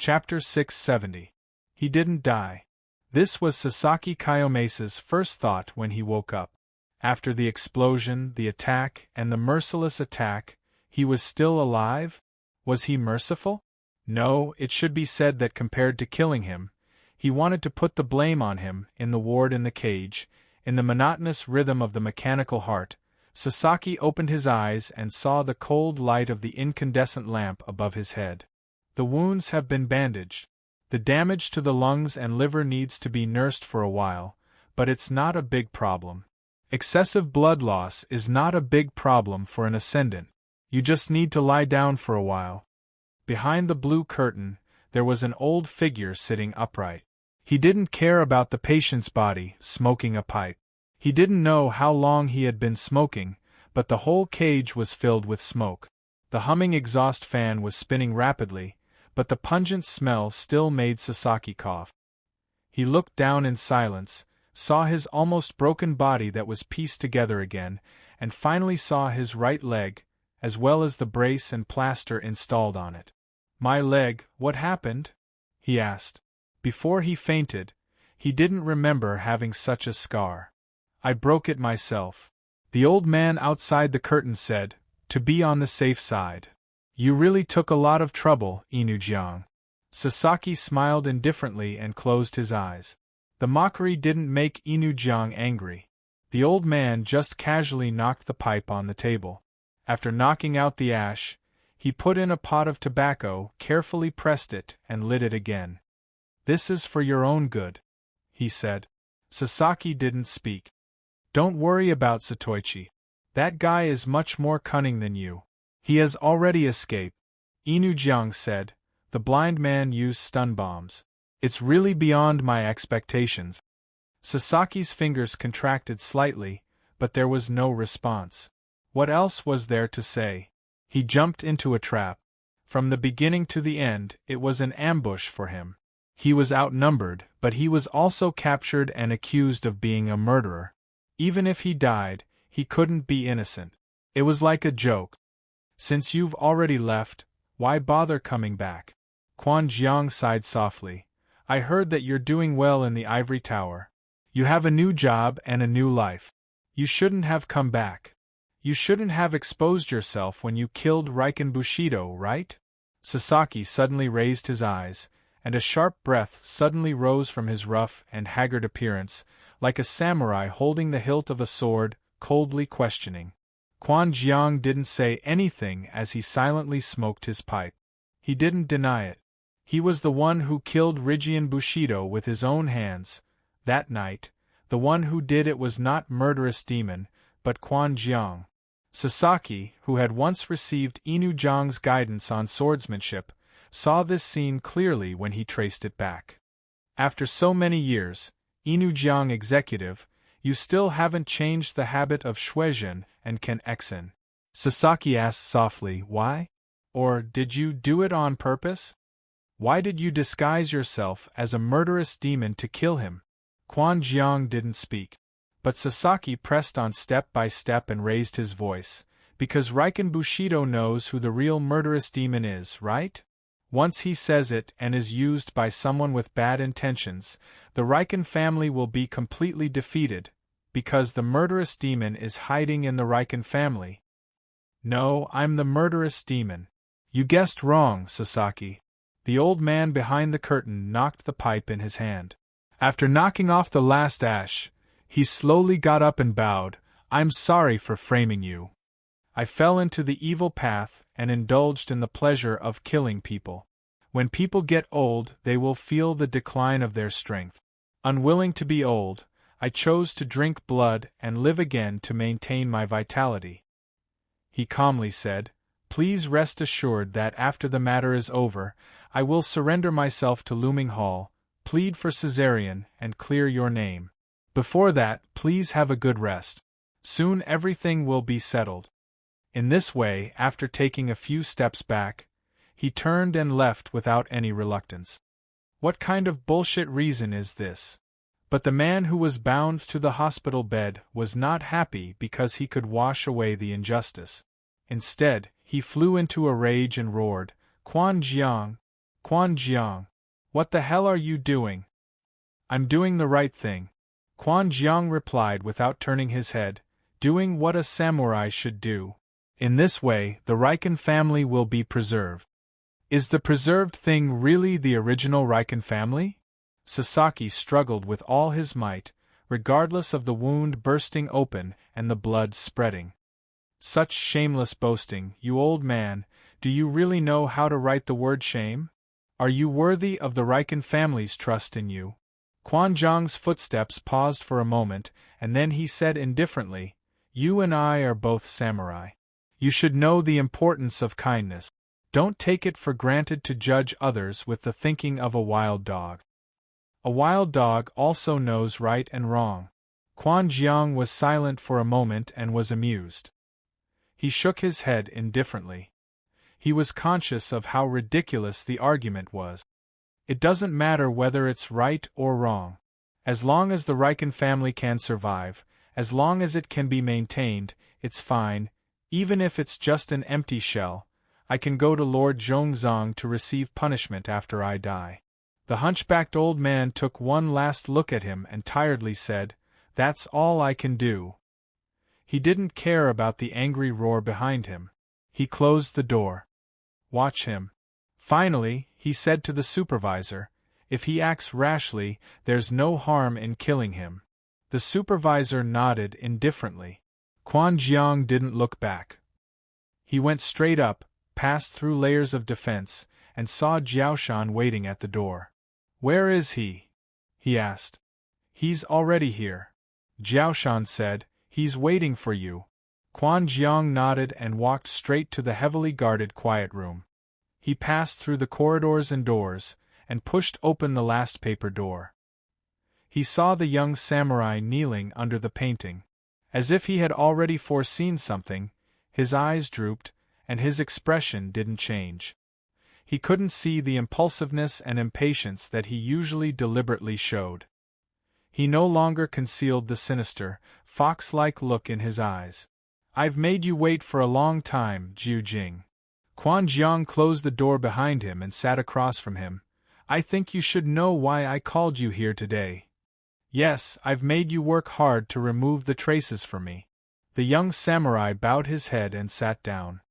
Chapter 670. He didn't die. This was Sasaki Kayomesa's first thought when he woke up. After the explosion, the attack, and the merciless attack, he was still alive? Was he merciful? No, it should be said that compared to killing him, he wanted to put the blame on him, in the ward in the cage, in the monotonous rhythm of the mechanical heart. Sasaki opened his eyes and saw the cold light of the incandescent lamp above his head. The wounds have been bandaged. The damage to the lungs and liver needs to be nursed for a while, but it's not a big problem. Excessive blood loss is not a big problem for an ascendant. You just need to lie down for a while. Behind the blue curtain, there was an old figure sitting upright. He didn't care about the patient's body, smoking a pipe. He didn't know how long he had been smoking, but the whole cage was filled with smoke. The humming exhaust fan was spinning rapidly, but the pungent smell still made Sasaki cough. He looked down in silence, saw his almost broken body that was pieced together again, and finally saw his right leg, as well as the brace and plaster installed on it. "My leg, what happened?" he asked. Before he fainted, he didn't remember having such a scar. "I broke it myself," the old man outside the curtain said, to be on the safe side. "You really took a lot of trouble, Inujiang." Sasaki smiled indifferently and closed his eyes. The mockery didn't make Inujiang angry. The old man just casually knocked the pipe on the table. After knocking out the ash, he put in a pot of tobacco, carefully pressed it, and lit it again. "This is for your own good," he said. Sasaki didn't speak. "Don't worry about Satoichi. That guy is much more cunning than you. He has already escaped," Inujiang said. "The blind man used stun bombs. It's really beyond my expectations." Sasaki's fingers contracted slightly, but there was no response. What else was there to say? He jumped into a trap. From the beginning to the end, it was an ambush for him. He was outnumbered, but he was also captured and accused of being a murderer. Even if he died, he couldn't be innocent. It was like a joke. "Since you've already left, why bother coming back?" Quan Jiang sighed softly. "I heard that you're doing well in the ivory tower. You have a new job and a new life. You shouldn't have come back. You shouldn't have exposed yourself when you killed Riken Bushido, right?" Sasaki suddenly raised his eyes, and a sharp breath suddenly rose from his rough and haggard appearance, like a samurai holding the hilt of a sword, coldly questioning. Quan Jiang didn't say anything as he silently smoked his pipe. He didn't deny it. He was the one who killed Rigen Bushido with his own hands. That night, the one who did it was not murderous demon, but Quan Jiang. Sasaki, who had once received Inujiang's guidance on swordsmanship, saw this scene clearly when he traced it back. "After so many years, Inujiang executive, you still haven't changed the habit of Shuizhen and Ken Exen?" Sasaki asked softly. "Why? Or did you do it on purpose? Why did you disguise yourself as a murderous demon to kill him?" Quan Jiang didn't speak. But Sasaki pressed on step by step and raised his voice. "Because Riken Bushido knows who the real murderous demon is, right? Once he says it and is used by someone with bad intentions, the Riken family will be completely defeated, because the murderous demon is hiding in the Riken family." "No, I'm the murderous demon." "You guessed wrong, Sasaki." The old man behind the curtain knocked the pipe in his hand. After knocking off the last ash, he slowly got up and bowed. "I'm sorry for framing you. I fell into the evil path and indulged in the pleasure of killing people. When people get old, they will feel the decline of their strength. Unwilling to be old, I chose to drink blood and live again to maintain my vitality." He calmly said, "Please rest assured that after the matter is over, I will surrender myself to Looming Hall, plead for Caesarean, and clear your name. Before that, please have a good rest. Soon everything will be settled." In this way, after taking a few steps back, he turned and left without any reluctance. What kind of bullshit reason is this? But the man who was bound to the hospital bed was not happy because he could wash away the injustice. Instead, he flew into a rage and roared, "Quan Jiang, Quan Jiang, what the hell are you doing? I'm doing the right thing, Quan Jiang replied without turning his head, doing what a samurai should do. In this way, the Riken family will be preserved. Is the preserved thing really the original Riken family? Sasaki struggled with all his might, regardless of the wound bursting open and the blood spreading. Such shameless boasting, you old man, do you really know how to write the word shame? Are you worthy of the Riken family's trust in you? Quan Jiang's footsteps paused for a moment, and then he said indifferently, You and I are both samurai. You should know the importance of kindness. Don't take it for granted to judge others with the thinking of a wild dog. A wild dog also knows right and wrong. Quan Jiang was silent for a moment and was amused. He shook his head indifferently. He was conscious of how ridiculous the argument was. It doesn't matter whether it's right or wrong. As long as the Riken family can survive, as long as it can be maintained, it's fine, even if it's just an empty shell. I can go to Lord Zhongzong to receive punishment after I die. The hunchbacked old man took one last look at him and tiredly said, That's all I can do. He didn't care about the angry roar behind him. He closed the door. Watch him. Finally, he said to the supervisor, If he acts rashly, there's no harm in killing him. The supervisor nodded indifferently. Quan Jiang didn't look back. He went straight up, passed through layers of defense, and saw Jiaoshan waiting at the door. Where is he? He asked. He's already here. Jiaoshan said, He's waiting for you. Quan Jiang nodded and walked straight to the heavily guarded quiet room. He passed through the corridors and doors, and pushed open the last paper door. He saw the young samurai kneeling under the painting. As if he had already foreseen something, his eyes drooped, and his expression didn't change. He couldn't see the impulsiveness and impatience that he usually deliberately showed. He no longer concealed the sinister, fox-like look in his eyes. I've made you wait for a long time, Jiu Jing. Quan Jiang closed the door behind him and sat across from him. I think you should know why I called you here today. Yes, I've made you work hard to remove the traces for me. The young samurai bowed his head and sat down.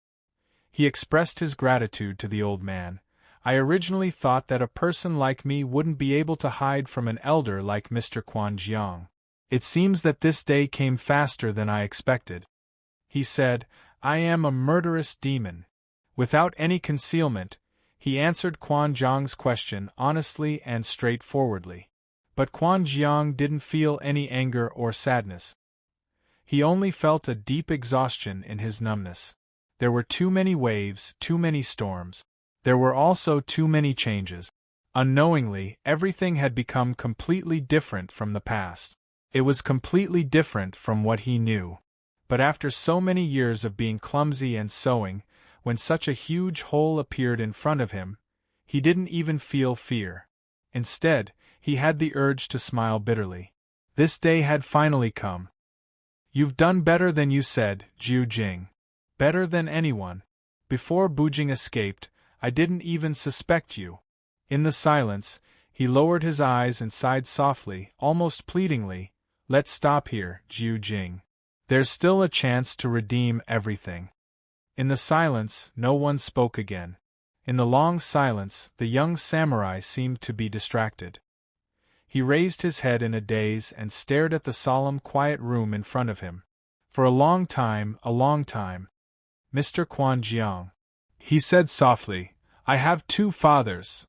He expressed his gratitude to the old man. I originally thought that a person like me wouldn't be able to hide from an elder like Mr. Quan Jiang. It seems that this day came faster than I expected. He said, I am a murderous demon. Without any concealment, he answered Quan Jiang's question honestly and straightforwardly. But Quan Jiang didn't feel any anger or sadness. He only felt a deep exhaustion in his numbness. There were too many waves, too many storms. There were also too many changes. Unknowingly, everything had become completely different from the past. It was completely different from what he knew. But after so many years of being clumsy and sewing, when such a huge hole appeared in front of him, he didn't even feel fear. Instead, he had the urge to smile bitterly. This day had finally come. You've done better than you said, Jiu Jing. Better than anyone. Before Bujing escaped, I didn't even suspect you. In the silence, he lowered his eyes and sighed softly, almost pleadingly. Let's stop here, Jiu Jing. There's still a chance to redeem everything. In the silence, no one spoke again. In the long silence, the young samurai seemed to be distracted. He raised his head in a daze and stared at the solemn, quiet room in front of him. For a long time, Mr. Quan Jiang, he said softly, I have two fathers.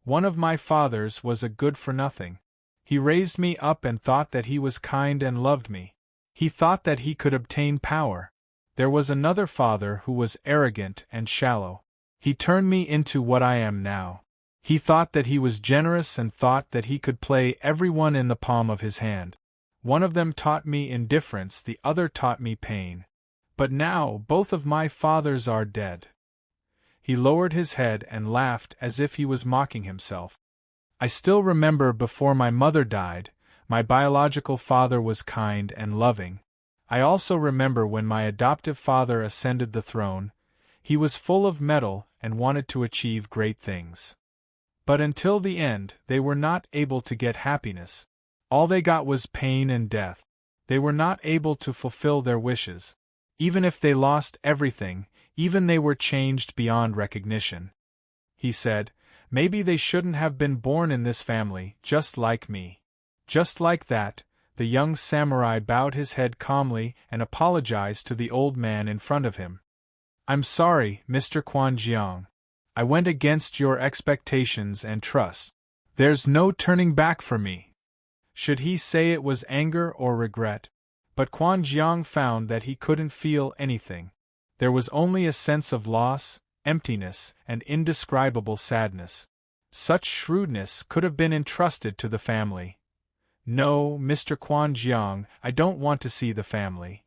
One of my fathers was a good-for-nothing. He raised me up and thought that he was kind and loved me. He thought that he could obtain power. There was another father who was arrogant and shallow. He turned me into what I am now. He thought that he was generous and thought that he could play everyone in the palm of his hand. One of them taught me indifference, the other taught me pain. But now both of my fathers are dead. He lowered his head and laughed as if he was mocking himself. I still remember before my mother died, my biological father was kind and loving. I also remember when my adoptive father ascended the throne. He was full of mettle and wanted to achieve great things. But until the end, they were not able to get happiness. All they got was pain and death. They were not able to fulfill their wishes. Even if they lost everything, even they were changed beyond recognition. He said, maybe they shouldn't have been born in this family, just like me. Just like that, the young samurai bowed his head calmly and apologized to the old man in front of him. I'm sorry, Mr. Quanjiang. I went against your expectations and trust. There's no turning back for me. Should he say it was anger or regret? But Quanjiang found that he couldn't feel anything. There was only a sense of loss, emptiness, and indescribable sadness. Such shrewdness could have been entrusted to the family. No, Mr. Quanjiang, I don't want to see the family.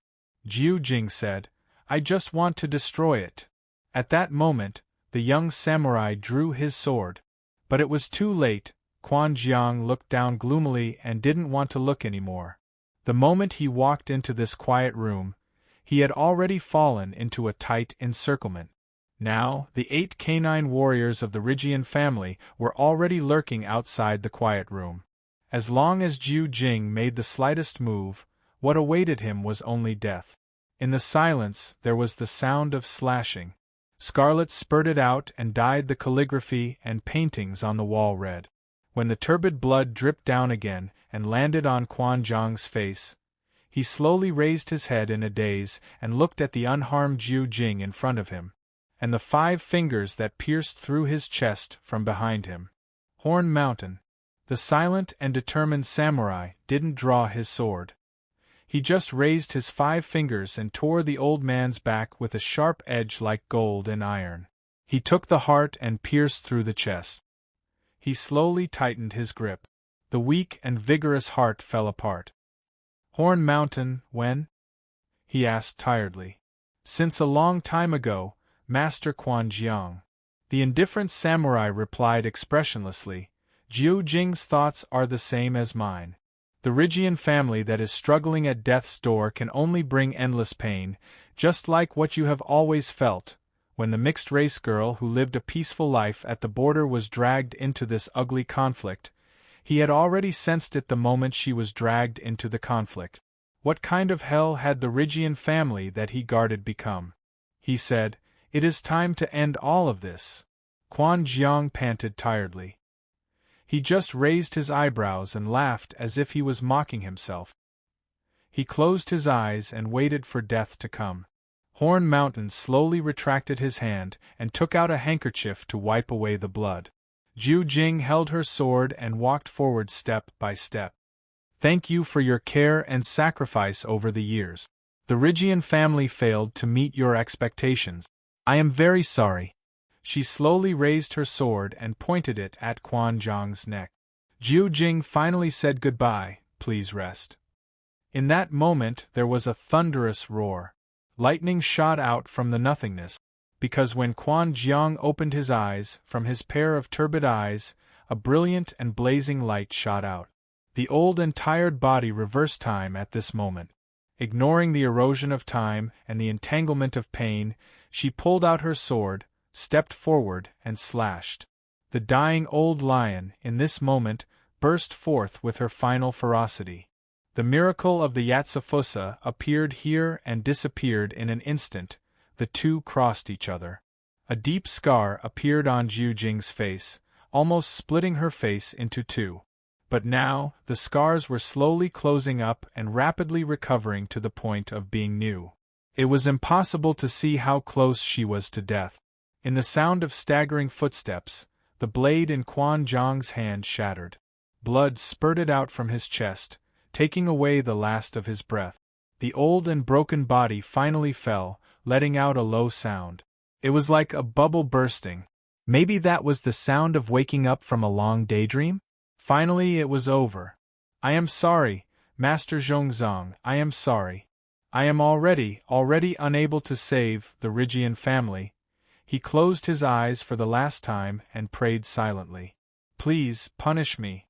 Jiu Jing said, I just want to destroy it. At that moment, the young samurai drew his sword. But it was too late. Quanjiang looked down gloomily and didn't want to look anymore. The moment he walked into this quiet room, he had already fallen into a tight encirclement. Now, the 8 canine warriors of the Rigian family were already lurking outside the quiet room. As long as Jiu Jing made the slightest move, what awaited him was only death. In the silence, there was the sound of slashing. Scarlet spurted out and dyed the calligraphy and paintings on the wall red. When the turbid blood dripped down again and landed on Quanjiang's face, he slowly raised his head in a daze and looked at the unharmed Jiu Jing in front of him, and the 5 fingers that pierced through his chest from behind him. Horn Mountain. The silent and determined samurai didn't draw his sword. He just raised his 5 fingers and tore the old man's back with a sharp edge like gold and iron. He took the heart and pierced through the chest. He slowly tightened his grip. The weak and vigorous heart fell apart. Horn Mountain, when? He asked tiredly. Since a long time ago, Master Quanjiang. The indifferent samurai replied expressionlessly, Jiu Jing's thoughts are the same as mine. The Rigian family that is struggling at death's door can only bring endless pain, just like what you have always felt. When the mixed-race girl who lived a peaceful life at the border was dragged into this ugly conflict, he had already sensed it the moment she was dragged into the conflict. What kind of hell had the Rigian family that he guarded become? He said, it is time to end all of this. Quanjiang panted tiredly. He just raised his eyebrows and laughed as if he was mocking himself. He closed his eyes and waited for death to come. Horn Mountain slowly retracted his hand and took out a handkerchief to wipe away the blood. Jiu Jing held her sword and walked forward step by step. Thank you for your care and sacrifice over the years. The Rigian family failed to meet your expectations. I am very sorry. She slowly raised her sword and pointed it at Quanjiang's neck. Jiu Jing finally said goodbye, please rest. In that moment there was a thunderous roar. Lightning shot out from the nothingness, because when Quanjiang opened his eyes, from his pair of turbid eyes, a brilliant and blazing light shot out. The old and tired body reversed time at this moment. Ignoring the erosion of time and the entanglement of pain, she pulled out her sword, stepped forward, and slashed. The dying old lion, in this moment, burst forth with her final ferocity. The miracle of the Yatsufusa appeared here and disappeared in an instant. The two crossed each other. A deep scar appeared on Jiu Jing's face, almost splitting her face into 2. But now, the scars were slowly closing up and rapidly recovering to the point of being new. It was impossible to see how close she was to death. In the sound of staggering footsteps, the blade in Quanjiang's hand shattered. Blood spurted out from his chest, taking away the last of his breath. The old and broken body finally fell, letting out a low sound. It was like a bubble bursting. Maybe that was the sound of waking up from a long daydream? Finally it was over. I am sorry, Master Zhongzong, I am sorry. I am already unable to save the Rigian family. He closed his eyes for the last time and prayed silently. Please, punish me.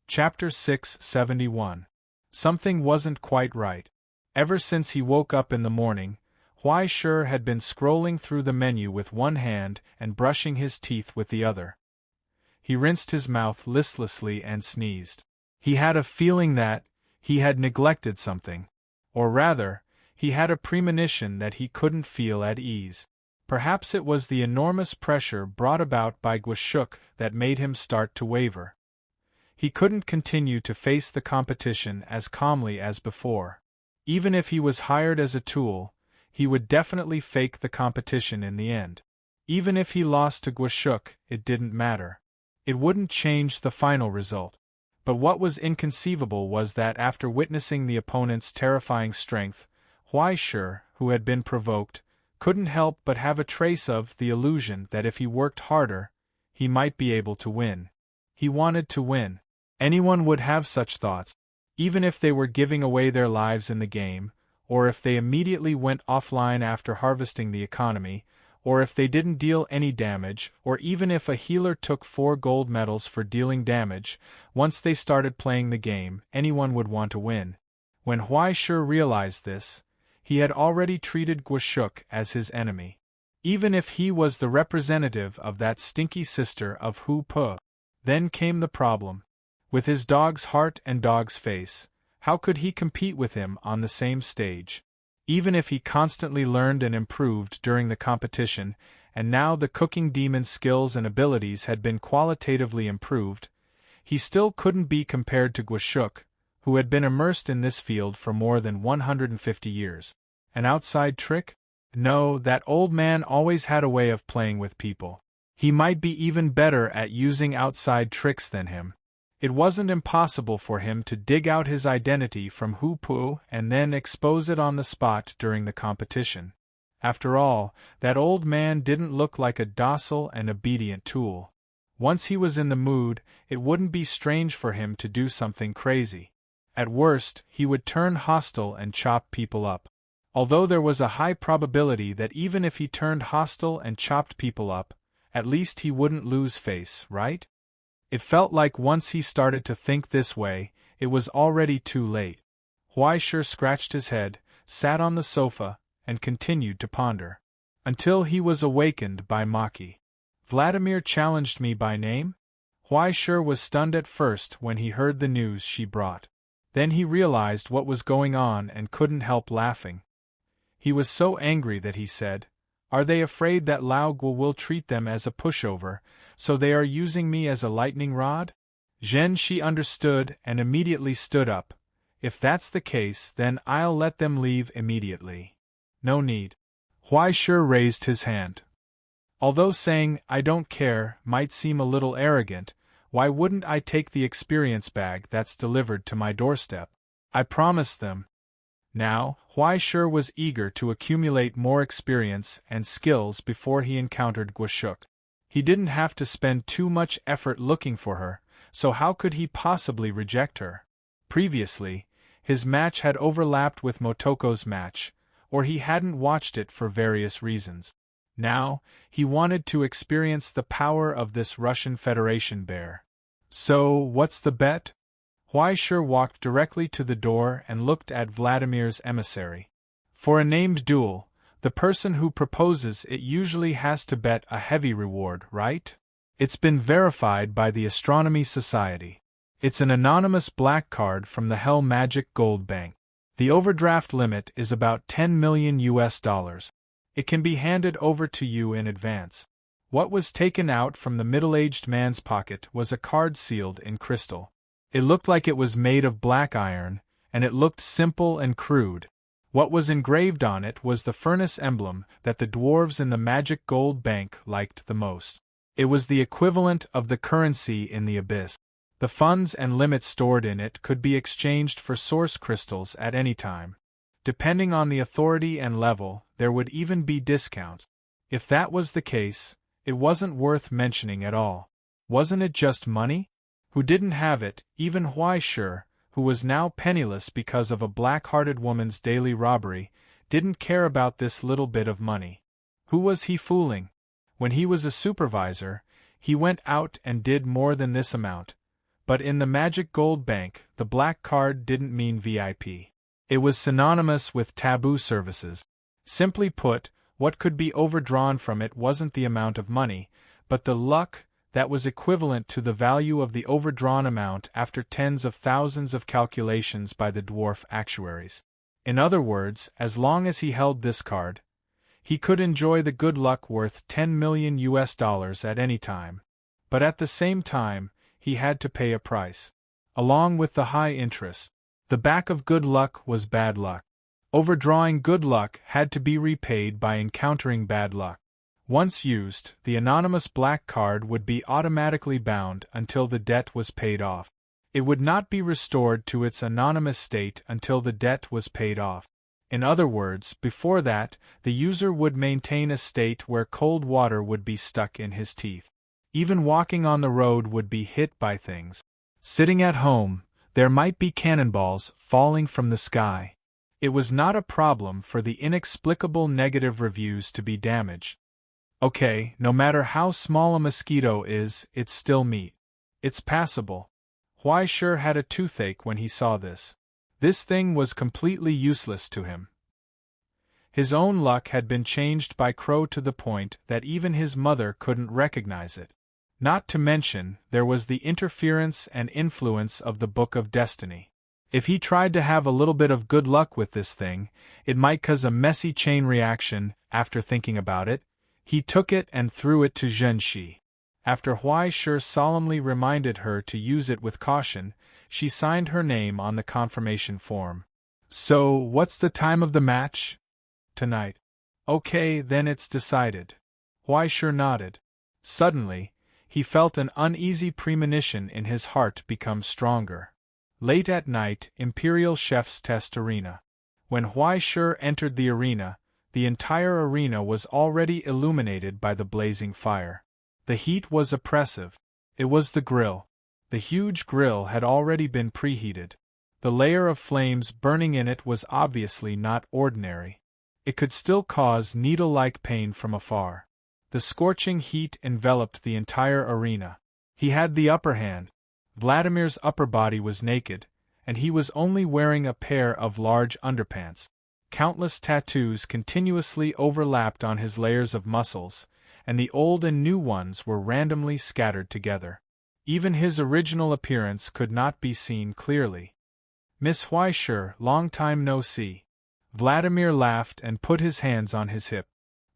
Chapter 671. Something wasn't quite right. Ever since he woke up in the morning, Huai Shi had been scrolling through the menu with one hand and brushing his teeth with the other. He rinsed his mouth listlessly and sneezed. He had a feeling that he had neglected something. Or rather, he had a premonition that he couldn't feel at ease. Perhaps it was the enormous pressure brought about by Guashuk that made him start to waver. He couldn't continue to face the competition as calmly as before. Even if he was hired as a tool, he would definitely fake the competition in the end. Even if he lost to Guashuk, it didn't matter. It wouldn't change the final result. But what was inconceivable was that after witnessing the opponent's terrifying strength, Huai Shi, who had been provoked, couldn't help but have a trace of the illusion that if he worked harder, he might be able to win. He wanted to win. Anyone would have such thoughts, even if they were giving away their lives in the game, or if they immediately went offline after harvesting the economy, or if they didn't deal any damage, or even if a healer took 4 gold medals for dealing damage. Once they started playing the game, anyone would want to win. When Huai Shi realized this, he had already treated Guashuk as his enemy. Even if he was the representative of that stinky sister of Hu Pu. Then came the problem. With his dog's heart and dog's face, how could he compete with him on the same stage? Even if he constantly learned and improved during the competition, and now the cooking demon's skills and abilities had been qualitatively improved, he still couldn't be compared to Guashuk, who had been immersed in this field for more than 150 years. An outside trick? No, that old man always had a way of playing with people. He might be even better at using outside tricks than him. It wasn't impossible for him to dig out his identity from Hu Pu and then expose it on the spot during the competition. After all, that old man didn't look like a docile and obedient tool. Once he was in the mood, it wouldn't be strange for him to do something crazy. At worst, he would turn hostile and chop people up. Although there was a high probability that even if he turned hostile and chopped people up, at least he wouldn't lose face, right? It felt like once he started to think this way, it was already too late. Huai Shi scratched his head, sat on the sofa, and continued to ponder. Until he was awakened by Maki. Vladimir challenged me by name? Huai Shi was stunned at first when he heard the news she brought. Then he realized what was going on and couldn't help laughing. He was so angry that he said, "Are they afraid that Lao Guo will treat them as a pushover, so they are using me as a lightning rod?" Zhen Shi understood and immediately stood up. "If that's the case, then I'll let them leave immediately." "No need." Huai Shi raised his hand. Although saying, "I don't care," might seem a little arrogant, why wouldn't I take the experience bag that's delivered to my doorstep? I promised them. Now, Huai Shi was eager to accumulate more experience and skills before he encountered Guashuk. He didn't have to spend too much effort looking for her, so how could he possibly reject her? Previously, his match had overlapped with Motoko's match, or he hadn't watched it for various reasons. Now, he wanted to experience the power of this Russian Federation bear. So, what's the bet? Huai Shi walked directly to the door and looked at Vladimir's emissary. For a named duel, the person who proposes it usually has to bet a heavy reward, right? It's been verified by the Astronomy Society. It's an anonymous black card from the Hell Magic Gold Bank. The overdraft limit is about $10 million. It can be handed over to you in advance. What was taken out from the middle-aged man's pocket was a card sealed in crystal. It looked like it was made of black iron, and it looked simple and crude. What was engraved on it was the furnace emblem that the dwarves in the Magic Gold Bank liked the most. It was the equivalent of the currency in the abyss. The funds and limits stored in it could be exchanged for source crystals at any time. Depending on the authority and level, there would even be discounts. If that was the case, it wasn't worth mentioning at all. Wasn't it just money? Who didn't have it, even Huai Shi, who was now penniless because of a black-hearted woman's daily robbery, didn't care about this little bit of money. Who was he fooling? When he was a supervisor, he went out and did more than this amount. But in the Magic Gold Bank, the black card didn't mean VIP. It was synonymous with taboo services. Simply put, what could be overdrawn from it wasn't the amount of money, but the luck that was equivalent to the value of the overdrawn amount after tens of thousands of calculations by the dwarf actuaries. In other words, as long as he held this card, he could enjoy the good luck worth $10 million at any time. But at the same time, he had to pay a price. Along with the high interest, the back of good luck was bad luck. Overdrawing good luck had to be repaid by encountering bad luck. Once used, the anonymous black card would be automatically bound until the debt was paid off. It would not be restored to its anonymous state until the debt was paid off. In other words, before that, the user would maintain a state where cold water would be stuck in his teeth. Even walking on the road would be hit by things. Sitting at home, there might be cannonballs falling from the sky. It was not a problem for the inexplicable negative reviews to be damaged. Okay, no matter how small a mosquito is, it's still meat. It's passable. Huai sure had a toothache when he saw this. This thing was completely useless to him. His own luck had been changed by Crow to the point that even his mother couldn't recognize it. Not to mention, there was the interference and influence of the Book of Destiny. If he tried to have a little bit of good luck with this thing, it might cause a messy chain reaction. After thinking about it, he took it and threw it to Zhenxi. After Huai Shi solemnly reminded her to use it with caution, she signed her name on the confirmation form. So, what's the time of the match? Tonight. Okay, then it's decided. Huai Shi nodded. Suddenly, he felt an uneasy premonition in his heart become stronger. Late at night, Imperial Chef's Test Arena. When Huai Shi entered the arena, the entire arena was already illuminated by the blazing fire. The heat was oppressive. It was the grill. The huge grill had already been preheated. The layer of flames burning in it was obviously not ordinary. It could still cause needle-like pain from afar. The scorching heat enveloped the entire arena. He had the upper hand. Vladimir's upper body was naked, and he was only wearing a pair of large underpants. Countless tattoos continuously overlapped on his layers of muscles, and the old and new ones were randomly scattered together. Even his original appearance could not be seen clearly. Miss Huai Shi, long time no see. Vladimir laughed and put his hands on his hip.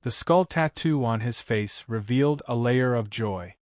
The skull tattoo on his face revealed a layer of joy.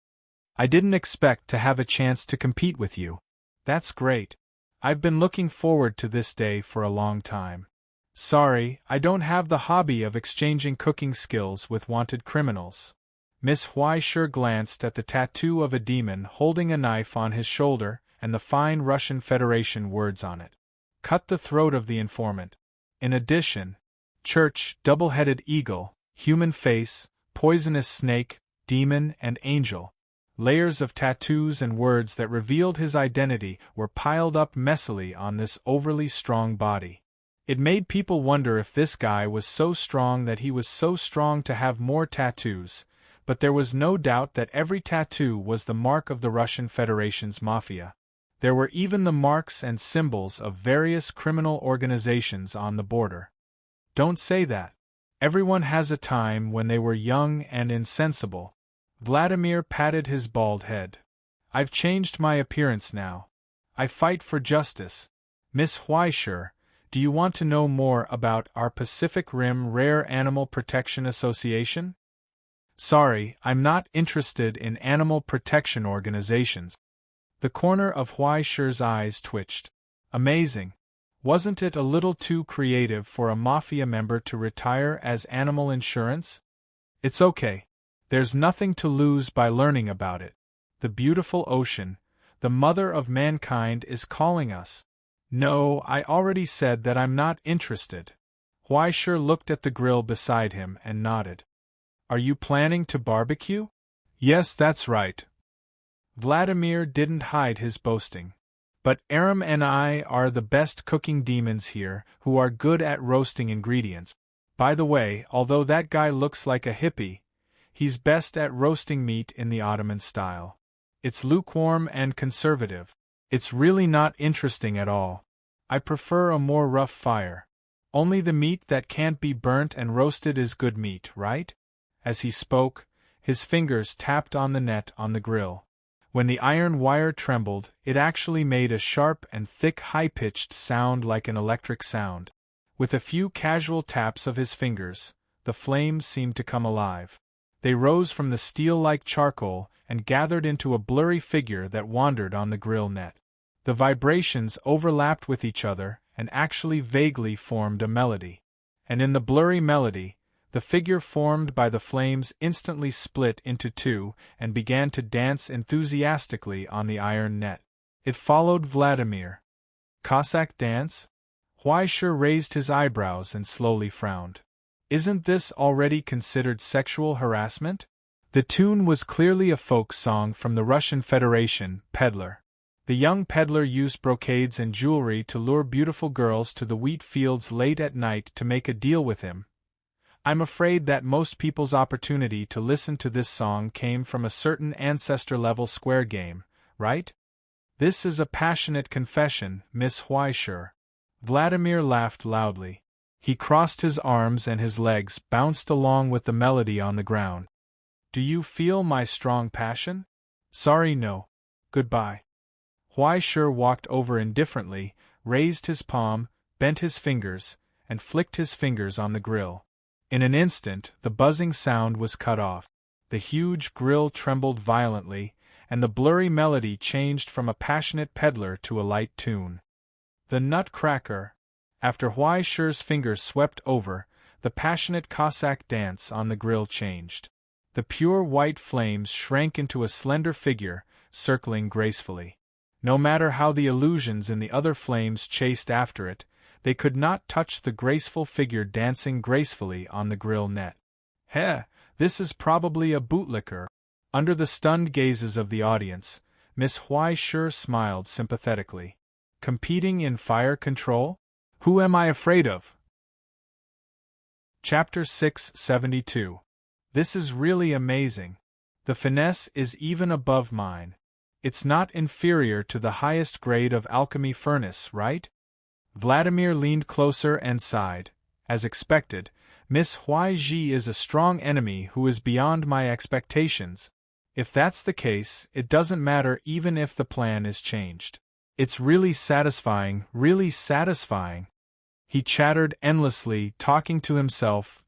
I didn't expect to have a chance to compete with you. That's great. I've been looking forward to this day for a long time. Sorry, I don't have the hobby of exchanging cooking skills with wanted criminals. Miss Huai Shi glanced at the tattoo of a demon holding a knife on his shoulder and the fine Russian Federation words on it. Cut the throat of the informant. In addition, church, double-headed eagle, human face, poisonous snake, demon, and angel. Layers of tattoos and words that revealed his identity were piled up messily on this overly strong body. It made people wonder if this guy was so strong that he was so strong to have more tattoos, but there was no doubt that every tattoo was the mark of the Russian Federation's mafia. There were even the marks and symbols of various criminal organizations on the border. Don't say that. Everyone has a time when they were young and insensible. Vladimir patted his bald head. I've changed my appearance now. I fight for justice. Miss Huai Shi, do you want to know more about our Pacific Rim Rare Animal Protection Association? Sorry, I'm not interested in animal protection organizations. The corner of Huai Shi's eyes twitched. Amazing. Wasn't it a little too creative for a mafia member to retire as animal insurance? It's okay. There's nothing to lose by learning about it. The beautiful ocean, the mother of mankind, is calling us. No, I already said that I'm not interested. Huai Shi looked at the grill beside him and nodded. Are you planning to barbecue? Yes, that's right. Vladimir didn't hide his boasting. But Aram and I are the best cooking demons here, who are good at roasting ingredients. By the way, although that guy looks like a hippie, he's best at roasting meat in the Ottoman style. It's lukewarm and conservative. It's really not interesting at all. I prefer a more rough fire. Only the meat that can't be burnt and roasted is good meat, right? As he spoke, his fingers tapped on the net on the grill. When the iron wire trembled, it actually made a sharp and thick high-pitched sound like an electric sound. With a few casual taps of his fingers, the flames seemed to come alive. They rose from the steel-like charcoal and gathered into a blurry figure that wandered on the grill net. The vibrations overlapped with each other and actually vaguely formed a melody. And in the blurry melody, the figure formed by the flames instantly split into two and began to dance enthusiastically on the iron net. It followed Vladimir. Cossack dance? Huaishir raised his eyebrows and slowly frowned. Isn't this already considered sexual harassment? The tune was clearly a folk song from the Russian Federation, Peddler. The young peddler used brocades and jewelry to lure beautiful girls to the wheat fields late at night to make a deal with him. I'm afraid that most people's opportunity to listen to this song came from a certain ancestor-level square game, right? This is a passionate confession, Miss Huaishir. Vladimir laughed loudly. He crossed his arms and his legs bounced along with the melody on the ground. Do you feel my strong passion? Sorry, no. Goodbye. Huaishir walked over indifferently, raised his palm, bent his fingers, and flicked his fingers on the grill. In an instant, the buzzing sound was cut off. The huge grill trembled violently, and the blurry melody changed from a passionate peddler to a light tune. The Nutcracker. After Huaishir's fingers swept over, the passionate Cossack dance on the grill changed. The pure white flames shrank into a slender figure, circling gracefully. No matter how the illusions in the other flames chased after it, they could not touch the graceful figure dancing gracefully on the grill net. Heh, this is probably a bootlicker. Under the stunned gazes of the audience, Miss Huaishir smiled sympathetically. Competing in fire control? Who am I afraid of? Chapter 672. This is really amazing. The finesse is even above mine. It's not inferior to the highest grade of alchemy furnace, right? Vladimir leaned closer and sighed. As expected, Miss Huaiji is a strong enemy who is beyond my expectations. If that's the case, it doesn't matter even if the plan is changed. It's really satisfying, really satisfying. He chattered endlessly, talking to himself.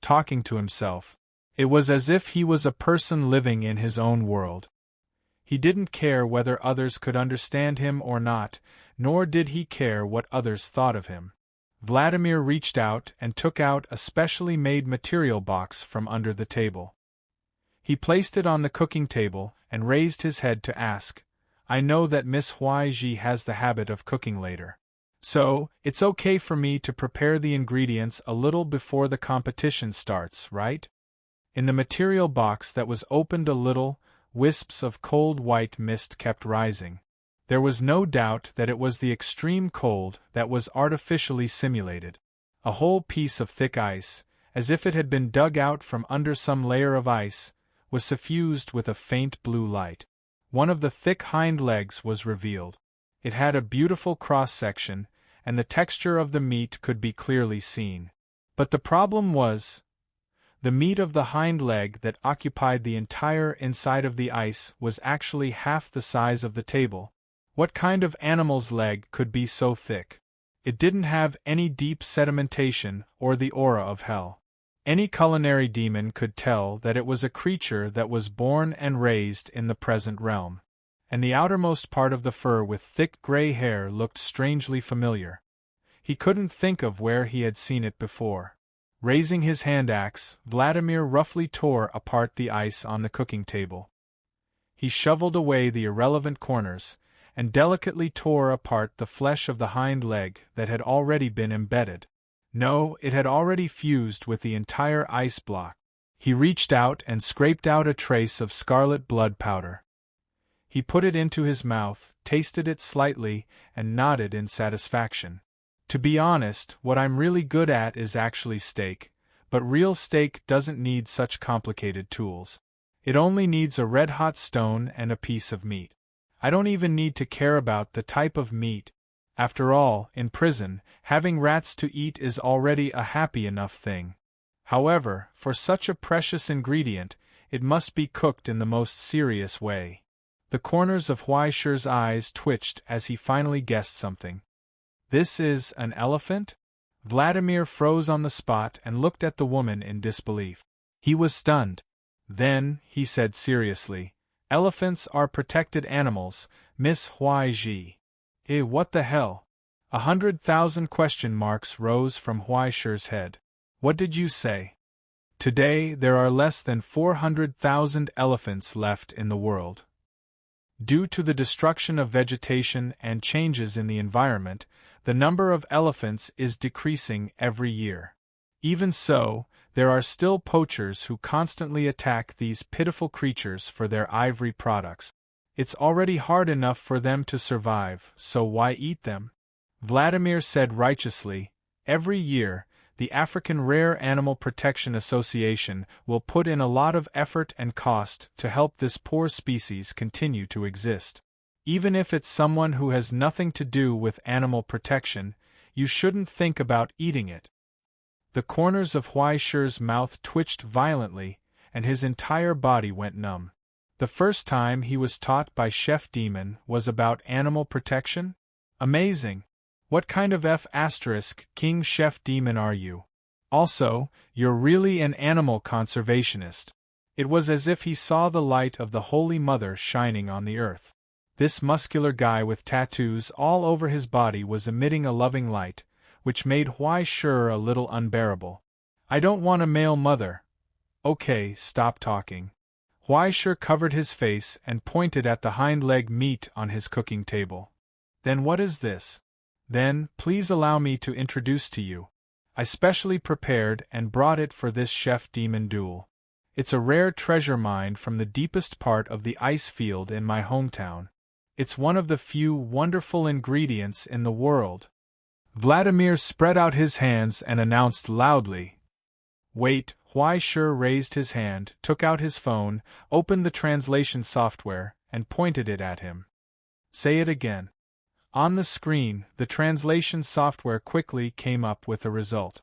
It was as if he was a person living in his own world. He didn't care whether others could understand him or not, nor did he care what others thought of him. Vladimir reached out and took out a specially made material box from under the table. He placed it on the cooking table and raised his head to ask, I know that Miss Huaiji has the habit of cooking later. So, it's okay for me to prepare the ingredients a little before the competition starts, right? In the material box that was opened a little, wisps of cold white mist kept rising. There was no doubt that it was the extreme cold that was artificially simulated. A whole piece of thick ice, as if it had been dug out from under some layer of ice, was suffused with a faint blue light. One of the thick hind legs was revealed. It had a beautiful cross-section, and the texture of the meat could be clearly seen. But the problem was, the meat of the hind leg that occupied the entire inside of the ice was actually half the size of the table. What kind of animal's leg could be so thick? It didn't have any deep sedimentation or the aura of hell. Any culinary demon could tell that it was a creature that was born and raised in the present realm. And the outermost part of the fur with thick gray hair looked strangely familiar. He couldn't think of where he had seen it before. Raising his hand axe, Vladimir roughly tore apart the ice on the cooking table. He shoveled away the irrelevant corners, and delicately tore apart the flesh of the hind leg that had already been embedded. No, it had already fused with the entire ice block. He reached out and scraped out a trace of scarlet blood powder. He put it into his mouth, tasted it slightly, and nodded in satisfaction. To be honest, what I'm really good at is actually steak, but real steak doesn't need such complicated tools. It only needs a red-hot stone and a piece of meat. I don't even need to care about the type of meat. After all, in prison, having rats to eat is already a happy enough thing. However, for such a precious ingredient, it must be cooked in the most serious way. The corners of Huaishi's eyes twitched as he finally guessed something. This is an elephant? Vladimir froze on the spot and looked at the woman in disbelief. He was stunned. Then, he said seriously, elephants are protected animals, Miss Huaiji. What the hell? 100,000 question marks rose from Huaishi's head. What did you say? Today there are less than 400,000 elephants left in the world. Due to the destruction of vegetation and changes in the environment, the number of elephants is decreasing every year. Even so, there are still poachers who constantly attack these pitiful creatures for their ivory products. It's already hard enough for them to survive, so why eat them? Vladimir said righteously, every year, the African Rare Animal Protection Association will put in a lot of effort and cost to help this poor species continue to exist. Even if it's someone who has nothing to do with animal protection, you shouldn't think about eating it. The corners of Huaishi's mouth twitched violently, and his entire body went numb. The first time he was taught by Chef Demon was about animal protection? Amazing! What kind of King Chef Demon are you? Also, you're really an animal conservationist. It was as if he saw the light of the Holy Mother shining on the earth. This muscular guy with tattoos all over his body was emitting a loving light, which made Huaishi a little unbearable. I don't want a male mother. Okay, stop talking. Huaishi covered his face and pointed at the hind leg meat on his cooking table. Then what is this? Then, please allow me to introduce to you. I specially prepared and brought it for this Chef Demon duel. It's a rare treasure mine from the deepest part of the ice field in my hometown. It's one of the few wonderful ingredients in the world. Vladimir spread out his hands and announced loudly. Wait, Huaishi raised his hand, took out his phone, opened the translation software, and pointed it at him. Say it again. On the screen, the translation software quickly came up with a result.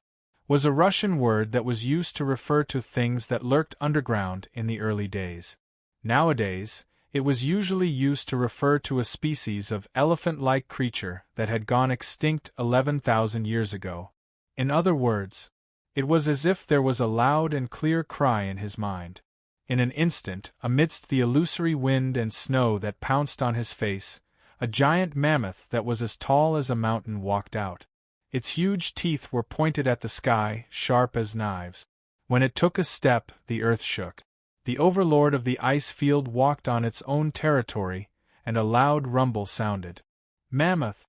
Was a Russian word that was used to refer to things that lurked underground in the early days. Nowadays, it was usually used to refer to a species of elephant-like creature that had gone extinct 11,000 years ago. In other words, it was as if there was a loud and clear cry in his mind. In an instant, amidst the illusory wind and snow that pounced on his face, a giant mammoth that was as tall as a mountain walked out. Its huge teeth were pointed at the sky, sharp as knives. When it took a step, the earth shook. The overlord of the ice field walked on its own territory, and a loud rumble sounded. Mammoth!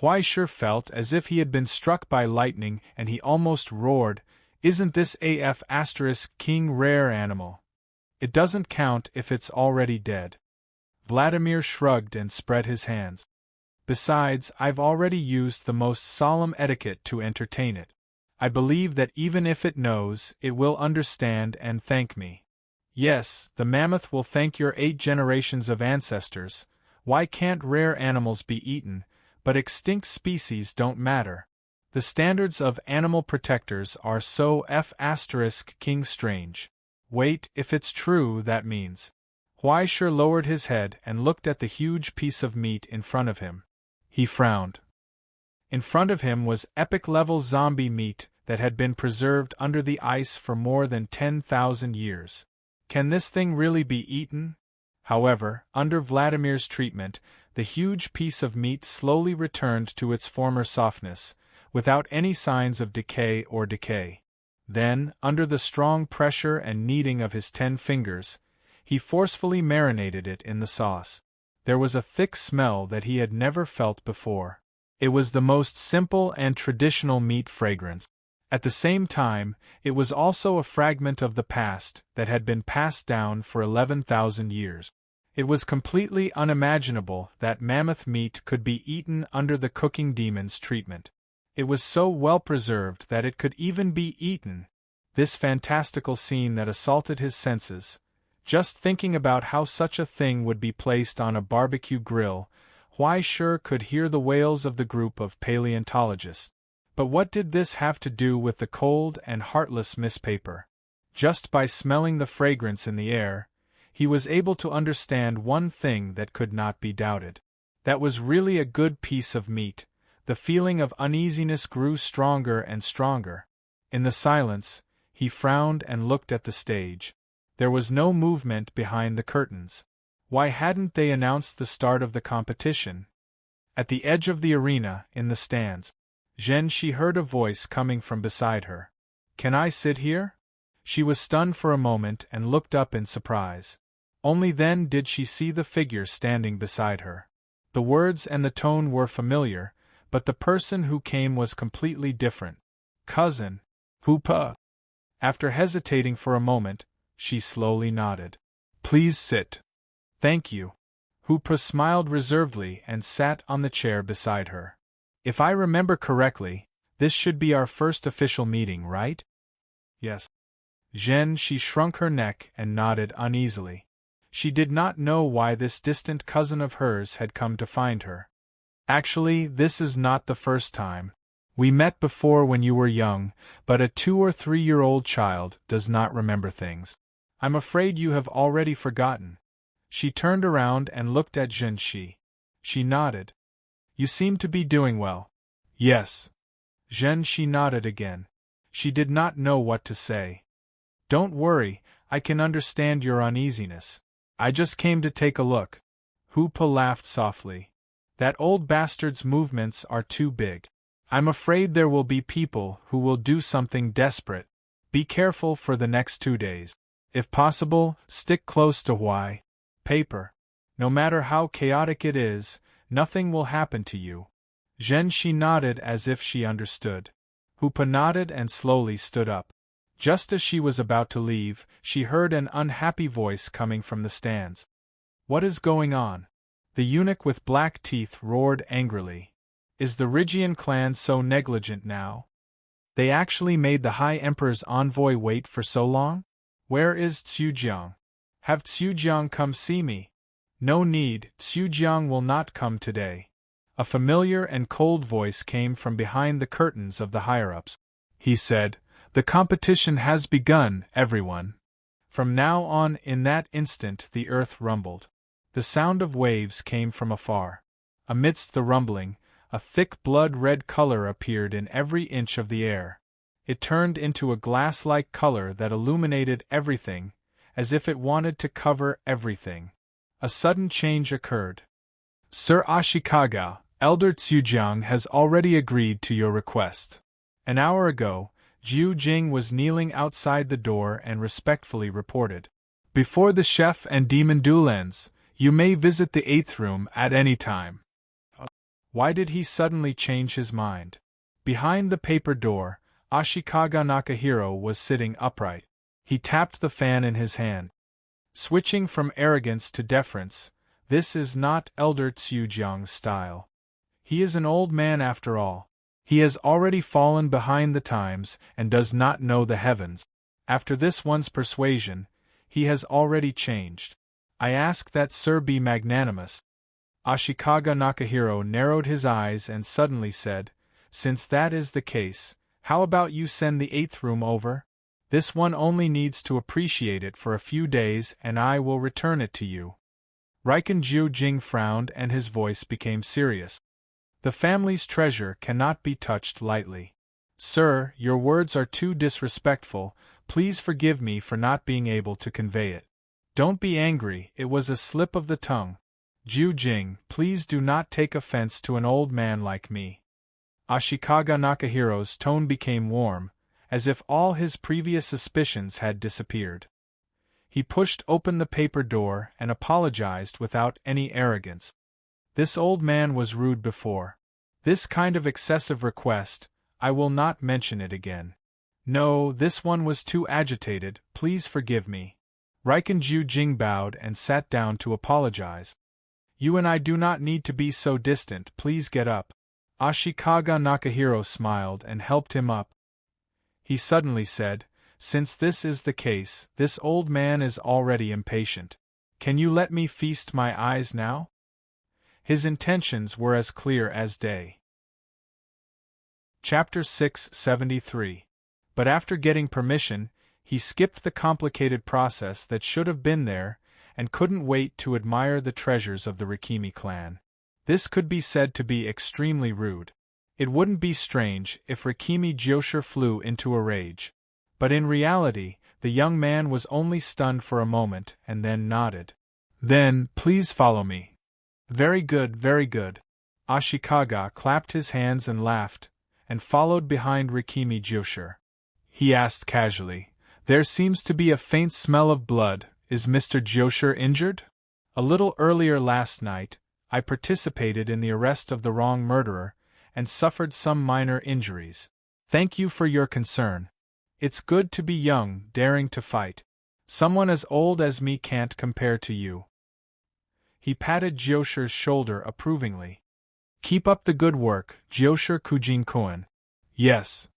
Huaishi felt as if he had been struck by lightning, and he almost roared, Isn't this King Rare Animal? It doesn't count if it's already dead. Vladimir shrugged and spread his hands. Besides, I've already used the most solemn etiquette to entertain it. I believe that even if it knows, it will understand and thank me. Yes, the mammoth will thank your 8 generations of ancestors. Why can't rare animals be eaten, but extinct species don't matter? The standards of animal protectors are so King strange. Wait, if it's true, that means. Huaishi lowered his head and looked at the huge piece of meat in front of him. He frowned. In front of him was epic-level zombie meat that had been preserved under the ice for more than 10,000 years. Can this thing really be eaten? However, under Vladimir's treatment, the huge piece of meat slowly returned to its former softness, without any signs of decay. Then, under the strong pressure and kneading of his 10 fingers, he forcefully marinated it in the sauce. There was a thick smell that he had never felt before. It was the most simple and traditional meat fragrance. At the same time, it was also a fragment of the past that had been passed down for 11,000 years. It was completely unimaginable that mammoth meat could be eaten under the cooking demon's treatment. It was so well preserved that it could even be eaten. This fantastical scene that assaulted his senses. Just thinking about how such a thing would be placed on a barbecue grill, Why sure could hear the wails of the group of paleontologists. But what did this have to do with the cold and heartless Miss Paper? Just by smelling the fragrance in the air, he was able to understand one thing that could not be doubted. That was really a good piece of meat. The feeling of uneasiness grew stronger and stronger. In the silence, he frowned and looked at the stage. There was no movement behind the curtains. Why hadn't they announced the start of the competition? At the edge of the arena, in the stands, she heard a voice coming from beside her. "Can I sit here?" She was stunned for a moment and looked up in surprise. Only then did she see the figure standing beside her. The words and the tone were familiar, but the person who came was completely different. "Cousin Hoopa." After hesitating for a moment, she slowly nodded. "Please sit." "Thank you." Hoopa smiled reservedly and sat on the chair beside her. "If I remember correctly, this should be our first official meeting, right?" "Yes." She shrunk her neck and nodded uneasily. She did not know why this distant cousin of hers had come to find her. "Actually, this is not the first time. We met before when you were young, but a 2- or 3-year-old child does not remember things. I'm afraid you have already forgotten." She turned around and looked at Shi. She nodded. "You seem to be doing well." "Yes." She nodded again. She did not know what to say. "Don't worry, I can understand your uneasiness. I just came to take a look." Hoopa laughed softly. "That old bastard's movements are too big. I'm afraid there will be people who will do something desperate. Be careful for the next 2 days. If possible, stick close to Paper. No matter how chaotic it is, nothing will happen to you." She nodded as if she understood. Hoopa nodded and slowly stood up. Just as she was about to leave, she heard an unhappy voice coming from the stands. "What is going on?" The eunuch with black teeth roared angrily. "Is the Rygian clan so negligent now? They actually made the High Emperor's envoy wait for so long? Where is Tsujiang? Have Tsujiang come see me?" "No need, Tsujiang will not come today." A familiar and cold voice came from behind the curtains of the higher-ups. He said, "The competition has begun, everyone." From now on, in that instant, the earth rumbled. The sound of waves came from afar. Amidst the rumbling, a thick blood-red color appeared in every inch of the air. It turned into a glass-like color that illuminated everything, as if it wanted to cover everything. A sudden change occurred. "Sir Ashikaga, Elder Tsujiang has already agreed to your request." An hour ago, Jiu Jing was kneeling outside the door and respectfully reported, "Before the chef and demon duel ends, you may visit the 8th room at any time." Why did he suddenly change his mind? Behind the paper door, Ashikaga Nakahiro was sitting upright. He tapped the fan in his hand. Switching from arrogance to deference, this is not Elder Tsujiang's style. He is an old man after all. He has already fallen behind the times and does not know the heavens. After this one's persuasion, he has already changed. I ask that Sir be magnanimous. Ashikaga Nakahiro narrowed his eyes and suddenly said, "Since that is the case, how about you send the 8th room over? This one only needs to appreciate it for a few days and I will return it to you." Raiken Jiu Jing frowned and his voice became serious. "The family's treasure cannot be touched lightly. Sir, your words are too disrespectful, please forgive me for not being able to convey it." "Don't be angry, it was a slip of the tongue. Jiu Jing, please do not take offense to an old man like me." Ashikaga Nakahiro's tone became warm, as if all his previous suspicions had disappeared. He pushed open the paper door and apologized without any arrogance. "This old man was rude before. This kind of excessive request, I will not mention it again. No, this one was too agitated, please forgive me." Raiken Jiu Jing bowed and sat down to apologize. "You and I do not need to be so distant, please get up." Ashikaga Nakahiro smiled and helped him up. He suddenly said, "Since this is the case, this old man is already impatient. Can you let me feast my eyes now?" His intentions were as clear as day. Chapter 673. But after getting permission, he skipped the complicated process that should have been there, and couldn't wait to admire the treasures of the Rikimi clan. This could be said to be extremely rude. It wouldn't be strange if Rikimi Josher flew into a rage. But in reality, the young man was only stunned for a moment and then nodded. Then, please follow me. Very good, very good. Ashikaga clapped his hands and laughed, and followed behind Rikimi Josher. He asked casually, "There seems to be a faint smell of blood. Is Mr. Josher injured? A little earlier last night, I participated in the arrest of the wrong murderer, and suffered some minor injuries. Thank you for your concern. It's good to be young, daring to fight. Someone as old as me can't compare to you." He patted Josher's shoulder approvingly. "Keep up the good work, Josher Kujin-koen." "Yes."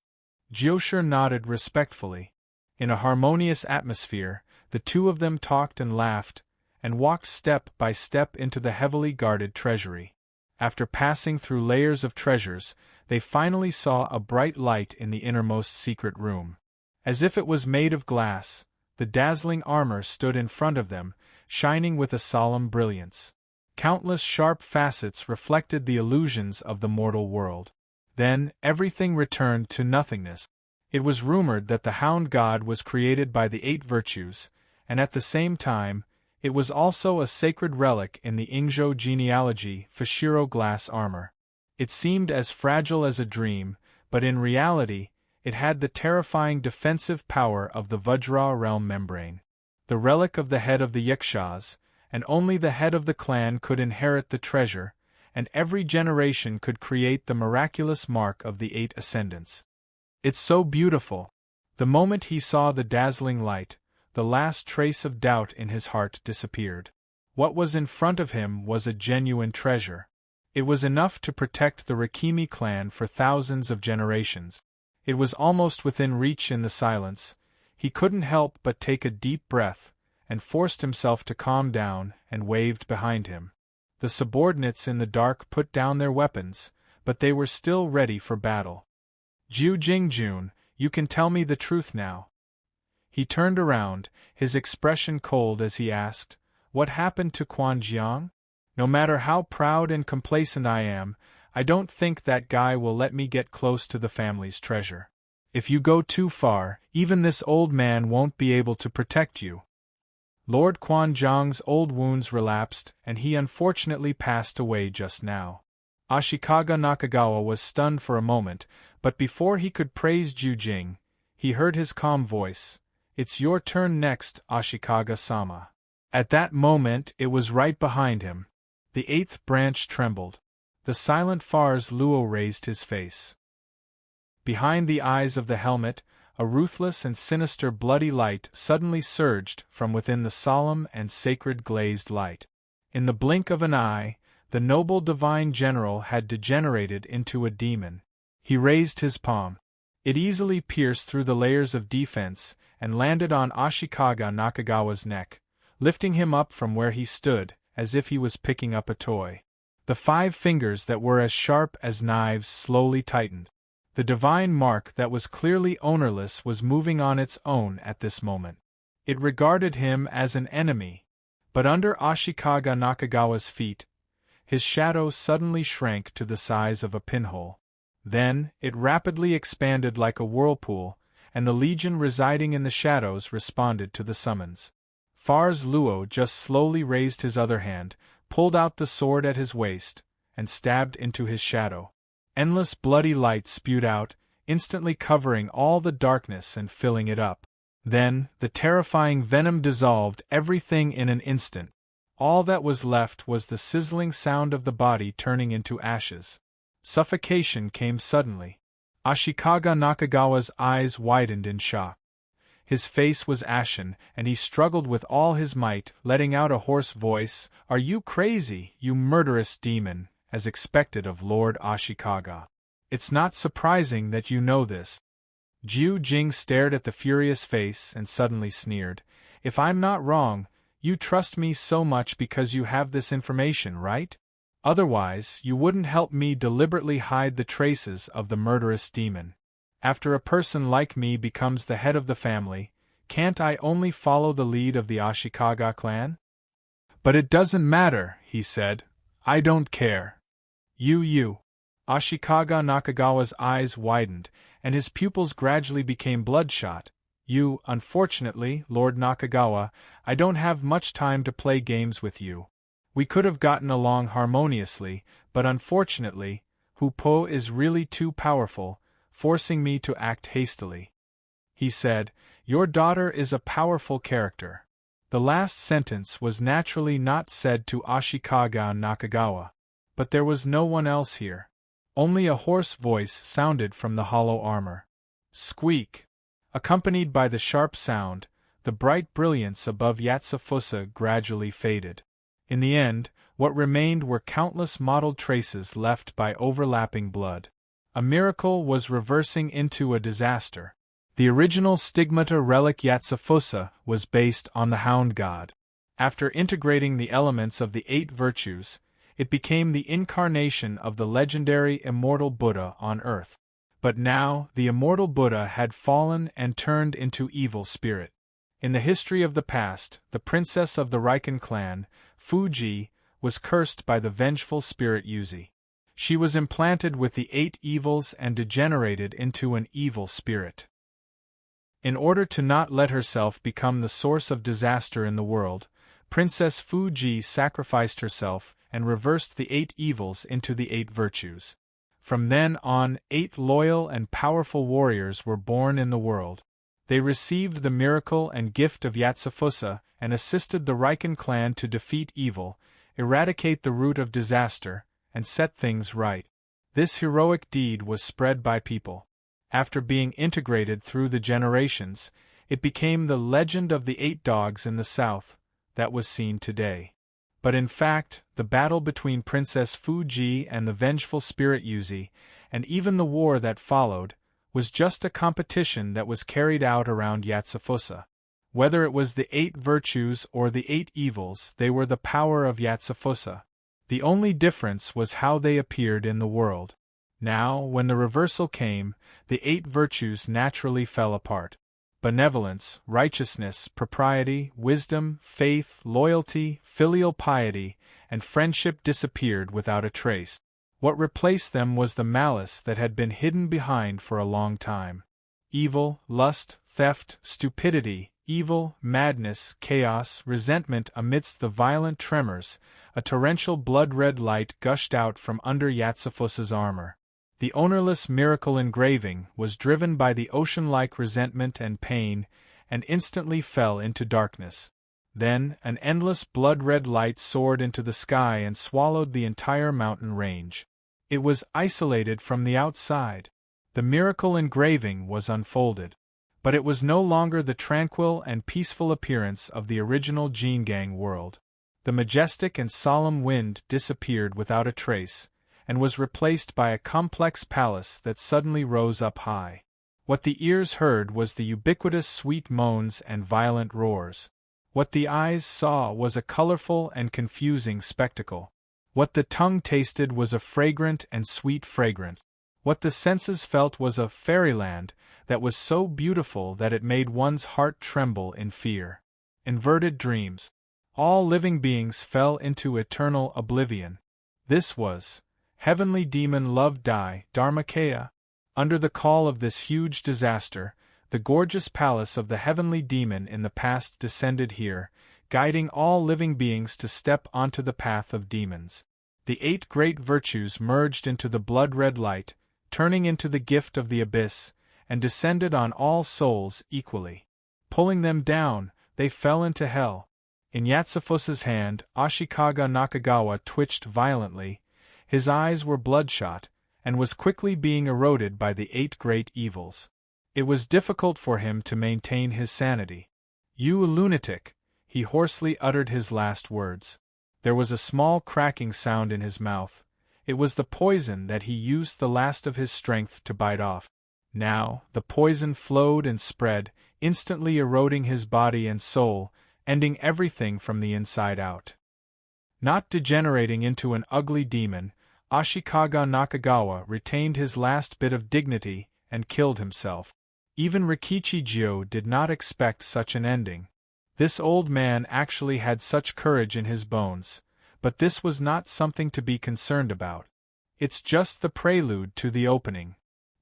Josher nodded respectfully. In a harmonious atmosphere, the two of them talked and laughed, and walked step by step into the heavily guarded treasury. After passing through layers of treasures, they finally saw a bright light in the innermost secret room. As if it was made of glass, the dazzling armor stood in front of them, shining with a solemn brilliance. Countless sharp facets reflected the illusions of the mortal world. Then, everything returned to nothingness. It was rumored that the Hound God was created by the 8 virtues, and at the same time, it was also a sacred relic in the Ingzhou genealogy, Fushiro glass armor. It seemed as fragile as a dream, but in reality, it had the terrifying defensive power of the Vajra realm membrane. The relic of the head of the Yakshas, and only the head of the clan could inherit the treasure, and every generation could create the miraculous mark of the 8 ascendants. "It's so beautiful." The moment he saw the dazzling light, the last trace of doubt in his heart disappeared. What was in front of him was a genuine treasure. It was enough to protect the Rikimi clan for thousands of generations. It was almost within reach in the silence. He couldn't help but take a deep breath, and forced himself to calm down, and waved behind him. The subordinates in the dark put down their weapons, but they were still ready for battle. "Jiu Jingjun, you can tell me the truth now." He turned around, his expression cold as he asked, "What happened to Quan Jiang? No matter how proud and complacent I am, I don't think that guy will let me get close to the family's treasure. If you go too far, even this old man won't be able to protect you." Lord Quan Jiang's old wounds relapsed, and he unfortunately passed away just now. Ashikaga Nakagawa was stunned for a moment, but before he could praise Jiu Jing, he heard his calm voice, "It's your turn next, Ashikaga-sama." At that moment it was right behind him. The 8th branch trembled. The silent Fars Luo raised his face. Behind the eyes of the helmet, a ruthless and sinister bloody light suddenly surged from within the solemn and sacred glazed light. In the blink of an eye, the noble divine general had degenerated into a demon. He raised his palm. It easily pierced through the layers of defense and landed on Ashikaga Nakagawa's neck, lifting him up from where he stood, as if he was picking up a toy. The 5 fingers that were as sharp as knives slowly tightened. The divine mark that was clearly ownerless was moving on its own at this moment. It regarded him as an enemy, but under Ashikaga Nakagawa's feet, his shadow suddenly shrank to the size of a pinhole. Then, it rapidly expanded like a whirlpool, and the legion residing in the shadows responded to the summons. Fars Luo just slowly raised his other hand, pulled out the sword at his waist, and stabbed into his shadow. Endless bloody light spewed out, instantly covering all the darkness and filling it up. Then, the terrifying venom dissolved everything in an instant. All that was left was the sizzling sound of the body turning into ashes. Suffocation came suddenly. Ashikaga Nakagawa's eyes widened in shock. His face was ashen, and he struggled with all his might, letting out a hoarse voice, "Are you crazy, you murderous demon?" as expected of Lord Ashikaga. "It's not surprising that you know this." Jiu Jing stared at the furious face and suddenly sneered, "If I'm not wrong, you trust me so much because you have this information, right?" Otherwise, you wouldn't help me deliberately hide the traces of the murderous demon. After a person like me becomes the head of the family, can't I only follow the lead of the Ashikaga clan? But it doesn't matter, he said. I don't care. You. Ashikaga Nakagawa's eyes widened, and his pupils gradually became bloodshot. Unfortunately, Lord Nakagawa, I don't have much time to play games with you. We could have gotten along harmoniously, but unfortunately, Hupo is really too powerful, forcing me to act hastily. He said, Your daughter is a powerful character. The last sentence was naturally not said to Ashikaga Nakagawa. But there was no one else here. Only a hoarse voice sounded from the hollow armor. Squeak! Accompanied by the sharp sound, the bright brilliance above Yatsufusa gradually faded. In the end, what remained were countless mottled traces left by overlapping blood. A miracle was reversing into a disaster. The original stigmata relic Yatsufusa was based on the Hound God. After integrating the elements of the 8 virtues, it became the incarnation of the legendary immortal Buddha on earth. But now, the immortal Buddha had fallen and turned into evil spirit. In the history of the past, the princess of the Riken clan, Fuji, was cursed by the vengeful spirit Yuzi. She was implanted with the 8 evils and degenerated into an evil spirit. In order to not let herself become the source of disaster in the world, Princess Fuji sacrificed herself and reversed the 8 evils into the 8 virtues. From then on, 8 loyal and powerful warriors were born in the world. They received the miracle and gift of Yatsufusa and assisted the Riken clan to defeat evil, eradicate the root of disaster, and set things right. This heroic deed was spread by people. After being integrated through the generations, it became the legend of the 8 dogs in the south that was seen today. But in fact, the battle between Princess Fuji and the vengeful spirit Yuzi, and even the war that followed, was just a competition that was carried out around Yatsufusa. Whether it was the 8 virtues or the 8 evils, they were the power of Yatsufusa. The only difference was how they appeared in the world. Now, when the reversal came, the 8 virtues naturally fell apart. Benevolence, righteousness, propriety, wisdom, faith, loyalty, filial piety, and friendship disappeared without a trace. What replaced them was the malice that had been hidden behind for a long time. Evil, lust, theft, stupidity, evil, madness, chaos, resentment. Amidst the violent tremors, a torrential blood-red light gushed out from under Yatsufusa's armor. The ownerless miracle engraving was driven by the ocean-like resentment and pain, and instantly fell into darkness. Then, an endless blood-red light soared into the sky and swallowed the entire mountain range. It was isolated from the outside. The miracle engraving was unfolded. But it was no longer the tranquil and peaceful appearance of the original Jingang world. The majestic and solemn wind disappeared without a trace, and was replaced by a complex palace that suddenly rose up high. What the ears heard was the ubiquitous sweet moans and violent roars. What the eyes saw was a colorful and confusing spectacle. What the tongue tasted was a fragrant and sweet fragrance. What the senses felt was a fairyland that was so beautiful that it made one's heart tremble in fear. Inverted dreams. All living beings fell into eternal oblivion. This was Heavenly Demon Love Dai Dharmakaya. Under the call of this huge disaster, the gorgeous palace of the Heavenly Demon in the past descended here, guiding all living beings to step onto the path of demons. The 8 great virtues merged into the blood-red light, turning into the gift of the abyss, and descended on all souls equally. Pulling them down, they fell into hell. In Yatsufusa's hand, Ashikaga Nakagawa twitched violently. His eyes were bloodshot, and was quickly being eroded by the 8 great evils. It was difficult for him to maintain his sanity. "You lunatic!" he hoarsely uttered his last words. There was a small cracking sound in his mouth. It was the poison that he used the last of his strength to bite off. Now, the poison flowed and spread, instantly eroding his body and soul, ending everything from the inside out. Not degenerating into an ugly demon, Ashikaga Nakagawa retained his last bit of dignity and killed himself. Even Rikichi Jyo did not expect such an ending. This old man actually had such courage in his bones, but this was not something to be concerned about. It's just the prelude to the opening.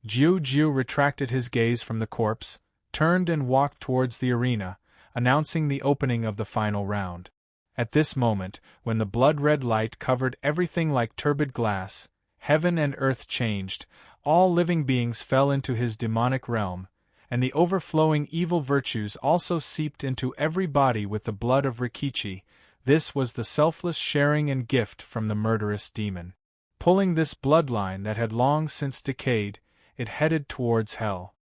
Jyo retracted his gaze from the corpse, turned and walked towards the arena, announcing the opening of the final round. At this moment, when the blood-red light covered everything like turbid glass, heaven and earth changed, all living beings fell into his demonic realm, and the overflowing evil virtues also seeped into every body with the blood of Rikichi. This was the selfless sharing and gift from the murderous demon. Pulling this bloodline that had long since decayed, it headed towards hell.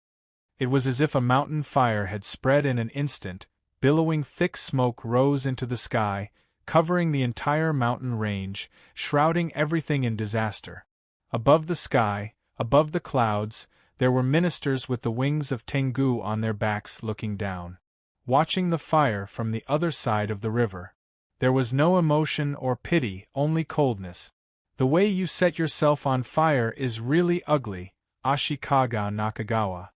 It was as if a mountain fire had spread in an instant. Billowing thick smoke rose into the sky, covering the entire mountain range, shrouding everything in disaster. Above the sky, above the clouds, there were ministers with the wings of Tengu on their backs looking down, watching the fire from the other side of the river. There was no emotion or pity, only coldness. The way you set yourself on fire is really ugly, Ashikaga Nakagawa.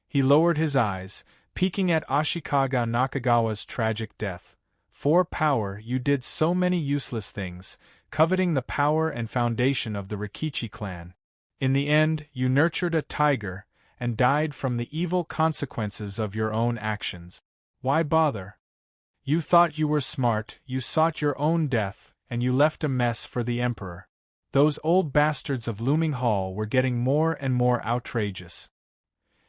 He lowered his eyes, peeking at Ashikaga Nakagawa's tragic death. For power you did so many useless things, coveting the power and foundation of the Rikichi clan. In the end, you nurtured a tiger, and died from the evil consequences of your own actions. Why bother? You thought you were smart, you sought your own death, and you left a mess for the emperor. Those old bastards of Looming Hall were getting more and more outrageous.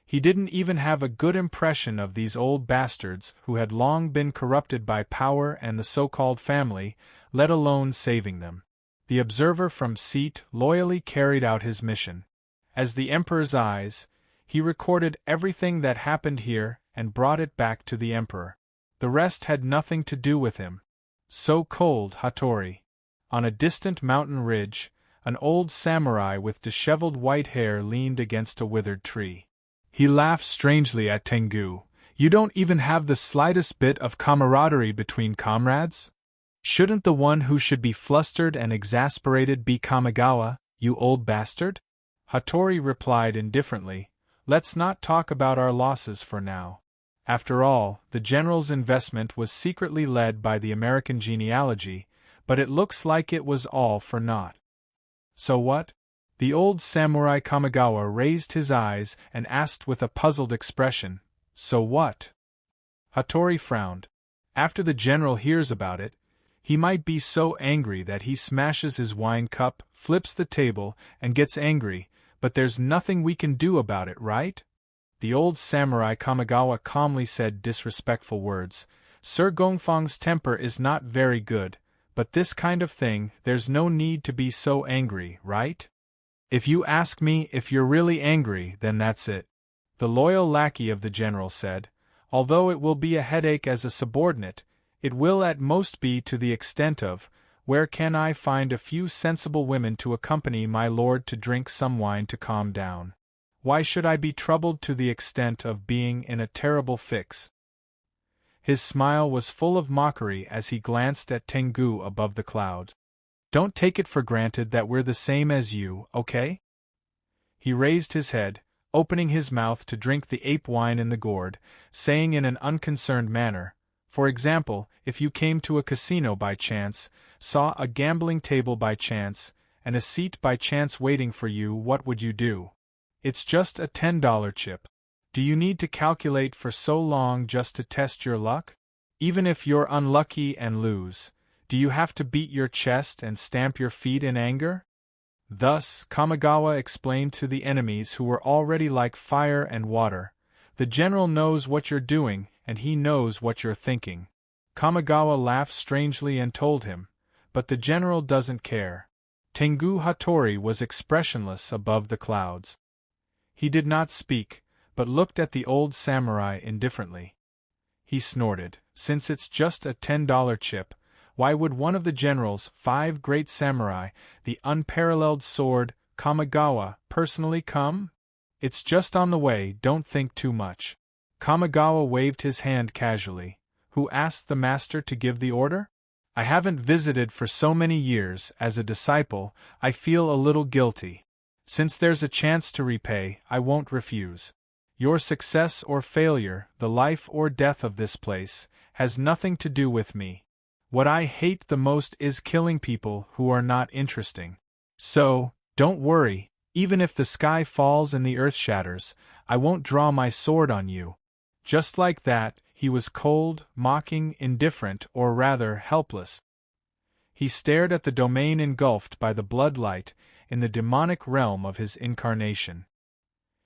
He didn't even have a good impression of these old bastards who had long been corrupted by power and the so-called family, let alone saving them. The observer from Seat loyally carried out his mission. As the emperor's eyes, he recorded everything that happened here and brought it back to the emperor. The rest had nothing to do with him. So cold, Hattori. On a distant mountain ridge, an old samurai with disheveled white hair leaned against a withered tree. He laughed strangely at Tengu. You don't even have the slightest bit of camaraderie between comrades? Shouldn't the one who should be flustered and exasperated be Kamigawa, you old bastard? Hattori replied indifferently, Let's not talk about our losses for now. After all, the general's investment was secretly led by the American genealogy, but it looks like it was all for naught. So what? The old samurai Kamigawa raised his eyes and asked with a puzzled expression, So what? Hattori frowned. After the general hears about it, he might be so angry that he smashes his wine cup, flips the table, and gets angry, but there's nothing we can do about it, right? The old samurai Kamigawa calmly said disrespectful words. Sir Gongfang's temper is not very good, but this kind of thing, there's no need to be so angry, right? If you ask me if you're really angry, then that's it. The loyal lackey of the general said, Although it will be a headache as a subordinate, it will at most be to the extent of, where can I find a few sensible women to accompany my lord to drink some wine to calm down? Why should I be troubled to the extent of being in a terrible fix? His smile was full of mockery as he glanced at Tengu above the clouds. Don't take it for granted that we're the same as you, okay? He raised his head, opening his mouth to drink the ape wine in the gourd, saying in an unconcerned manner, For example, if you came to a casino by chance, saw a gambling table by chance, and a seat by chance waiting for you, what would you do? It's just a $10 chip. Do you need to calculate for so long just to test your luck? Even if you're unlucky and lose, do you have to beat your chest and stamp your feet in anger? Thus, Kamigawa explained to the enemies who were already like fire and water, The general knows what you're doing, and he knows what you're thinking. Kamigawa laughed strangely and told him, But the general doesn't care. Tengu Hattori was expressionless above the clouds. He did not speak, but looked at the old samurai indifferently. He snorted, Since it's just a $10 chip, why would one of the general's 5 great samurai, the unparalleled sword, Kamigawa, personally come? It's just on the way, don't think too much. Kamigawa waved his hand casually. Who asked the master to give the order? I haven't visited for so many years. As a disciple, I feel a little guilty. Since there's a chance to repay, I won't refuse. Your success or failure, the life or death of this place, has nothing to do with me. What I hate the most is killing people who are not interesting. So, don't worry, even if the sky falls and the earth shatters, I won't draw my sword on you. Just like that, he was cold, mocking, indifferent, or rather, helpless. He stared at the domain engulfed by the bloodlight, in the demonic realm of his incarnation.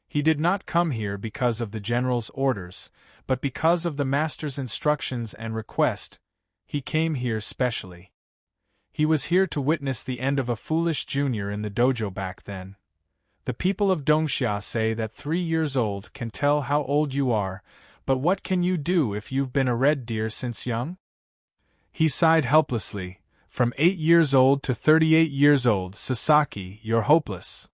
He did not come here because of the general's orders, but because of the master's instructions and request. He came here specially. He was here to witness the end of a foolish junior in the dojo back then. The people of Dongsha say that 3 years old can tell how old you are, but what can you do if you've been a red deer since young? He sighed helplessly. From 8 years old to 38 years old, Sasaki, you're hopeless.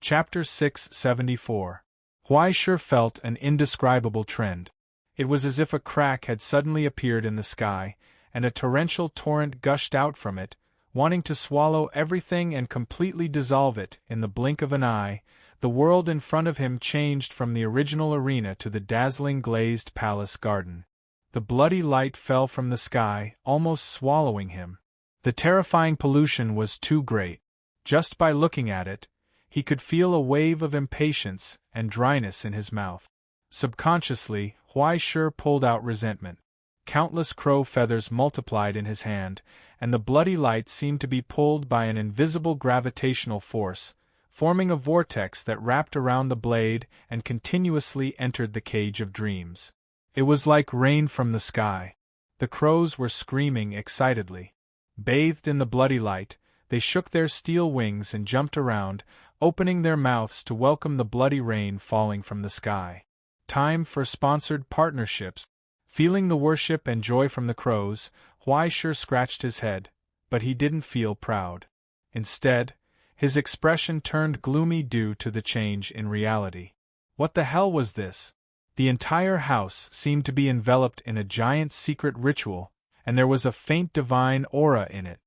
Chapter 674. Huai sure felt an indescribable trend. It was as if a crack had suddenly appeared in the sky, and a torrential torrent gushed out from it, wanting to swallow everything and completely dissolve it. In the blink of an eye, the world in front of him changed from the original arena to the dazzling glazed palace garden. The bloody light fell from the sky, almost swallowing him. The terrifying pollution was too great. Just by looking at it, he could feel a wave of impatience and dryness in his mouth. Subconsciously, Huai Shi pulled out resentment. Countless crow feathers multiplied in his hand, and the bloody light seemed to be pulled by an invisible gravitational force, forming a vortex that wrapped around the blade and continuously entered the cage of dreams. It was like rain from the sky. The crows were screaming excitedly. Bathed in the bloody light, they shook their steel wings and jumped around, opening their mouths to welcome the bloody rain falling from the sky. Time for sponsored partnerships. Feeling the worship and joy from the crows, Huai Shi scratched his head, but he didn't feel proud. Instead, his expression turned gloomy due to the change in reality. What the hell was this? The entire house seemed to be enveloped in a giant secret ritual, and there was a faint divine aura in it.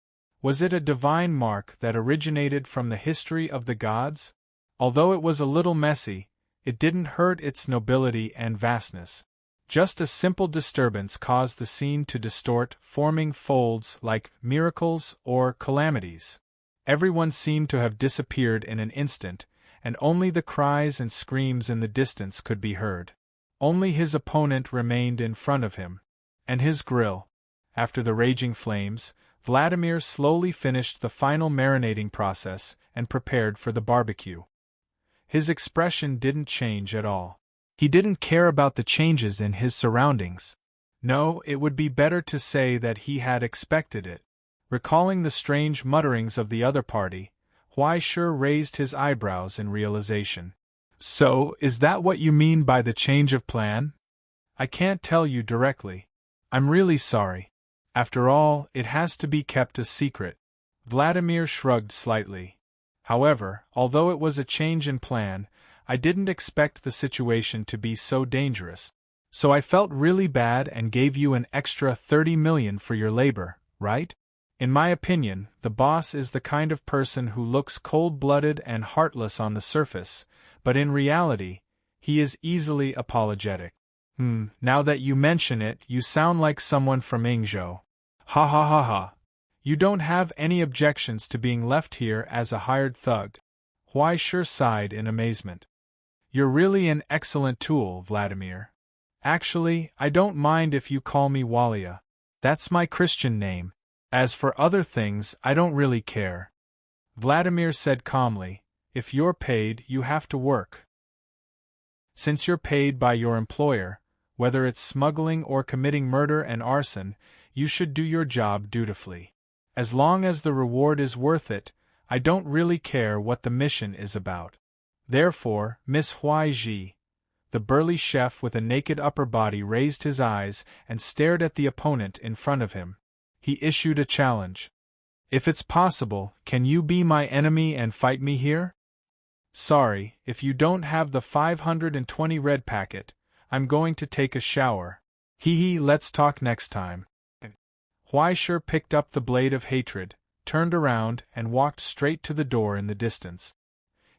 Was it a divine mark that originated from the history of the gods? Although it was a little messy, it didn't hurt its nobility and vastness. Just a simple disturbance caused the scene to distort, forming folds like miracles or calamities. Everyone seemed to have disappeared in an instant, and only the cries and screams in the distance could be heard. Only his opponent remained in front of him. And his grill. After the raging flames, Vladimir slowly finished the final marinating process and prepared for the barbecue. His expression didn't change at all. He didn't care about the changes in his surroundings. No, it would be better to say that he had expected it. Recalling the strange mutterings of the other party, Huai Shi raised his eyebrows in realization. So, is that what you mean by the change of plan? I can't tell you directly. I'm really sorry. After all, it has to be kept a secret. Vladimir shrugged slightly. However, although it was a change in plan, I didn't expect the situation to be so dangerous. So I felt really bad and gave you an extra 30 million for your labor, right? In my opinion, the boss is the kind of person who looks cold-blooded and heartless on the surface, but in reality, he is easily apologetic. Now that you mention it, you sound like someone from Ingzhou. Ha ha ha ha. You don't have any objections to being left here as a hired thug. Huai Shi sighed in amazement. You're really an excellent tool, Vladimir. Actually, I don't mind if you call me Walia. That's my Christian name. As for other things, I don't really care. Vladimir said calmly, if you're paid, you have to work. Since you're paid by your employer, whether it's smuggling or committing murder and arson, you should do your job dutifully. As long as the reward is worth it, I don't really care what the mission is about. Therefore, Miss Huai Ji, the burly chef with a naked upper body, raised his eyes and stared at the opponent in front of him. He issued a challenge. If it's possible, can you be my enemy and fight me here? Sorry, if you don't have the 520 red packet, I'm going to take a shower. Hee hee, let's talk next time. Huaishur picked up the blade of hatred, turned around, and walked straight to the door in the distance.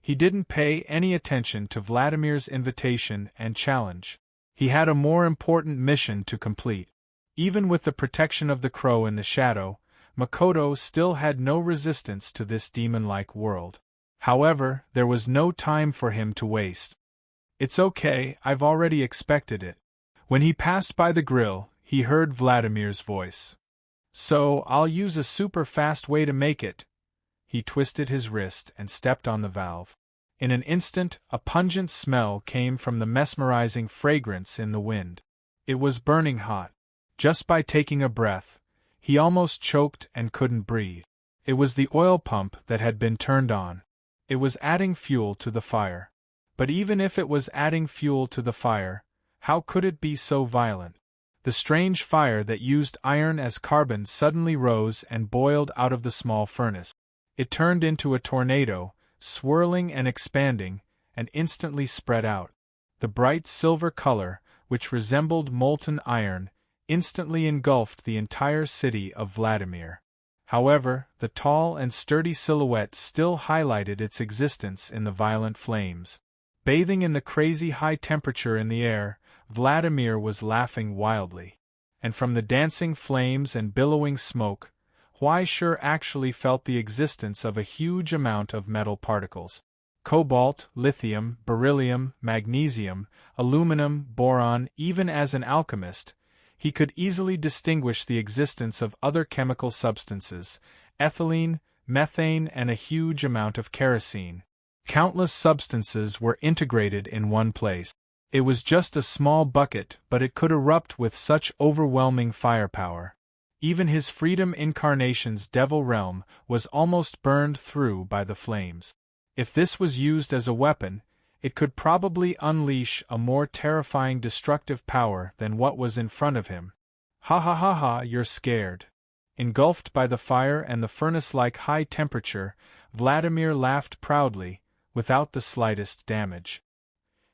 He didn't pay any attention to Vladimir's invitation and challenge. He had a more important mission to complete. Even with the protection of the crow in the shadow, Makoto still had no resistance to this demon-like world. However, there was no time for him to waste. "It's okay, I've already expected it." When he passed by the grill, he heard Vladimir's voice. "So, I'll use a super fast way to make it." He twisted his wrist and stepped on the valve. In an instant, a pungent smell came from the mesmerizing fragrance in the wind. It was burning hot. Just by taking a breath, he almost choked and couldn't breathe. It was the oil pump that had been turned on. It was adding fuel to the fire. But even if it was adding fuel to the fire, how could it be so violent? The strange fire that used iron as carbon suddenly rose and boiled out of the small furnace. It turned into a tornado, swirling and expanding, and instantly spread out. The bright silver color, which resembled molten iron, instantly engulfed the entire city of Vladimir. However, the tall and sturdy silhouette still highlighted its existence in the violent flames. Bathing in the crazy high temperature in the air, Vladimir was laughing wildly. And from the dancing flames and billowing smoke, Huaishur actually felt the existence of a huge amount of metal particles. Cobalt, lithium, beryllium, magnesium, aluminum, boron. Even as an alchemist, he could easily distinguish the existence of other chemical substances, ethylene, methane, and a huge amount of kerosene. Countless substances were integrated in one place. It was just a small bucket, but it could erupt with such overwhelming firepower. Even his Freedom Incarnation's Devil Realm was almost burned through by the flames. If this was used as a weapon, it could probably unleash a more terrifying destructive power than what was in front of him. "Ha ha ha ha, you're scared." Engulfed by the fire and the furnace-like high temperature, Vladimir laughed proudly, without the slightest damage.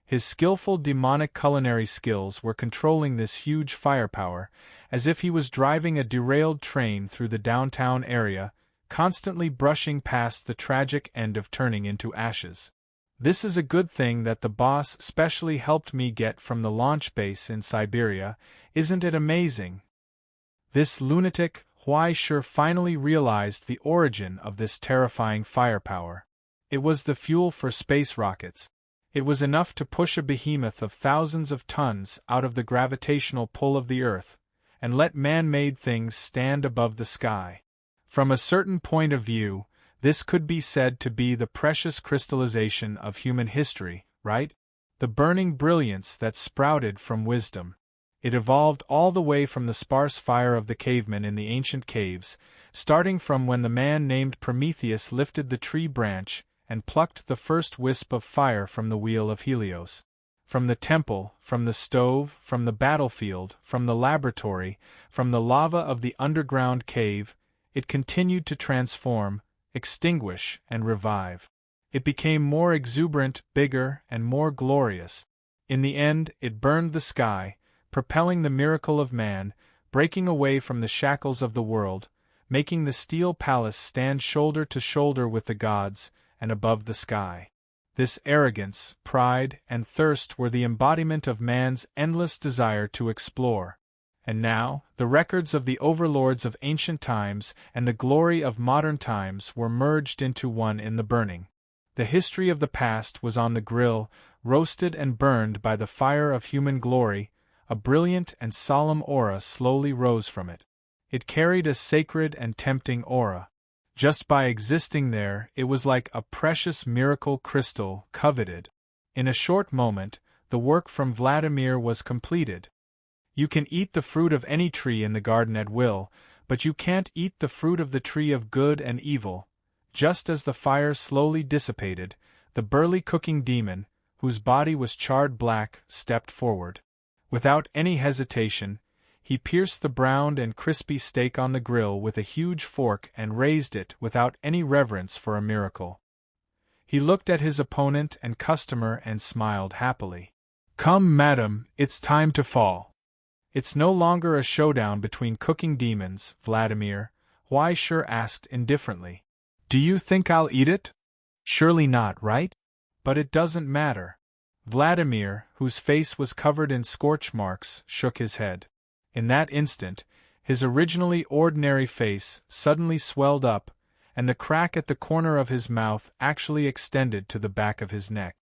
His skillful demonic culinary skills were controlling this huge firepower, as if he was driving a derailed train through the downtown area, constantly brushing past the tragic end of turning into ashes. "This is a good thing that the boss specially helped me get from the launch base in Siberia, isn't it amazing?" This lunatic, Huaishur, finally realized the origin of this terrifying firepower. It was the fuel for space rockets. It was enough to push a behemoth of thousands of tons out of the gravitational pull of the Earth, and let man-made things stand above the sky. From a certain point of view, this could be said to be the precious crystallization of human history, right? The burning brilliance that sprouted from wisdom. It evolved all the way from the sparse fire of the cavemen in the ancient caves, starting from when the man named Prometheus lifted the tree branch and plucked the first wisp of fire from the wheel of Helios. From the temple, from the stove, from the battlefield, from the laboratory, from the lava of the underground cave, it continued to transform, extinguish, and revive. It became more exuberant, bigger, and more glorious. In the end, it burned the sky, propelling the miracle of man, breaking away from the shackles of the world, making the steel palace stand shoulder to shoulder with the gods, and above the sky. This arrogance, pride, and thirst were the embodiment of man's endless desire to explore. And now, the records of the overlords of ancient times and the glory of modern times were merged into one in the burning. The history of the past was on the grill, roasted and burned by the fire of human glory. A brilliant and solemn aura slowly rose from it. It carried a sacred and tempting aura. Just by existing there, it was like a precious miracle crystal, coveted. In a short moment, the work from Vladimir was completed. You can eat the fruit of any tree in the garden at will, but you can't eat the fruit of the tree of good and evil. Just as the fire slowly dissipated, the burly cooking demon, whose body was charred black, stepped forward. Without any hesitation, he pierced the browned and crispy steak on the grill with a huge fork and raised it without any reverence for a miracle. He looked at his opponent and customer and smiled happily. "Come, madam, it's time to fall." It's no longer a showdown between cooking demons, Vladimir, Huai Shi asked indifferently. Do you think I'll eat it? Surely not, right? But it doesn't matter. Vladimir, whose face was covered in scorch marks, shook his head. In that instant, his originally ordinary face suddenly swelled up, and the crack at the corner of his mouth actually extended to the back of his neck.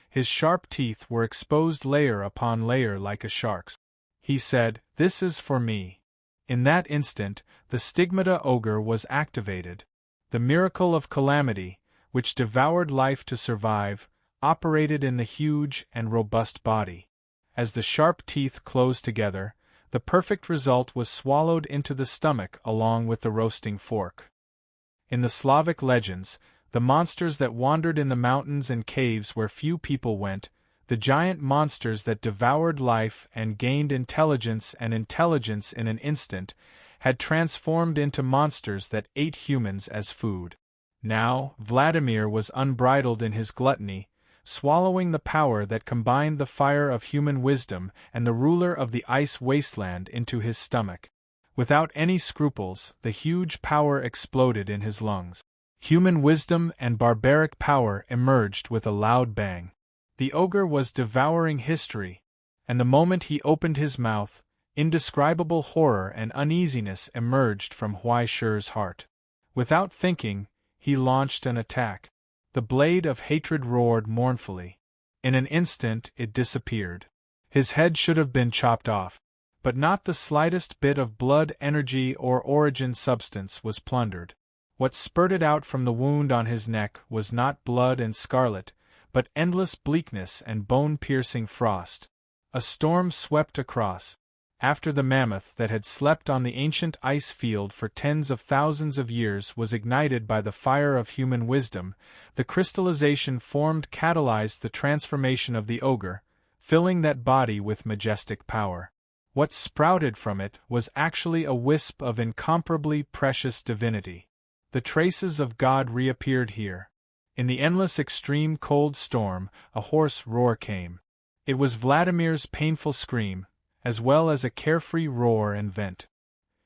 His sharp teeth were exposed layer upon layer like a shark's. He said, "This is for me." In that instant, the stigmata ogre was activated. The miracle of calamity, which devoured life to survive, operated in the huge and robust body. As the sharp teeth closed together, the perfect result was swallowed into the stomach along with the roasting fork. In the Slavic legends, the monsters that wandered in the mountains and caves where few people went, the giant monsters that devoured life and gained intelligence and intelligence in an instant, had transformed into monsters that ate humans as food. Now, Vladimir was unbridled in his gluttony, swallowing the power that combined the fire of human wisdom and the ruler of the ice wasteland into his stomach. Without any scruples, the huge power exploded in his lungs. Human wisdom and barbaric power emerged with a loud bang. The ogre was devouring history, and the moment he opened his mouth, indescribable horror and uneasiness emerged from Huai Shi's heart. Without thinking, he launched an attack. The blade of hatred roared mournfully. In an instant it disappeared. His head should have been chopped off, but not the slightest bit of blood, energy, or origin substance was plundered. What spurted out from the wound on his neck was not blood and scarlet, but endless bleakness and bone-piercing frost. A storm swept across. After the mammoth that had slept on the ancient ice field for tens of thousands of years was ignited by the fire of human wisdom, the crystallization formed catalyzed the transformation of the ogre, filling that body with majestic power. What sprouted from it was actually a wisp of incomparably precious divinity. The traces of God reappeared here. In the endless extreme cold storm, a hoarse roar came. It was Vladimir's painful scream, as well as a carefree roar and vent.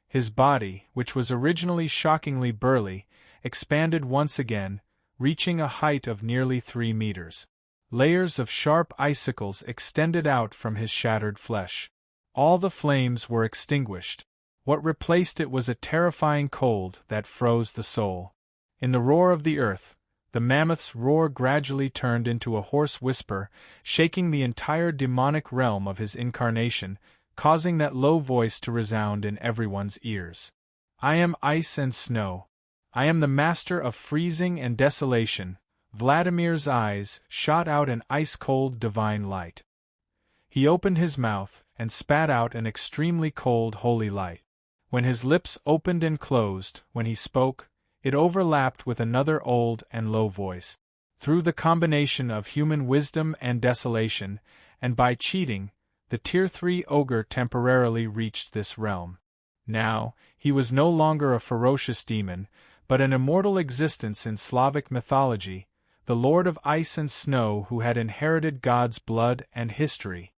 His body, which was originally shockingly burly, expanded once again, reaching a height of nearly 3 meters. Layers of sharp icicles extended out from his shattered flesh. All the flames were extinguished. What replaced it was a terrifying cold that froze the soul. In the roar of the earth, the mammoth's roar gradually turned into a hoarse whisper, shaking the entire demonic realm of his incarnation, causing that low voice to resound in everyone's ears. I am ice and snow. I am the master of freezing and desolation. Vladimir's eyes shot out an ice-cold divine light. He opened his mouth and spat out an extremely cold holy light. When his lips opened and closed, when he spoke, it overlapped with another old and low voice. Through the combination of human wisdom and desolation, and by cheating, the Tier 3 ogre temporarily reached this realm. Now, he was no longer a ferocious demon, but an immortal existence in Slavic mythology, the Lord of Ice and Snow who had inherited God's blood and history.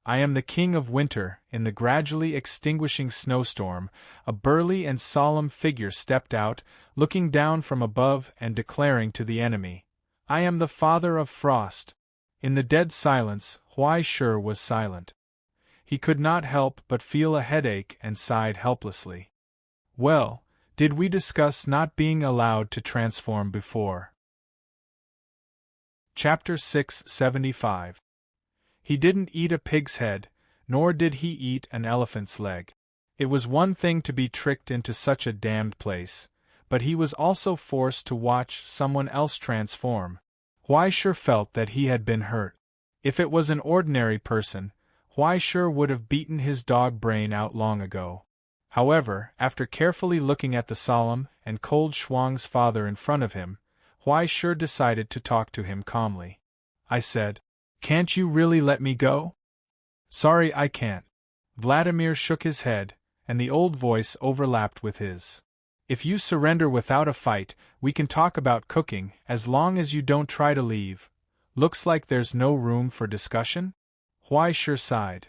I am the King of Winter. In the gradually extinguishing snowstorm, a burly and solemn figure stepped out, looking down from above and declaring to the enemy, I am the Father of Frost. In the dead silence, Huai Shi was silent. He could not help but feel a headache and sighed helplessly. Well, did we discuss not being allowed to transform before? Chapter 675. He didn't eat a pig's head, nor did he eat an elephant's leg. It was one thing to be tricked into such a damned place, but he was also forced to watch someone else transform. Huai Shi felt that he had been hurt. If it was an ordinary person, Huai Shi would have beaten his dog brain out long ago. However, after carefully looking at the solemn and cold Shuang's father in front of him, Huai Shi decided to talk to him calmly. I said, Can't you really let me go? Sorry, I can't. Vladimir shook his head, and the old voice overlapped with his. If you surrender without a fight, we can talk about cooking, as long as you don't try to leave. Looks like there's no room for discussion? Huai Shi sighed.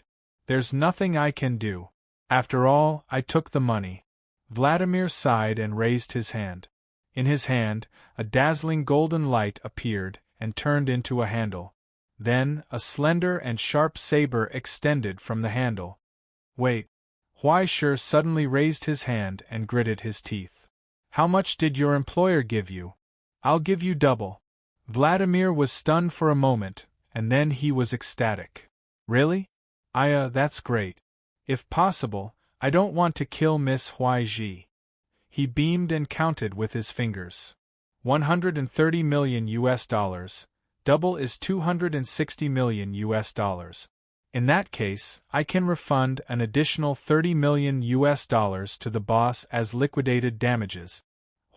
There's nothing I can do. After all, I took the money. Vladimir sighed and raised his hand. In his hand, a dazzling golden light appeared and turned into a handle. Then, a slender and sharp saber extended from the handle. Wait. Huaishir suddenly raised his hand and gritted his teeth. How much did your employer give you? I'll give you double. Vladimir was stunned for a moment, and then he was ecstatic. Really? That's great. If possible, I don't want to kill Miss Huaiji. He beamed and counted with his fingers. 130 million US dollars. Double is 260 million US dollars. In that case, I can refund an additional 30 million US dollars to the boss as liquidated damages.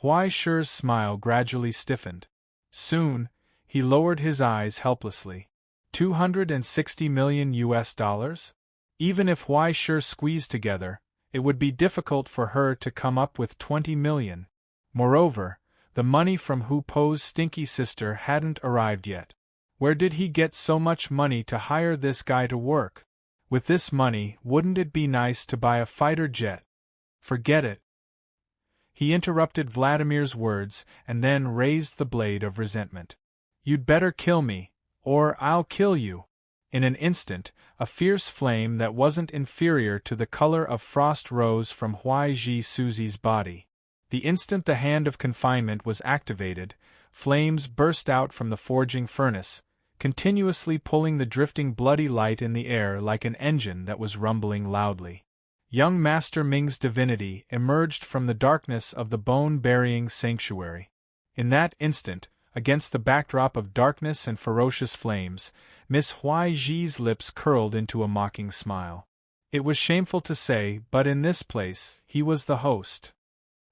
Huaishir's smile gradually stiffened. Soon, he lowered his eyes helplessly. 260 million US dollars? Even if Huaishir squeezed together, it would be difficult for her to come up with 20 million. Moreover, the money from Hu Po's stinky sister hadn't arrived yet. Where did he get so much money to hire this guy to work? With this money, wouldn't it be nice to buy a fighter jet? Forget it. He interrupted Vladimir's words and then raised the blade of resentment. You'd better kill me, or I'll kill you. In an instant, a fierce flame that wasn't inferior to the color of frost rose from Huaiji Suzi's body. The instant the hand of confinement was activated, flames burst out from the forging furnace, continuously pulling the drifting bloody light in the air like an engine that was rumbling loudly. Young Master Ming's divinity emerged from the darkness of the bone-burying sanctuary. In that instant, against the backdrop of darkness and ferocious flames, Miss Huaiji's lips curled into a mocking smile. It was shameful to say, but in this place, he was the host.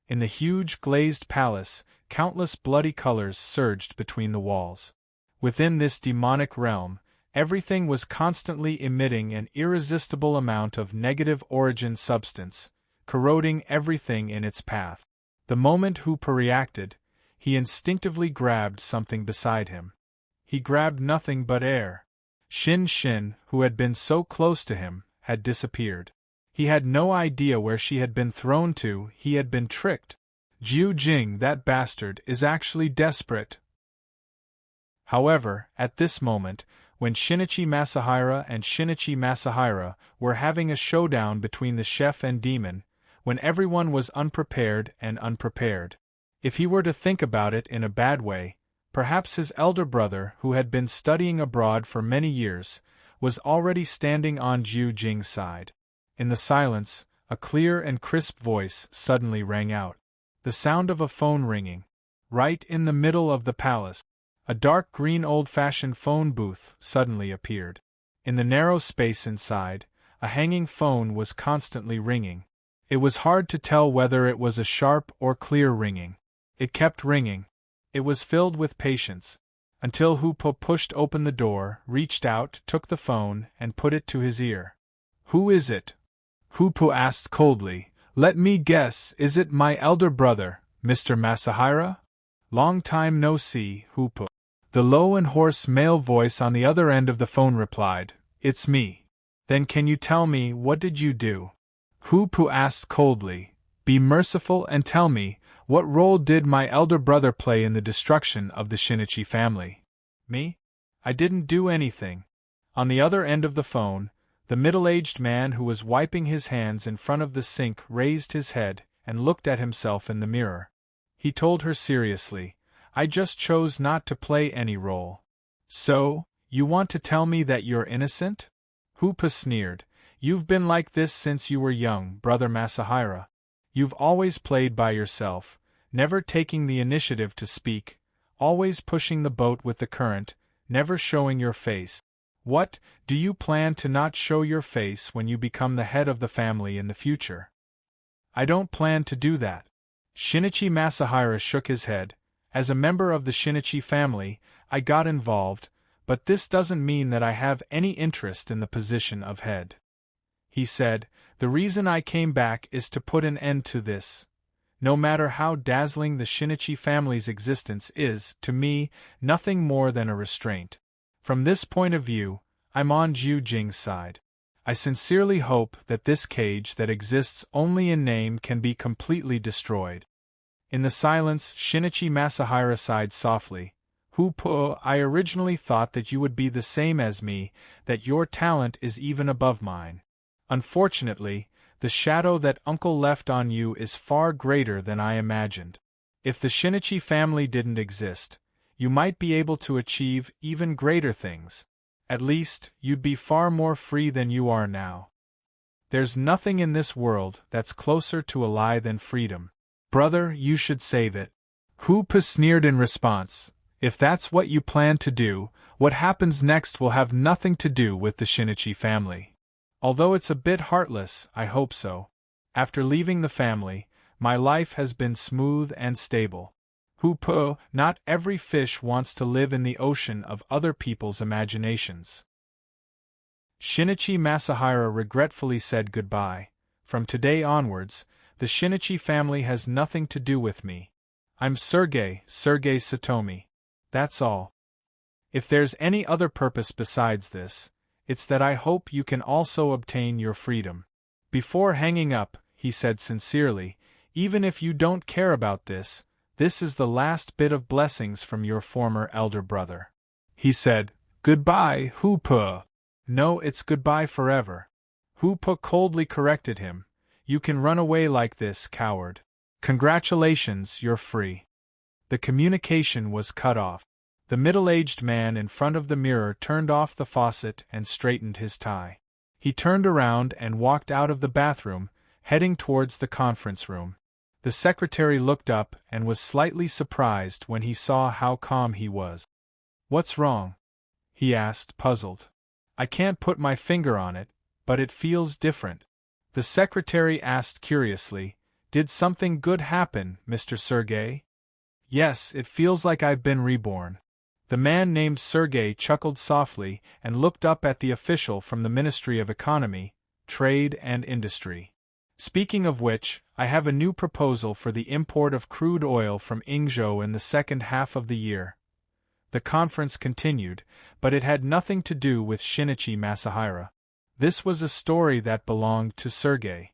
In the huge glazed palace, countless bloody colors surged between the walls. Within this demonic realm, everything was constantly emitting an irresistible amount of negative origin substance, corroding everything in its path. The moment Hooper reacted, he instinctively grabbed something beside him. He grabbed nothing but air. Xin, who had been so close to him, had disappeared. He had no idea where she had been thrown to. He had been tricked. Jiu Jing, that bastard, is actually desperate. However, at this moment, when Shinichi Masahira were having a showdown between the chef and demon, when everyone was unprepared, if he were to think about it in a bad way, perhaps his elder brother, who had been studying abroad for many years, was already standing on Jiu Jing's side. In the silence, a clear and crisp voice suddenly rang out. The sound of a phone ringing. Right in the middle of the palace, a dark green old-fashioned phone booth suddenly appeared. In the narrow space inside, a hanging phone was constantly ringing. It was hard to tell whether it was a sharp or clear ringing. It kept ringing. It was filled with patience. Until Hupo pushed open the door, reached out, took the phone, and put it to his ear. Who is it? Hupo asked coldly. Let me guess, is it my elder brother, Mr. Masahira? Long time no see, Hupo. The low and hoarse male voice on the other end of the phone replied, It's me. Then can you tell me, what did you do? Hupo asked coldly. Be merciful and tell me, what role did my elder brother play in the destruction of the Shinichi family? Me? I didn't do anything. On the other end of the phone, the middle-aged man who was wiping his hands in front of the sink raised his head and looked at himself in the mirror. He told her seriously, I just chose not to play any role. So, you want to tell me that you're innocent? Hoopa sneered. You've been like this since you were young, Brother Masahira. You've always played by yourself, never taking the initiative to speak, always pushing the boat with the current, never showing your face. What, do you plan to not show your face when you become the head of the family in the future? I don't plan to do that. Shinichi Masahira shook his head. As a member of the Shinichi family, I got involved, but this doesn't mean that I have any interest in the position of head. He said, the reason I came back is to put an end to this. No matter how dazzling the Shinichi family's existence is, to me, nothing more than a restraint. From this point of view, I'm on Jiu Jing's side. I sincerely hope that this cage that exists only in name can be completely destroyed. In the silence, Shinichi Masahira sighed softly. Hoopo, I originally thought that you would be the same as me, that your talent is even above mine. Unfortunately, the shadow that uncle left on you is far greater than I imagined. If the Shinichi family didn't exist, you might be able to achieve even greater things. At least, you'd be far more free than you are now. There's nothing in this world that's closer to a lie than freedom. Brother, you should save it. Hoopa sneered in response. If that's what you plan to do, what happens next will have nothing to do with the Shinichi family. Although it's a bit heartless, I hope so. After leaving the family, my life has been smooth and stable. Hoopo, not every fish wants to live in the ocean of other people's imaginations. Shinichi Masahira regretfully said goodbye. From today onwards, the Shinichi family has nothing to do with me. I'm Sergei Satomi. That's all. If there's any other purpose besides this, it's that I hope you can also obtain your freedom. Before hanging up, he said sincerely, even if you don't care about this, this is the last bit of blessings from your former elder brother. He said, Goodbye, Hoopa. No, it's goodbye forever. Hoopa coldly corrected him. You can run away like this, coward. Congratulations, you're free. The communication was cut off. The middle-aged man in front of the mirror turned off the faucet and straightened his tie. He turned around and walked out of the bathroom, heading towards the conference room. The secretary looked up and was slightly surprised when he saw how calm he was. What's wrong? He asked, puzzled. I can't put my finger on it, but it feels different. The secretary asked curiously, Did something good happen, Mr. Sergei? Yes, it feels like I've been reborn. The man named Sergei chuckled softly and looked up at the official from the Ministry of Economy, Trade and Industry. Speaking of which, I have a new proposal for the import of crude oil from Ingzhou in the second half of the year. The conference continued, but it had nothing to do with Shinichi Masahira. This was a story that belonged to Sergei.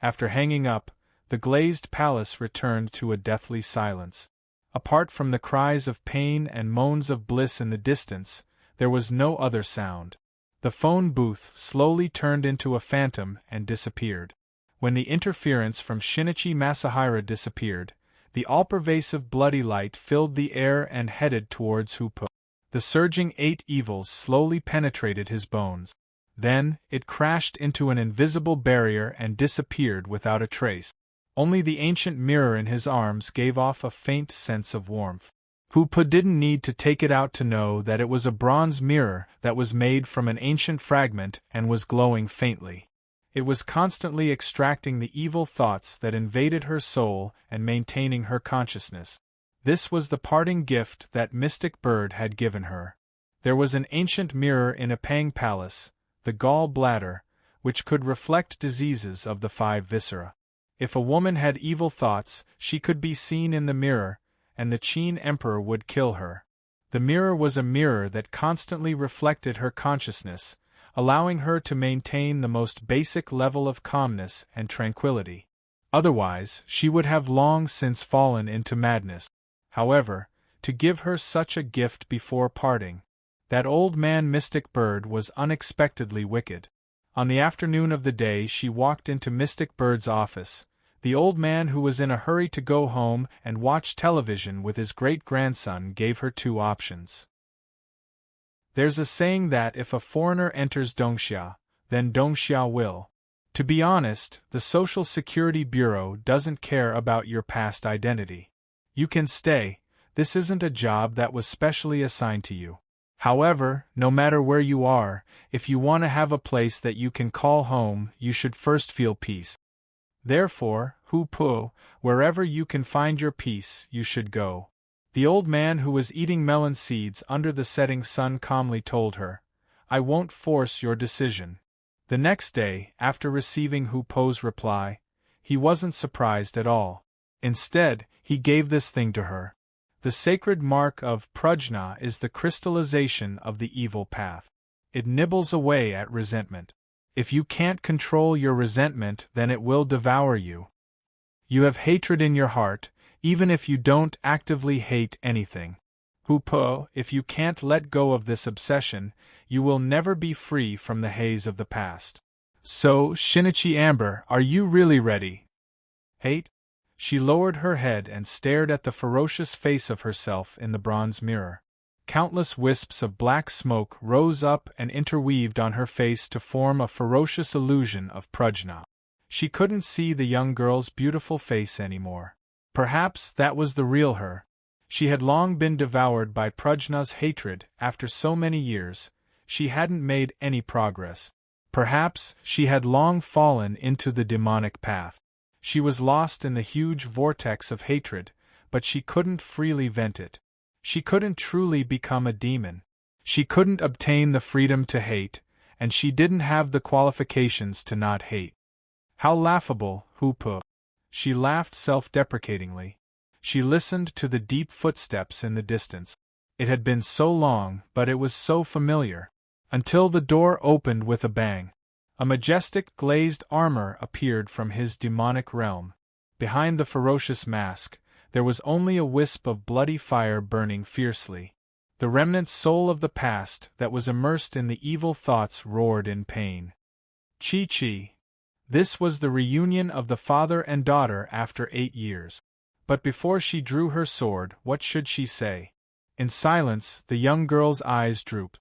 After hanging up, the glazed palace returned to a deathly silence. Apart from the cries of pain and moans of bliss in the distance, there was no other sound. The phone booth slowly turned into a phantom and disappeared. When the interference from Shinichi Masahira disappeared, the all-pervasive bloody light filled the air and headed towards Hoopa. The surging eight evils slowly penetrated his bones. Then, it crashed into an invisible barrier and disappeared without a trace. Only the ancient mirror in his arms gave off a faint sense of warmth. Hoopa didn't need to take it out to know that it was a bronze mirror that was made from an ancient fragment and was glowing faintly. It was constantly extracting the evil thoughts that invaded her soul and maintaining her consciousness. This was the parting gift that Mystic Bird had given her. There was an ancient mirror in Epang Palace, the gall bladder, which could reflect diseases of the five viscera. If a woman had evil thoughts, she could be seen in the mirror, and the Qin Emperor would kill her. The mirror was a mirror that constantly reflected her consciousness, allowing her to maintain the most basic level of calmness and tranquility. Otherwise, she would have long since fallen into madness. However, to give her such a gift before parting, that old man Mystic Bird was unexpectedly wicked. On the afternoon of the day she walked into Mystic Bird's office, the old man who was in a hurry to go home and watch television with his great-grandson gave her two options. There's a saying that if a foreigner enters Dongxia, then Dongxia will. To be honest, the Social Security Bureau doesn't care about your past identity. You can stay, this isn't a job that was specially assigned to you. However, no matter where you are, if you want to have a place that you can call home, you should first feel peace. Therefore, Hoopa, wherever you can find your peace, you should go. The old man who was eating melon seeds under the setting sun calmly told her, I won't force your decision. The next day, after receiving Hoopa's reply, he wasn't surprised at all. Instead, he gave this thing to her. The sacred mark of Prajna is the crystallization of the evil path. It nibbles away at resentment. If you can't control your resentment, then it will devour you. You have hatred in your heart, even if you don't actively hate anything. Hupo, if you can't let go of this obsession, you will never be free from the haze of the past. So, Shinichi Amber, are you really ready? Hate? She lowered her head and stared at the ferocious face of herself in the bronze mirror. Countless wisps of black smoke rose up and interweaved on her face to form a ferocious illusion of prajna. She couldn't see the young girl's beautiful face anymore. Perhaps that was the real her. She had long been devoured by prajna's hatred. After so many years, she hadn't made any progress. Perhaps she had long fallen into the demonic path. She was lost in the huge vortex of hatred, but she couldn't freely vent it. She couldn't truly become a demon. She couldn't obtain the freedom to hate, and she didn't have the qualifications to not hate. How laughable, Hupo. She laughed self-deprecatingly. She listened to the deep footsteps in the distance. It had been so long, but it was so familiar. Until the door opened with a bang. A majestic glazed armor appeared from his demonic realm. Behind the ferocious mask, there was only a wisp of bloody fire burning fiercely. The remnant soul of the past that was immersed in the evil thoughts roared in pain. Chi-Chi. This was the reunion of the father and daughter after 8 years. But before she drew her sword, what should she say? In silence, the young girl's eyes drooped.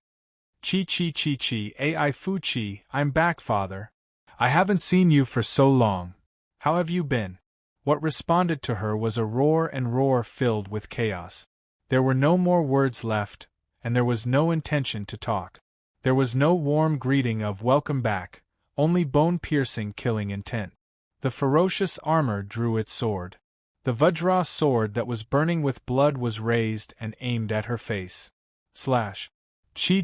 Chi-Chi, ai Fu-Chi, I'm back, father. I haven't seen you for so long. How have you been? What responded to her was a roar, and roar filled with chaos. There were no more words left, and there was no intention to talk. There was no warm greeting of welcome back, only bone-piercing killing intent. The ferocious armor drew its sword. The Vajra sword that was burning with blood was raised and aimed at her face. Slash. Chi.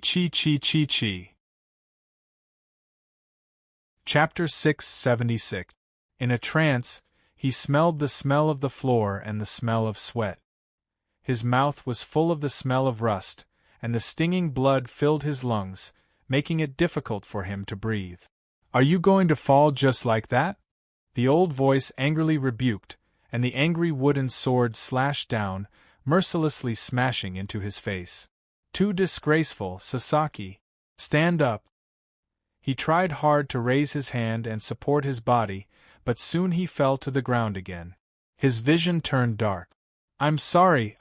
Chapter 676. In a trance, he smelled the smell of the floor and the smell of sweat. His mouth was full of the smell of rust, and the stinging blood filled his lungs, making it difficult for him to breathe. Are you going to fall just like that? The old voice angrily rebuked, and the angry wooden sword slashed down, mercilessly smashing into his face. Too disgraceful, Sasaki. Stand up. He tried hard to raise his hand and support his body, but soon he fell to the ground again. His vision turned dark. I'm sorry.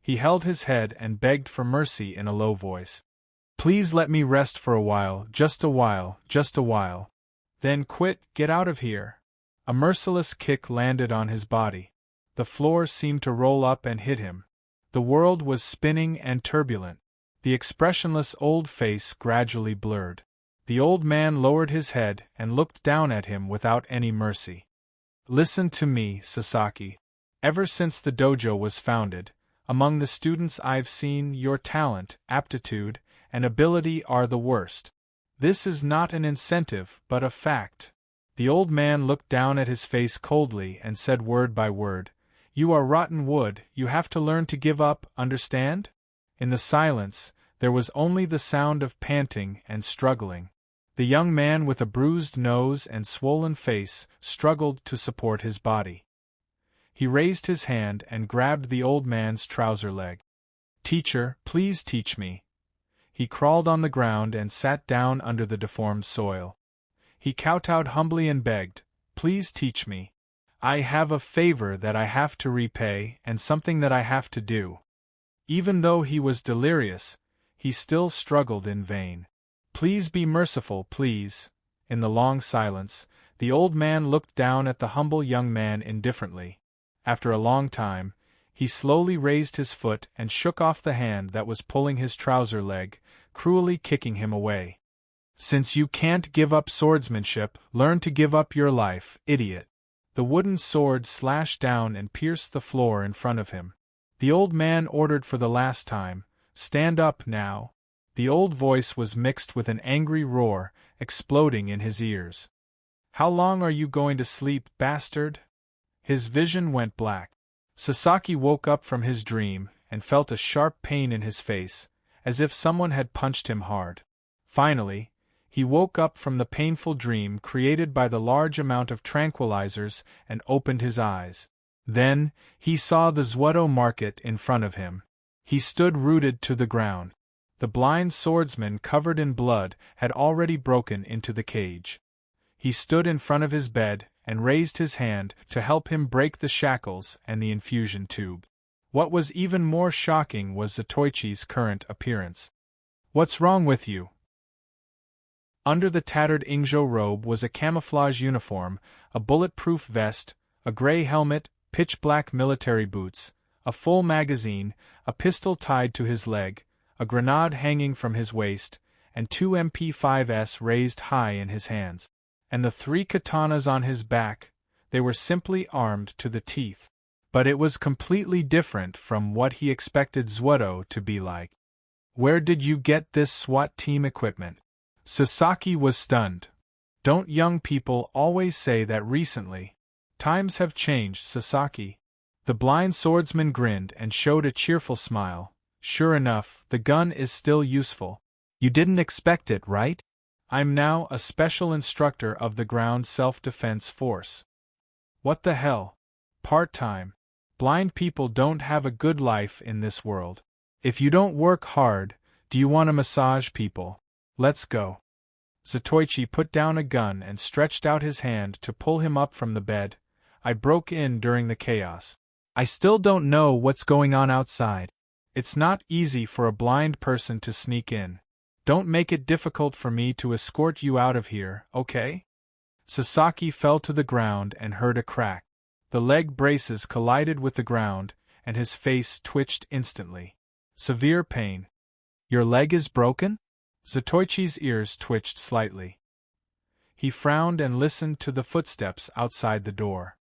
He held his head and begged for mercy in a low voice. Please let me rest for a while, just a while. Then get out of here. A merciless kick landed on his body. The floor seemed to roll up and hit him. The world was spinning and turbulent. The expressionless old face gradually blurred. The old man lowered his head and looked down at him without any mercy. Listen to me, Sasaki. Ever since the dojo was founded, among the students I've seen, your talent, aptitude, and ability are the worst. This is not an incentive, but a fact. The old man looked down at his face coldly and said word by word, You are rotten wood, you have to learn to give up, understand? In the silence, there was only the sound of panting and struggling. The young man with a bruised nose and swollen face struggled to support his body. He raised his hand and grabbed the old man's trouser leg. Teacher, please teach me. He crawled on the ground and sat down under the deformed soil. He kowtowed humbly and begged, Please teach me. I have a favor that I have to repay and something that I have to do. Even though he was delirious, he still struggled in vain. Please be merciful, please. In the long silence, the old man looked down at the humble young man indifferently. After a long time, he slowly raised his foot and shook off the hand that was pulling his trouser leg, cruelly kicking him away. Since you can't give up swordsmanship, learn to give up your life, idiot. The wooden sword slashed down and pierced the floor in front of him. The old man ordered for the last time, Stand up now. The old voice was mixed with an angry roar, exploding in his ears. How long are you going to sleep, bastard? His vision went black. Sasaki woke up from his dream and felt a sharp pain in his face, as if someone had punched him hard. Finally, He woke up from the painful dream created by the large amount of tranquilizers and opened his eyes. Then, he saw the Zwoto market in front of him. He stood rooted to the ground. The blind swordsman covered in blood had already broken into the cage. He stood in front of his bed and raised his hand to help him break the shackles and the infusion tube. What was even more shocking was Zatoichi's current appearance. "What's wrong with you?" Under the tattered Ingzhou robe was a camouflage uniform, a bulletproof vest, a gray helmet, pitch-black military boots, a full magazine, a pistol tied to his leg, a grenade hanging from his waist, and 2 MP5s raised high in his hands. And the 3 katanas on his back, they were simply armed to the teeth. But it was completely different from what he expected Zwoto to be like. "Where did you get this SWAT team equipment?" Sasaki was stunned. "Don't young people always say that recently? Times have changed, Sasaki." The blind swordsman grinned and showed a cheerful smile. "Sure enough, the gun is still useful. You didn't expect it, right? I'm now a special instructor of the ground self-defense force." "What the hell? Part-time. Blind people don't have a good life in this world. If you don't work hard, do you want to massage people? Let's go." Zatoichi put down a gun and stretched out his hand to pull him up from the bed. "I broke in during the chaos. I still don't know what's going on outside. It's not easy for a blind person to sneak in. Don't make it difficult for me to escort you out of here, okay?" Sasaki fell to the ground and heard a crack. The leg braces collided with the ground, and his face twitched instantly. "Severe pain. Your leg is broken?" Zatoichi's ears twitched slightly. He frowned and listened to the footsteps outside the door.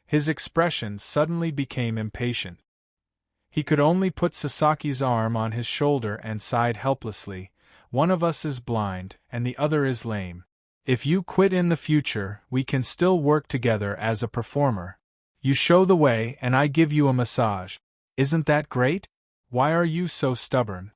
His expression suddenly became impatient. He could only put Sasaki's arm on his shoulder and sighed helplessly. "One of us is blind, and the other is lame. If you quit in the future, we can still work together as a performer. You show the way and I give you a massage. Isn't that great? Why are you so stubborn?"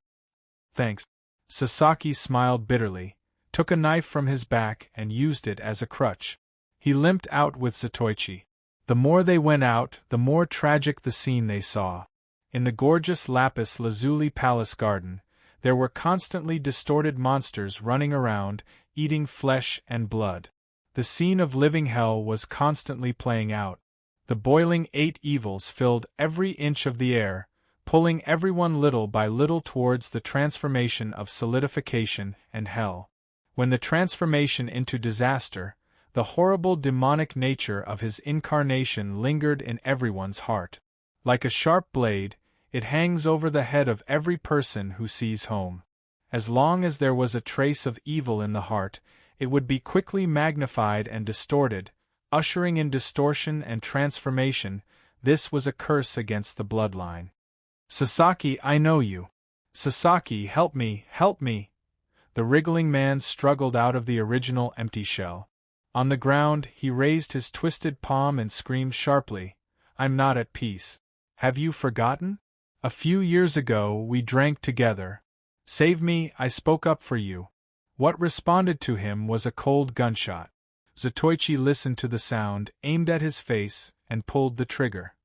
"Thanks." Sasaki smiled bitterly, took a knife from his back and used it as a crutch. He limped out with Zatoichi. The more they went out, the more tragic the scene they saw. In the gorgeous lapis lazuli palace garden, there were constantly distorted monsters running around, eating flesh and blood. The scene of living hell was constantly playing out. The boiling 8 evils filled every inch of the air, pulling everyone little by little towards the transformation of solidification and hell. When the transformation into disaster, the horrible demonic nature of his incarnation lingered in everyone's heart. Like a sharp blade, it hangs over the head of every person who sees home. As long as there was a trace of evil in the heart, it would be quickly magnified and distorted, ushering in distortion and transformation. This was a curse against the bloodline. "Sasaki, I know you. Sasaki, help me, help me!" The wriggling man struggled out of the original empty shell. On the ground, he raised his twisted palm and screamed sharply, "I'm not at peace. Have you forgotten? A few years ago we drank together. Save me, I spoke up for you." What responded to him was a cold gunshot. Zatoichi listened to the sound, aimed at his face, and pulled the trigger.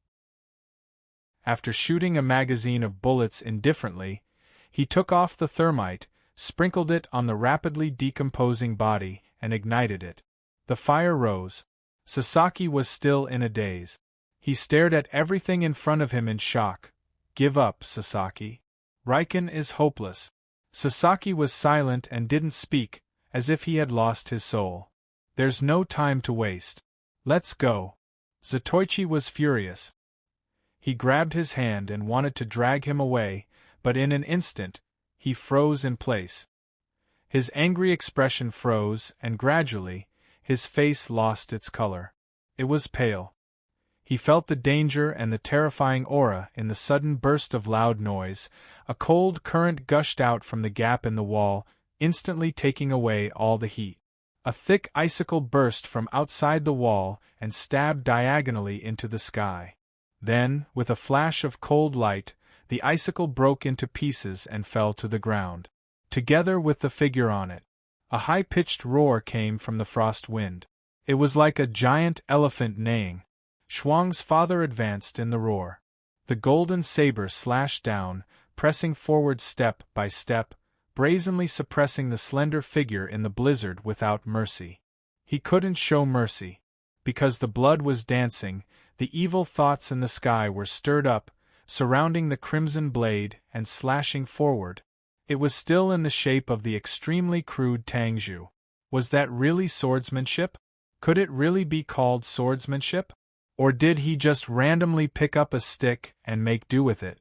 After shooting a magazine of bullets indifferently, he took off the thermite, sprinkled it on the rapidly decomposing body, and ignited it. The fire rose. Sasaki was still in a daze. He stared at everything in front of him in shock. "Give up, Sasaki. Riken is hopeless." Sasaki was silent and didn't speak, as if he had lost his soul. "There's no time to waste. Let's go." Zatoichi was furious. He grabbed his hand and wanted to drag him away, but in an instant, he froze in place. His angry expression froze, and gradually, his face lost its color. It was pale. He felt the danger and the terrifying aura in the sudden burst of loud noise. A cold current gushed out from the gap in the wall, instantly taking away all the heat. A thick icicle burst from outside the wall and stabbed diagonally into the sky. Then, with a flash of cold light, the icicle broke into pieces and fell to the ground, together with the figure on it. A high-pitched roar came from the frost wind. It was like a giant elephant neighing. Shuang's father advanced in the roar. The golden saber slashed down, pressing forward step by step, brazenly suppressing the slender figure in the blizzard without mercy. He couldn't show mercy. Because the blood was dancing, the evil thoughts in the sky were stirred up, surrounding the crimson blade and slashing forward. It was still in the shape of the extremely crude Tangzhu. Was that really swordsmanship? Could it really be called swordsmanship? Or did he just randomly pick up a stick and make do with it?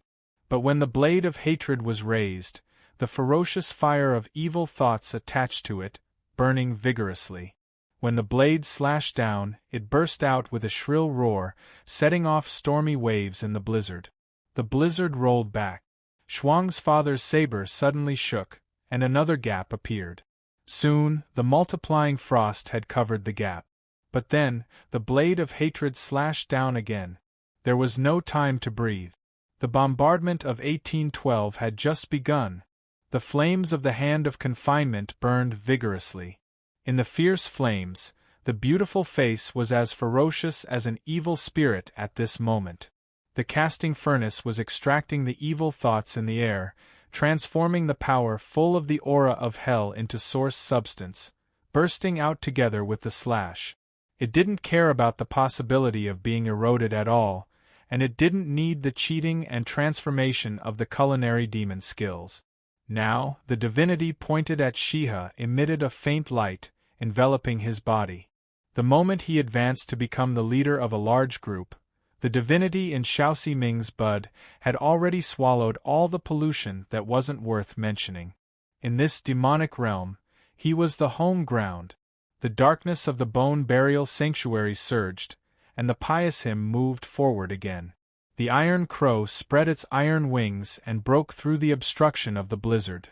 But when the blade of hatred was raised, the ferocious fire of evil thoughts attached to it, burning vigorously. When the blade slashed down, it burst out with a shrill roar, setting off stormy waves in the blizzard. The blizzard rolled back. Shuang's father's saber suddenly shook, and another gap appeared. Soon, the multiplying frost had covered the gap. But then, the blade of hatred slashed down again. There was no time to breathe. The bombardment of 1812 had just begun. The flames of the hand of confinement burned vigorously. In the fierce flames, the beautiful face was as ferocious as an evil spirit at this moment. The casting furnace was extracting the evil thoughts in the air, transforming the power full of the aura of hell into source substance, bursting out together with the slash. It didn't care about the possibility of being eroded at all, and it didn't need the cheating and transformation of the culinary demon skills. Now, the divinity pointed at Shiha emitted a faint light, enveloping his body. The moment he advanced to become the leader of a large group, the divinity in Shaoxi Ming's bud had already swallowed all the pollution that wasn't worth mentioning. In this demonic realm, he was the home ground. The darkness of the bone burial sanctuary surged, and the pious hymn moved forward again. The iron crow spread its iron wings and broke through the obstruction of the blizzard.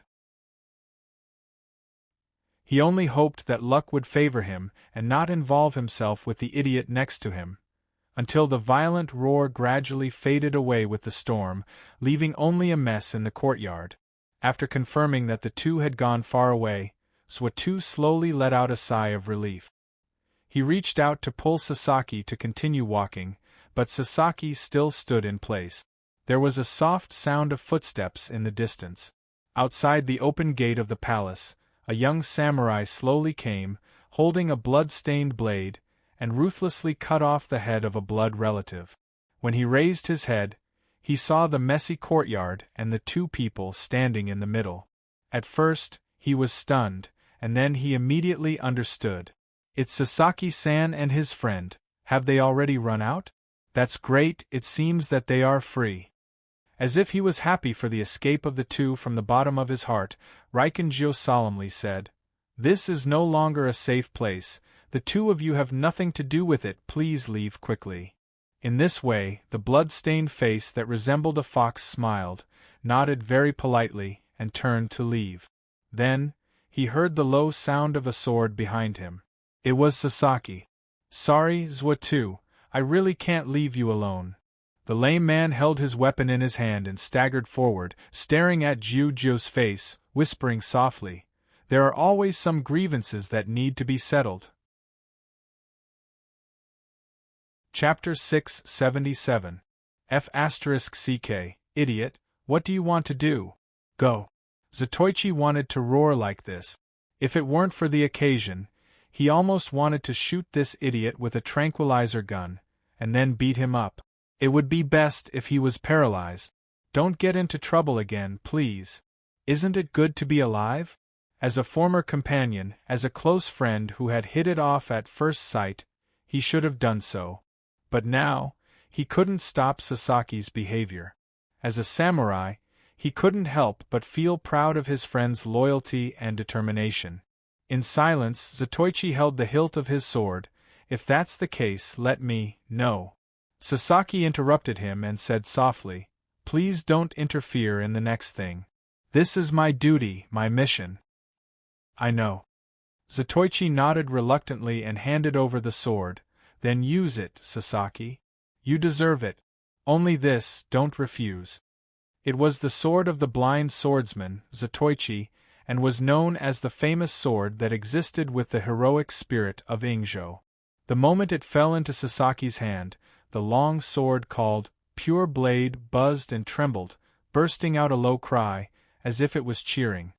He only hoped that luck would favor him and not involve himself with the idiot next to him, until the violent roar gradually faded away with the storm, leaving only a mess in the courtyard. After confirming that the two had gone far away, Suatu slowly let out a sigh of relief. He reached out to pull Sasaki to continue walking, but Sasaki still stood in place. There was a soft sound of footsteps in the distance. Outside the open gate of the palace, a young samurai slowly came, holding a blood-stained blade, and ruthlessly cut off the head of a blood relative. When he raised his head, he saw the messy courtyard and the two people standing in the middle. At first, he was stunned, and then he immediately understood. It's Sasaki-san and his friend. Have they already run out? That's great, it seems that they are free. As if he was happy for the escape of the two from the bottom of his heart, Raikenjio solemnly said, "This is no longer a safe place, the two of you have nothing to do with it, please leave quickly." In this way, the blood-stained face that resembled a fox smiled, nodded very politely, and turned to leave. Then, he heard the low sound of a sword behind him. It was Sasaki. "Sorry, Zuatu, I really can't leave you alone." The lame man held his weapon in his hand and staggered forward, staring at Jiujiu's face, whispering softly, "There are always some grievances that need to be settled." Chapter 677. F***CK, idiot, what do you want to do? Go. Zatoichi wanted to roar like this. If it weren't for the occasion, he almost wanted to shoot this idiot with a tranquilizer gun, and then beat him up. It would be best if he was paralyzed. Don't get into trouble again, please. Isn't it good to be alive? As a former companion, as a close friend who had hit it off at first sight, he should have done so. But now, he couldn't stop Sasaki's behavior. As a samurai, he couldn't help but feel proud of his friend's loyalty and determination. In silence, Zatoichi held the hilt of his sword. "If that's the case, let me know." Sasaki interrupted him and said softly, "Please don't interfere in the next thing. This is my duty, my mission." "I know." Zatoichi nodded reluctantly and handed over the sword. "Then use it, Sasaki. You deserve it. Only this, don't refuse." It was the sword of the blind swordsman, Zatoichi, and was known as the famous sword that existed with the heroic spirit of Ingzhou. The moment it fell into Sasaki's hand, the long sword called Pure Blade buzzed and trembled, bursting out a low cry, as if it was cheering.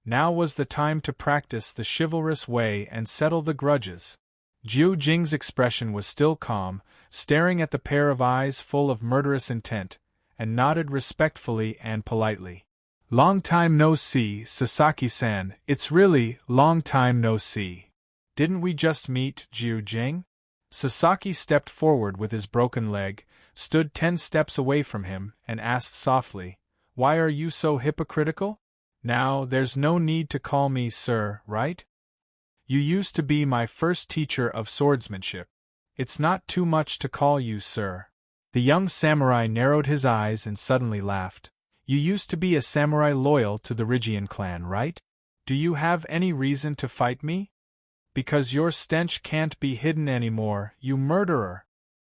Now was the time to practice the chivalrous way and settle the grudges. Jiu Jing's expression was still calm, staring at the pair of eyes full of murderous intent, and nodded respectfully and politely. "Long time no see, Sasaki-san, it's really long time no see. Didn't we just meet, Jiu Jing?" Sasaki stepped forward with his broken leg, stood 10 steps away from him, and asked softly, "Why are you so hypocritical? Now, there's no need to call me sir, right? You used to be my first teacher of swordsmanship. It's not too much to call you sir." The young samurai narrowed his eyes and suddenly laughed. "You used to be a samurai loyal to the Rigian clan, right? Do you have any reason to fight me? Because your stench can't be hidden anymore, you murderer."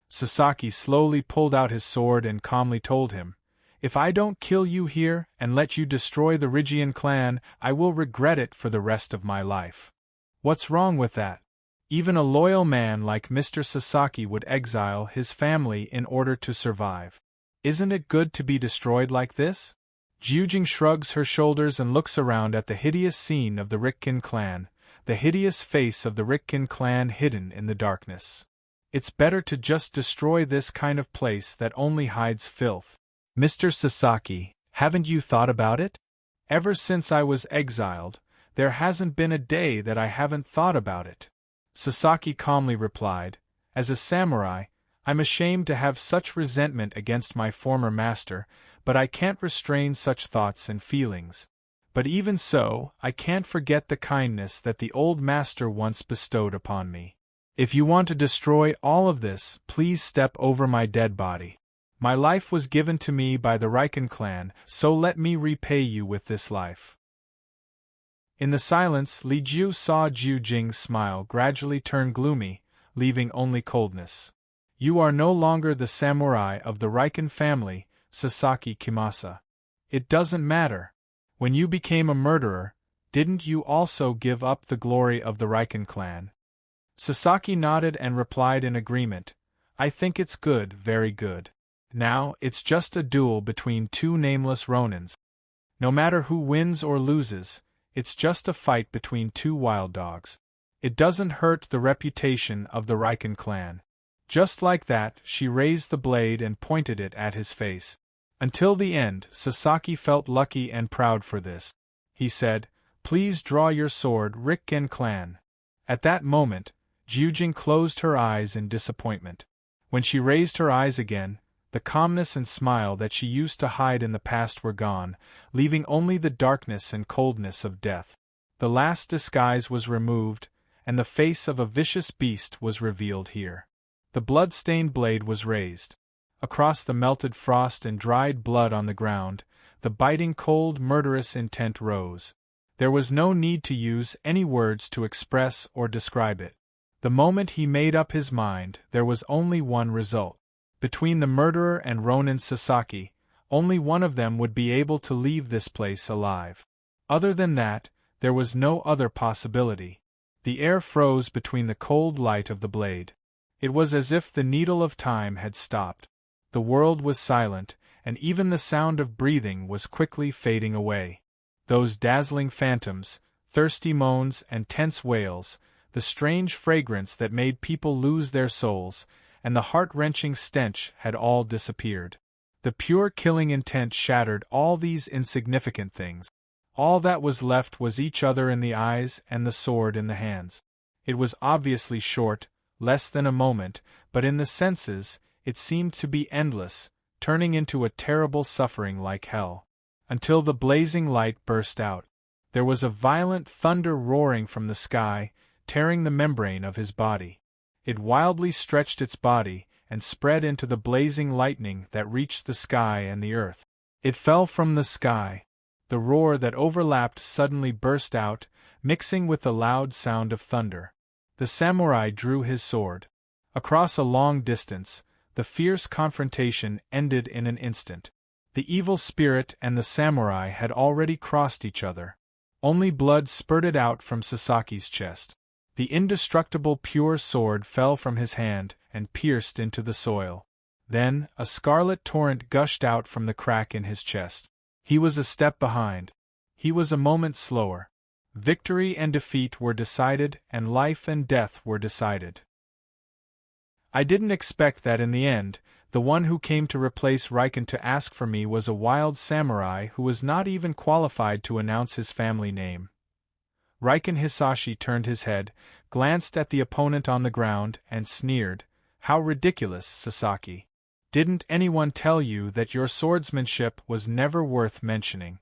Sasaki slowly pulled out his sword and calmly told him, "If I don't kill you here and let you destroy the Rigian clan, I will regret it for the rest of my life." "What's wrong with that? Even a loyal man like Mr. Sasaki would exile his family in order to survive. Isn't it good to be destroyed like this?" Jiujing shrugs her shoulders and looks around at the hideous scene of the Rikkin clan, the hideous face of the Rikkin clan hidden in the darkness. "It's better to just destroy this kind of place that only hides filth." "Mr. Sasaki, haven't you thought about it? Ever since I was exiled, there hasn't been a day that I haven't thought about it." Sasaki calmly replied, "As a samurai, I'm ashamed to have such resentment against my former master, but I can't restrain such thoughts and feelings. But even so, I can't forget the kindness that the old master once bestowed upon me. If you want to destroy all of this, please step over my dead body. My life was given to me by the Rikkin clan, so let me repay you with this life." In the silence, Li Jiu saw Jiu Jing's smile gradually turn gloomy, leaving only coldness. "You are no longer the samurai of the Rikkin family, Sasaki Kimasa. It doesn't matter. When you became a murderer, didn't you also give up the glory of the Rikkin clan?" Sasaki nodded and replied in agreement, "I think it's good, very good. Now, it's just a duel between two nameless Ronins. No matter who wins or loses, it's just a fight between two wild dogs. It doesn't hurt the reputation of the Rikkin clan." Just like that, she raised the blade and pointed it at his face. Until the end, Sasaki felt lucky and proud for this. He said, "Please draw your sword, Rikkin clan." At that moment, Jiujing closed her eyes in disappointment. When she raised her eyes again, the calmness and smile that she used to hide in the past were gone, leaving only the darkness and coldness of death. The last disguise was removed, and the face of a vicious beast was revealed here. The blood-stained blade was raised. Across the melted frost and dried blood on the ground, the biting cold murderous intent rose. There was no need to use any words to express or describe it. The moment he made up his mind, there was only one result. Between the murderer and Ronin Sasaki, only one of them would be able to leave this place alive. Other than that, there was no other possibility. The air froze between the cold light of the blade. It was as if the needle of time had stopped. The world was silent, and even the sound of breathing was quickly fading away. Those dazzling phantoms, thirsty moans and tense wails, the strange fragrance that made people lose their souls, and the heart-wrenching stench had all disappeared. The pure killing intent shattered all these insignificant things. All that was left was each other in the eyes and the sword in the hands. It was obviously short, less than a moment, but in the senses, it seemed to be endless, turning into a terrible suffering like hell. Until the blazing light burst out. There was a violent thunder roaring from the sky, tearing the membrane of his body. It wildly stretched its body, and spread into the blazing lightning that reached the sky and the earth. It fell from the sky. The roar that overlapped suddenly burst out, mixing with the loud sound of thunder. The samurai drew his sword. Across a long distance, the fierce confrontation ended in an instant. The evil spirit and the samurai had already crossed each other. Only blood spurted out from Sasaki's chest. The indestructible pure sword fell from his hand and pierced into the soil. Then, a scarlet torrent gushed out from the crack in his chest. He was a step behind. He was a moment slower. Victory and defeat were decided, and life and death were decided. I didn't expect that in the end, the one who came to replace Raiken to ask for me was a wild samurai who was not even qualified to announce his family name. Raiken Hisashi turned his head, glanced at the opponent on the ground, and sneered, "How ridiculous, Sasaki. Didn't anyone tell you that your swordsmanship was never worth mentioning?"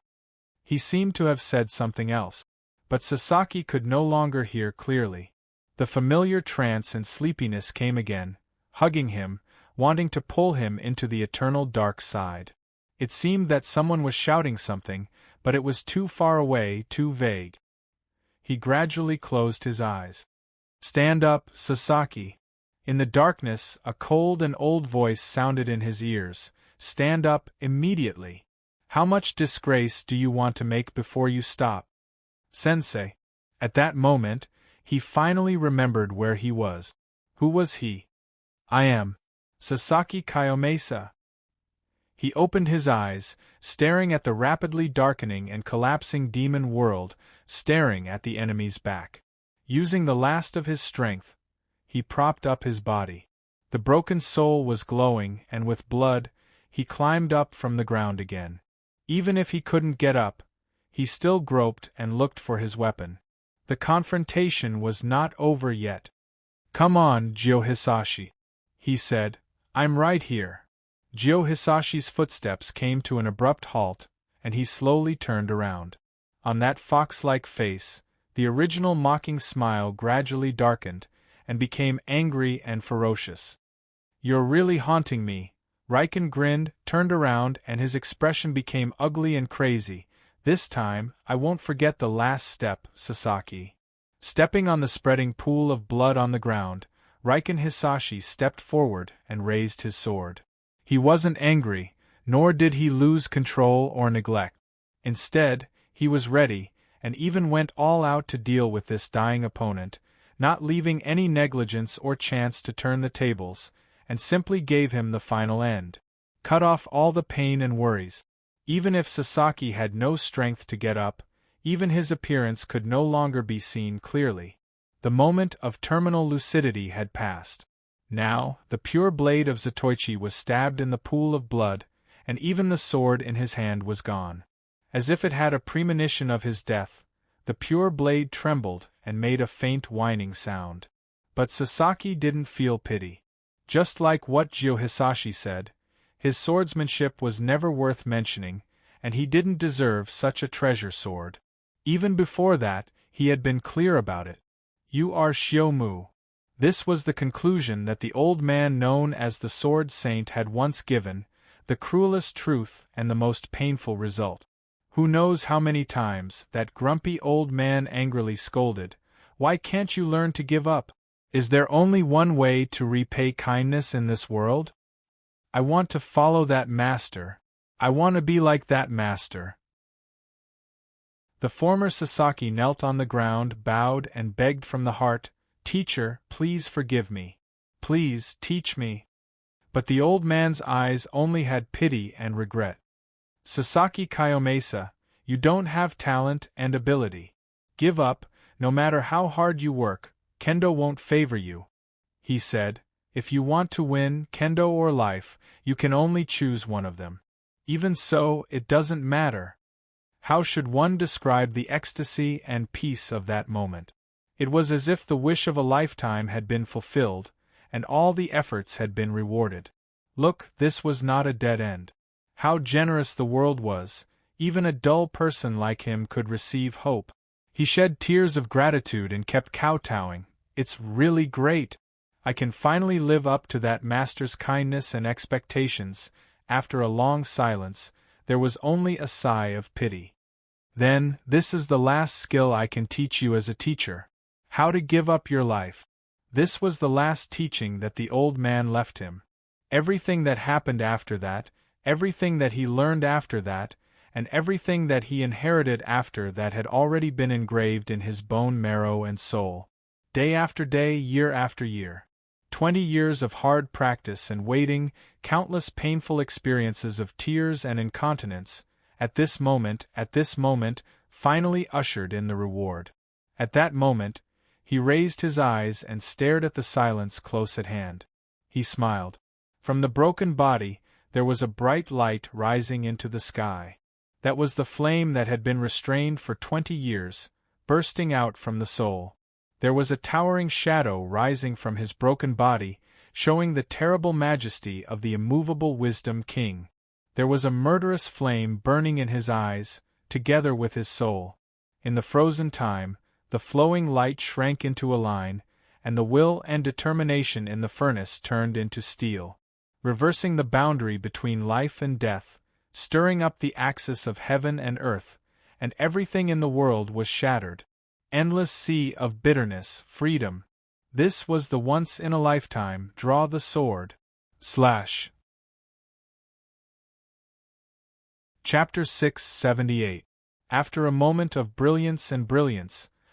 He seemed to have said something else. But Sasaki could no longer hear clearly. The familiar trance and sleepiness came again, hugging him, wanting to pull him into the eternal dark side. It seemed that someone was shouting something, but it was too far away, too vague. He gradually closed his eyes. "Stand up, Sasaki." In the darkness, a cold and old voice sounded in his ears. "Stand up, immediately. How much disgrace do you want to make before you stop?" "Sensei." At that moment, he finally remembered where he was. Who was he? "I am Sasaki Kayomesa." He opened his eyes, staring at the rapidly darkening and collapsing demon world, staring at the enemy's back. Using the last of his strength, he propped up his body. The broken soul was glowing, and with blood, he climbed up from the ground again. Even if he couldn't get up, he still groped and looked for his weapon. The confrontation was not over yet. "Come on, Jio Hisashi," he said. "I'm right here." Jio Hisashi's footsteps came to an abrupt halt, and he slowly turned around. On that fox-like face, the original mocking smile gradually darkened, and became angry and ferocious. "You're really haunting me." Raiken grinned, turned around, and his expression became ugly and crazy. "This time, I won't forget the last step, Sasaki." Stepping on the spreading pool of blood on the ground, Raiken Hisashi stepped forward and raised his sword. He wasn't angry, nor did he lose control or neglect. Instead, he was ready, and even went all out to deal with this dying opponent, not leaving any negligence or chance to turn the tables, and simply gave him the final end. Cut off all the pain and worries. Even if Sasaki had no strength to get up, even his appearance could no longer be seen clearly. The moment of terminal lucidity had passed. Now, the pure blade of Zatoichi was stabbed in the pool of blood, and even the sword in his hand was gone. As if it had a premonition of his death, the pure blade trembled and made a faint whining sound. But Sasaki didn't feel pity. Just like what Jio Hisashi said, his swordsmanship was never worth mentioning, and he didn't deserve such a treasure sword. Even before that, he had been clear about it. "You are Shiomu." This was the conclusion that the old man known as the Sword Saint had once given, the cruelest truth and the most painful result. Who knows how many times that grumpy old man angrily scolded, "Why can't you learn to give up? Is there only one way to repay kindness in this world? I want to follow that master. I want to be like that master." The former Sasaki knelt on the ground, bowed, and begged from the heart, "Teacher, please forgive me. Please teach me." But the old man's eyes only had pity and regret. "Sasaki Kayomesa, you don't have talent and ability. Give up, no matter how hard you work, Kendo won't favor you," he said. "If you want to win, Kendo or life, you can only choose one of them. Even so, it doesn't matter." How should one describe the ecstasy and peace of that moment? It was as if the wish of a lifetime had been fulfilled, and all the efforts had been rewarded. Look, this was not a dead end. How generous the world was, even a dull person like him could receive hope. He shed tears of gratitude and kept kowtowing. "It's really great. I can finally live up to that master's kindness and expectations." After a long silence, there was only a sigh of pity. "Then, this is the last skill I can teach you as a teacher. How to give up your life." This was the last teaching that the old man left him. Everything that happened after that, everything that he learned after that, and everything that he inherited after that had already been engraved in his bone marrow and soul. Day after day, year after year. 20 years of hard practice and waiting, countless painful experiences of tears and incontinence, at this moment, finally ushered in the reward. At that moment, he raised his eyes and stared at the silence close at hand. He smiled. From the broken body, there was a bright light rising into the sky. That was the flame that had been restrained for 20 years, bursting out from the soul. There was a towering shadow rising from his broken body, showing the terrible majesty of the immovable Wisdom King. There was a murderous flame burning in his eyes, together with his soul. In the frozen time, the flowing light shrank into a line, and the will and determination in the furnace turned into steel, reversing the boundary between life and death, stirring up the axis of heaven and earth, and everything in the world was shattered. Endless sea of bitterness, freedom. This was the once-in-a-lifetime, draw the sword. / Chapter 678. After a moment of brilliance,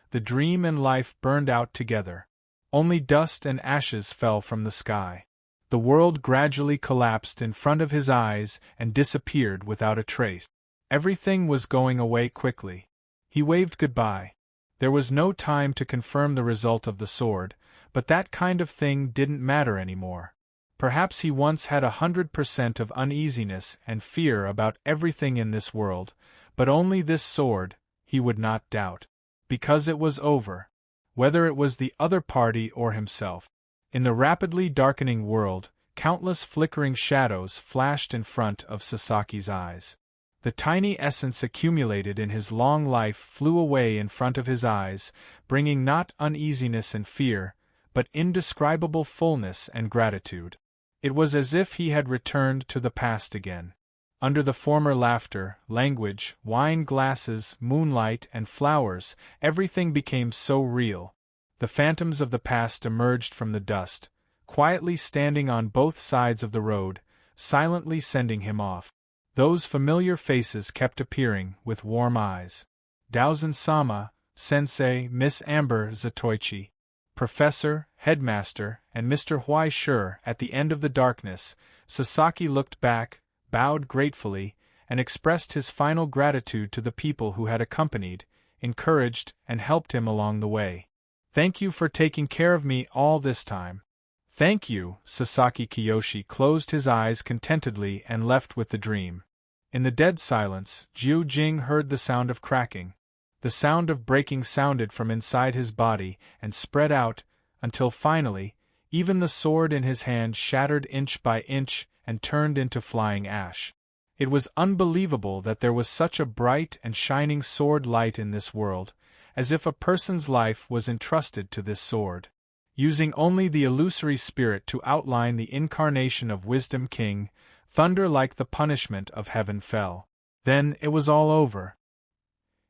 the dream and life burned out together. Only dust and ashes fell from the sky. The world gradually collapsed in front of his eyes and disappeared without a trace. Everything was going away quickly. He waved goodbye. There was no time to confirm the result of the sword, but that kind of thing didn't matter anymore. Perhaps he once had 100% of uneasiness and fear about everything in this world, but only this sword, he would not doubt. Because it was over. Whether it was the other party or himself. In the rapidly darkening world, countless flickering shadows flashed in front of Sasaki's eyes. The tiny essence accumulated in his long life flew away in front of his eyes, bringing not uneasiness and fear, but indescribable fullness and gratitude. It was as if he had returned to the past again. Under the former laughter, language, wine glasses, moonlight, and flowers, everything became so real. The phantoms of the past emerged from the dust, quietly standing on both sides of the road, silently sending him off. Those familiar faces kept appearing, with warm eyes. Daozen-sama, Sensei, Miss Amber Zatoichi, Professor, Headmaster, and Mr. Huai Shi. At the end of the darkness, Sasaki looked back, bowed gratefully, and expressed his final gratitude to the people who had accompanied, encouraged, and helped him along the way. Thank you for taking care of me all this time. Thank you. Sasaki Kiyoshi closed his eyes contentedly and left with the dream. In the dead silence, Jiu Jing heard the sound of cracking. The sound of breaking sounded from inside his body and spread out, until finally, even the sword in his hand shattered inch by inch and turned into flying ash. It was unbelievable that there was such a bright and shining sword light in this world, as if a person's life was entrusted to this sword. Using only the illusory spirit to outline the incarnation of Wisdom King, thunder like the punishment of heaven fell. Then it was all over.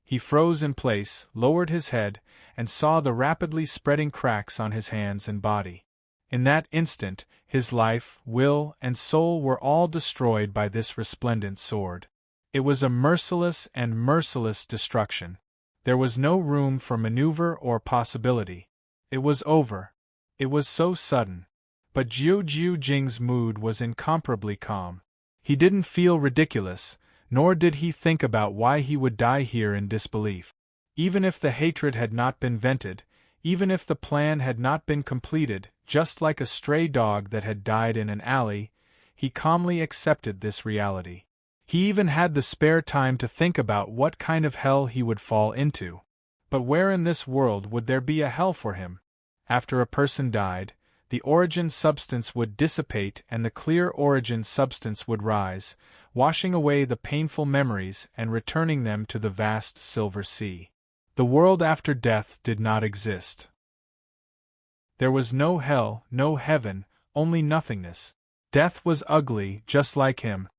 He froze in place, lowered his head, and saw the rapidly spreading cracks on his hands and body. In that instant, his life, will, and soul were all destroyed by this resplendent sword. It was a merciless destruction. There was no room for maneuver or possibility. It was over. It was so sudden. But Jiu Jing's mood was incomparably calm. He didn't feel ridiculous, nor did he think about why he would die here in disbelief. Even if the hatred had not been vented, even if the plan had not been completed, just like a stray dog that had died in an alley, he calmly accepted this reality. He even had the spare time to think about what kind of hell he would fall into. But where in this world would there be a hell for him? After a person died, the origin substance would dissipate and the clear origin substance would rise, washing away the painful memories and returning them to the vast silver sea. The world after death did not exist. There was no hell, no heaven, only nothingness. Death was ugly, just like him.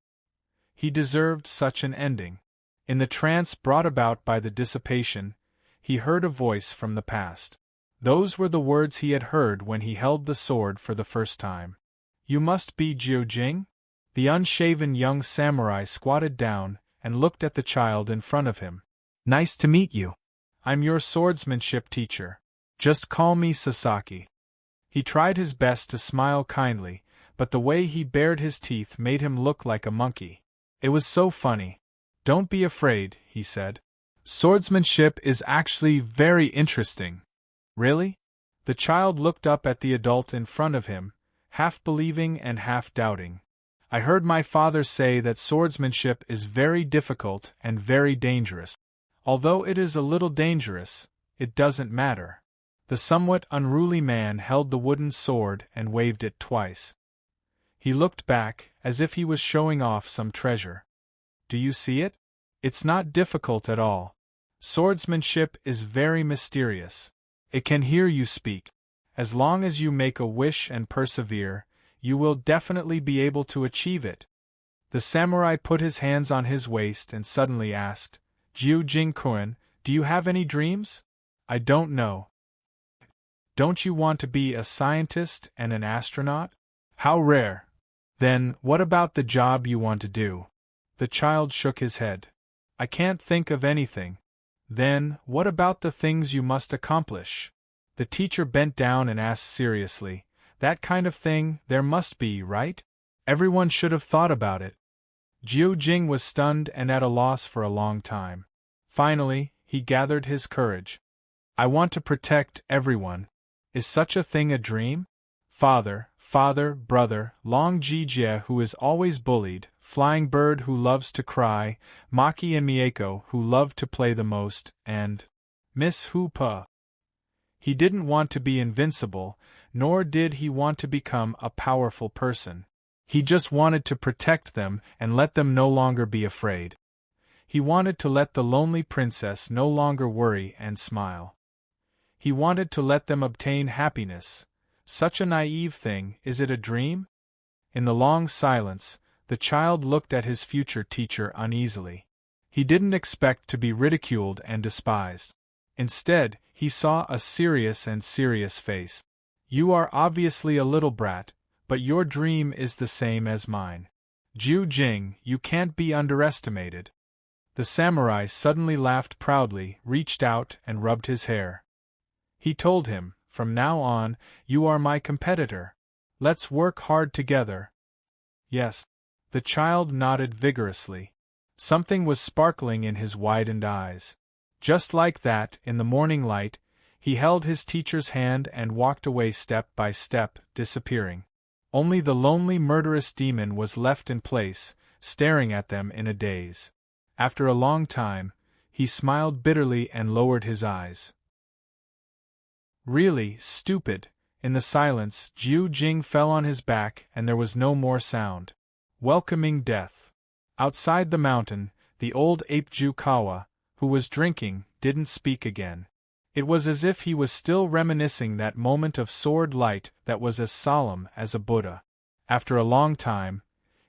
He deserved such an ending. In the trance brought about by the dissipation, he heard a voice from the past. Those were the words he had heard when he held the sword for the first time. "You must be Jiu Jing?" The unshaven young samurai squatted down, and looked at the child in front of him. "Nice to meet you. I'm your swordsmanship teacher. Just call me Sasaki." He tried his best to smile kindly, but the way he bared his teeth made him look like a monkey. It was so funny. "Don't be afraid," he said. "Swordsmanship is actually very interesting." "Really?" The child looked up at the adult in front of him, half believing and half doubting. "I heard my father say that swordsmanship is very difficult and very dangerous. Although it is a little dangerous, it doesn't matter." The somewhat unruly man held the wooden sword and waved it twice. He looked back, as if he was showing off some treasure. "Do you see it? It's not difficult at all. Swordsmanship is very mysterious. It can hear you speak. As long as you make a wish and persevere, you will definitely be able to achieve it." The samurai put his hands on his waist and suddenly asked, "Jiu Jing-kun, do you have any dreams?" "I don't know." "Don't you want to be a scientist and an astronaut?" "How rare." "Then, what about the job you want to do?" The child shook his head. "I can't think of anything." "Then, what about the things you must accomplish?" The teacher bent down and asked seriously, "That kind of thing, there must be, right? Everyone should have thought about it." Jiu Jing was stunned and at a loss for a long time. Finally, he gathered his courage. "I want to protect everyone. Is such a thing a dream? Father, brother, Long Jijie who is always bullied, Flying Bird who loves to cry, Maki and Mieko who love to play the most, and Miss Hoopa." He didn't want to be invincible, nor did he want to become a powerful person. He just wanted to protect them and let them no longer be afraid. He wanted to let the lonely princess no longer worry and smile. He wanted to let them obtain happiness. Such a naive thing, is it a dream? In the long silence, the child looked at his future teacher uneasily. He didn't expect to be ridiculed and despised. Instead, he saw a serious face. "You are obviously a little brat, but your dream is the same as mine. Jiu Jing, you can't be underestimated." The samurai suddenly laughed proudly, reached out and rubbed his hair. He told him, "From now on, you are my competitor. Let's work hard together." "Yes." The child nodded vigorously. Something was sparkling in his widened eyes. Just like that, in the morning light, he held his teacher's hand and walked away step by step, disappearing. Only the lonely murderous demon was left in place, staring at them in a daze. After a long time, he smiled bitterly and lowered his eyes. "Really stupid." In the silence, Jiu Jing fell on his back and there was no more sound. Welcoming death. Outside the mountain, the old ape Jukawa, who was drinking, didn't speak again. It was as if he was still reminiscing that moment of sword light that was as solemn as a Buddha. After a long time,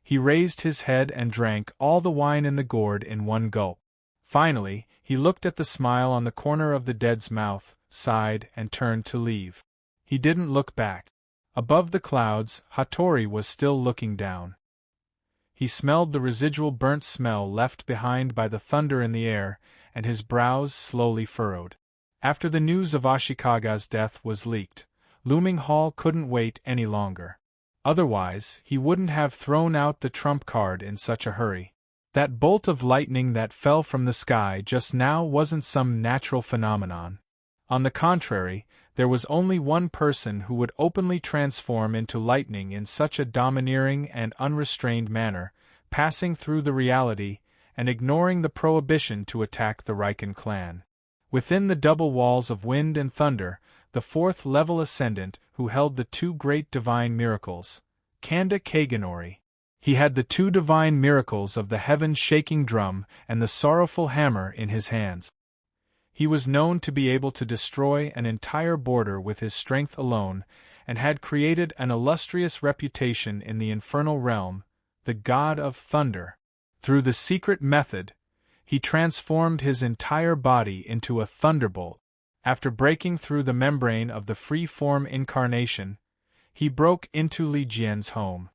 he raised his head and drank all the wine in the gourd in one gulp. Finally, he looked at the smile on the corner of the dead's mouth, sighed and turned to leave. He didn't look back. Above the clouds, Hattori was still looking down. He smelled the residual burnt smell left behind by the thunder in the air, and his brows slowly furrowed. After the news of Ashikaga's death was leaked, Looming Hall couldn't wait any longer. Otherwise, he wouldn't have thrown out the trump card in such a hurry. That bolt of lightning that fell from the sky just now wasn't some natural phenomenon. On the contrary, there was only one person who would openly transform into lightning in such a domineering and unrestrained manner, passing through the reality and ignoring the prohibition to attack the Riken clan. Within the double walls of wind and thunder, the fourth level ascendant who held the two great divine miracles, Kanda Kaganori. He had the two divine miracles of the heaven-shaking drum and the sorrowful hammer in his hands. He was known to be able to destroy an entire border with his strength alone, and had created an illustrious reputation in the infernal realm, the god of thunder. Through the secret method, he transformed his entire body into a thunderbolt. After breaking through the membrane of the free-form incarnation, he broke into Li Jian's home.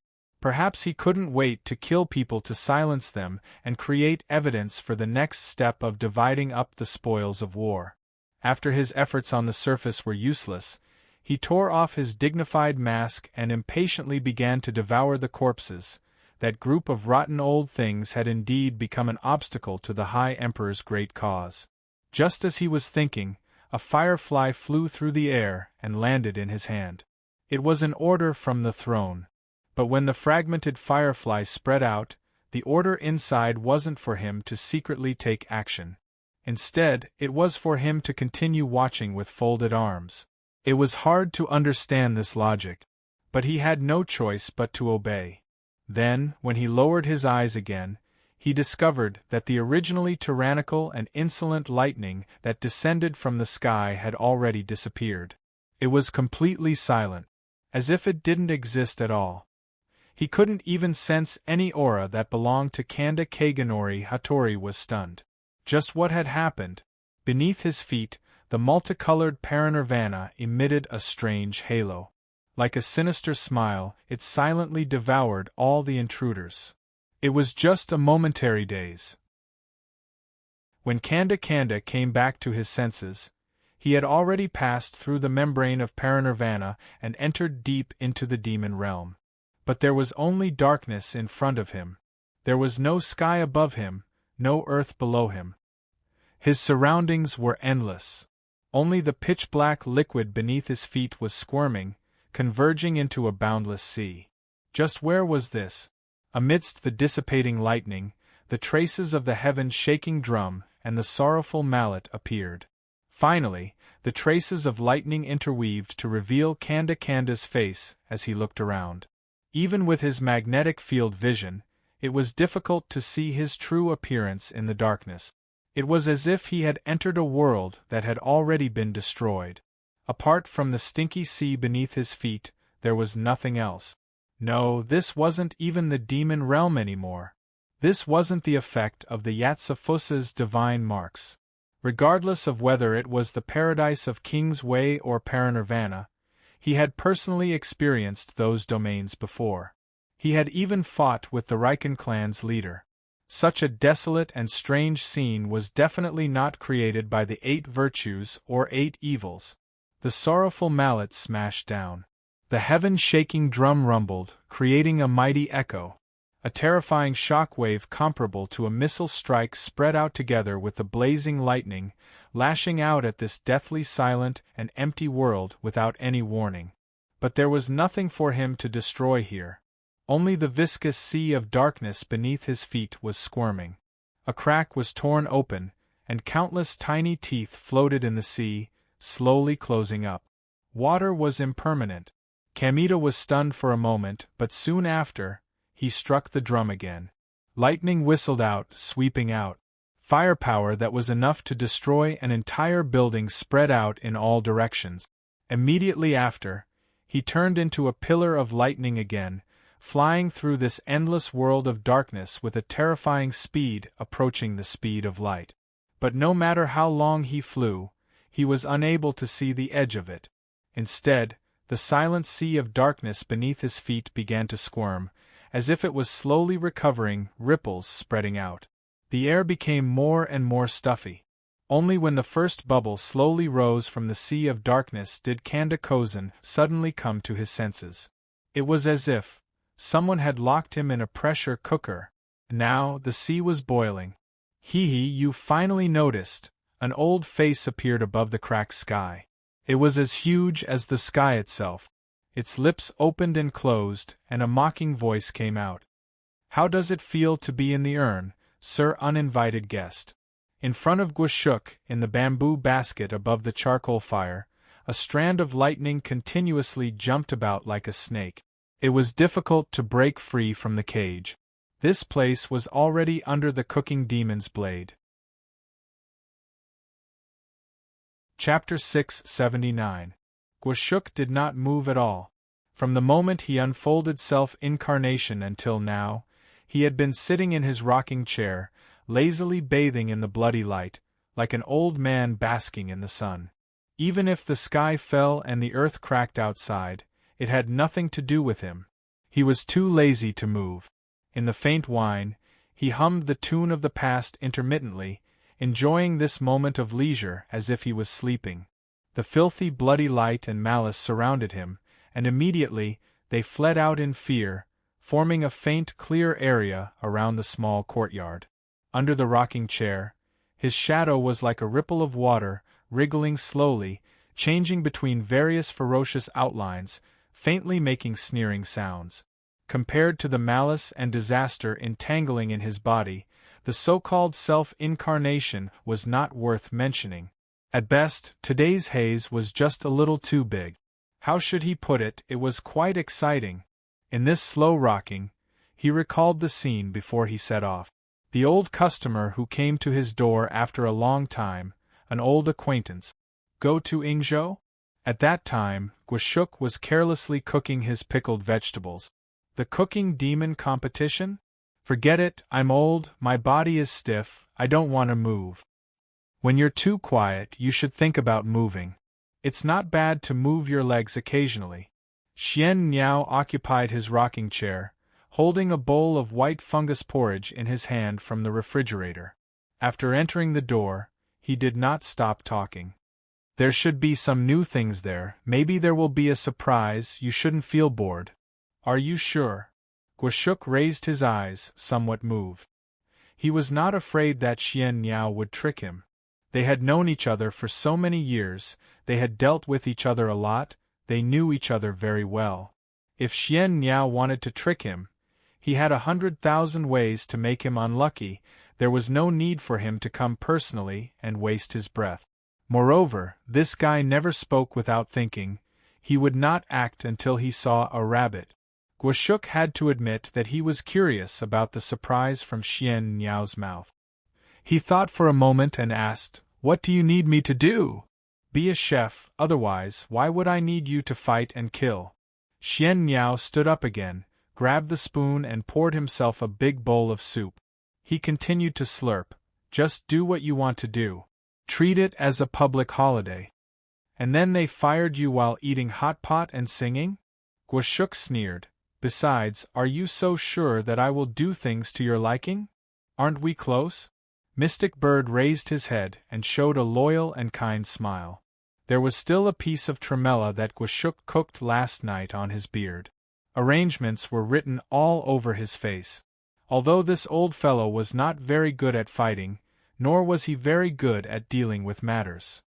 Perhaps he couldn't wait to kill people to silence them and create evidence for the next step of dividing up the spoils of war. After his efforts on the surface were useless, he tore off his dignified mask and impatiently began to devour the corpses. That group of rotten old things had indeed become an obstacle to the High Emperor's great cause. Just as he was thinking, a firefly flew through the air and landed in his hand. It was an order from the throne. But when the fragmented firefly spread out, the order inside wasn't for him to secretly take action. Instead, it was for him to continue watching with folded arms. It was hard to understand this logic, but he had no choice but to obey. Then, when he lowered his eyes again, he discovered that the originally tyrannical and insolent lightning that descended from the sky had already disappeared. It was completely silent, as if it didn't exist at all. He couldn't even sense any aura that belonged to Kanda Kaganori. Hattori was stunned. Just what had happened? Beneath his feet, the multicolored paranirvana emitted a strange halo. Like a sinister smile, it silently devoured all the intruders. It was just a momentary daze. When Kanda came back to his senses, he had already passed through the membrane of paranirvana and entered deep into the demon realm. But there was only darkness in front of him. There was no sky above him, no earth below him. His surroundings were endless. Only the pitch-black liquid beneath his feet was squirming, converging into a boundless sea. Just where was this? Amidst the dissipating lightning, the traces of the heaven-shaking drum and the sorrowful mallet appeared. Finally, the traces of lightning interweaved to reveal Kanda's face as he looked around. Even with his magnetic field vision, it was difficult to see his true appearance in the darkness. It was as if he had entered a world that had already been destroyed. Apart from the stinky sea beneath his feet, there was nothing else. No, this wasn't even the demon realm anymore. This wasn't the effect of the Yatsufus's divine marks. Regardless of whether it was the paradise of King's Way or Paranirvana, he had personally experienced those domains before. He had even fought with the Riken clan's leader. Such a desolate and strange scene was definitely not created by the 8 virtues or 8 evils. The sorrowful mallet smashed down. The heaven-shaking drum rumbled, creating a mighty echo. A terrifying shockwave comparable to a missile strike spread out together with the blazing lightning, lashing out at this deathly silent and empty world without any warning. But there was nothing for him to destroy here. Only the viscous sea of darkness beneath his feet was squirming. A crack was torn open, and countless tiny teeth floated in the sea, slowly closing up. Water was impermanent. Kamita was stunned for a moment, but soon after, he struck the drum again. Lightning whistled out, sweeping out. Firepower that was enough to destroy an entire building spread out in all directions. Immediately after, he turned into a pillar of lightning again, flying through this endless world of darkness with a terrifying speed approaching the speed of light. But no matter how long he flew, he was unable to see the edge of it. Instead, the silent sea of darkness beneath his feet began to squirm, as if it was slowly recovering, ripples spreading out. The air became more and more stuffy. Only when the first bubble slowly rose from the sea of darkness did Kanda suddenly come to his senses. It was as if someone had locked him in a pressure cooker. Now the sea was boiling. You finally noticed. An old face appeared above the cracked sky. It was as huge as the sky itself. Its lips opened and closed, and a mocking voice came out. "How does it feel to be in the urn, sir uninvited guest?" In front of Guashuk, in the bamboo basket above the charcoal fire, a strand of lightning continuously jumped about like a snake. It was difficult to break free from the cage. This place was already under the cooking demon's blade. Chapter 679. Guashuk did not move at all. From the moment he unfolded self-incarnation until now, he had been sitting in his rocking chair, lazily bathing in the bloody light, like an old man basking in the sun. Even if the sky fell and the earth cracked outside, it had nothing to do with him. He was too lazy to move. In the faint whine, he hummed the tune of the past intermittently, enjoying this moment of leisure as if he was sleeping. The filthy bloody light and malice surrounded him, and immediately they fled out in fear, forming a faint clear area around the small courtyard. Under the rocking chair, his shadow was like a ripple of water, wriggling slowly, changing between various ferocious outlines, faintly making sneering sounds. Compared to the malice and disaster entangling in his body, the so-called self-incarnation was not worth mentioning. At best, today's haze was just a little too big. How should he put it? It was quite exciting. In this slow rocking, he recalled the scene before he set off. The old customer who came to his door after a long time, an old acquaintance. Go to Ingzhou? At that time, Guashuk was carelessly cooking his pickled vegetables. The cooking demon competition? Forget it, I'm old, my body is stiff, I don't want to move. When you're too quiet, you should think about moving. It's not bad to move your legs occasionally. Xian Niao occupied his rocking chair, holding a bowl of white fungus porridge in his hand from the refrigerator. After entering the door, he did not stop talking. There should be some new things there, maybe there will be a surprise, you shouldn't feel bored. Are you sure? Guashuk raised his eyes, somewhat moved. He was not afraid that Xian Niao would trick him. They had known each other for so many years, they had dealt with each other a lot, they knew each other very well. If Xian Niao wanted to trick him, he had 100,000 ways to make him unlucky, there was no need for him to come personally and waste his breath. Moreover, this guy never spoke without thinking, he would not act until he saw a rabbit. Guashuk had to admit that he was curious about the surprise from Xian Niao's mouth. He thought for a moment and asked, "What do you need me to do?" "Be a chef, otherwise why would I need you to fight and kill?" Xian Niao stood up again, grabbed the spoon and poured himself a big bowl of soup. He continued to slurp, "Just do what you want to do. Treat it as a public holiday." "And then they fired you while eating hot pot and singing?" Guashuk sneered. "Besides, are you so sure that I will do things to your liking? Aren't we close?" Mystic Bird raised his head and showed a loyal and kind smile. There was still a piece of tremella that Guashuk cooked last night on his beard. Arrangements were written all over his face. Although this old fellow was not very good at fighting, nor was he very good at dealing with matters.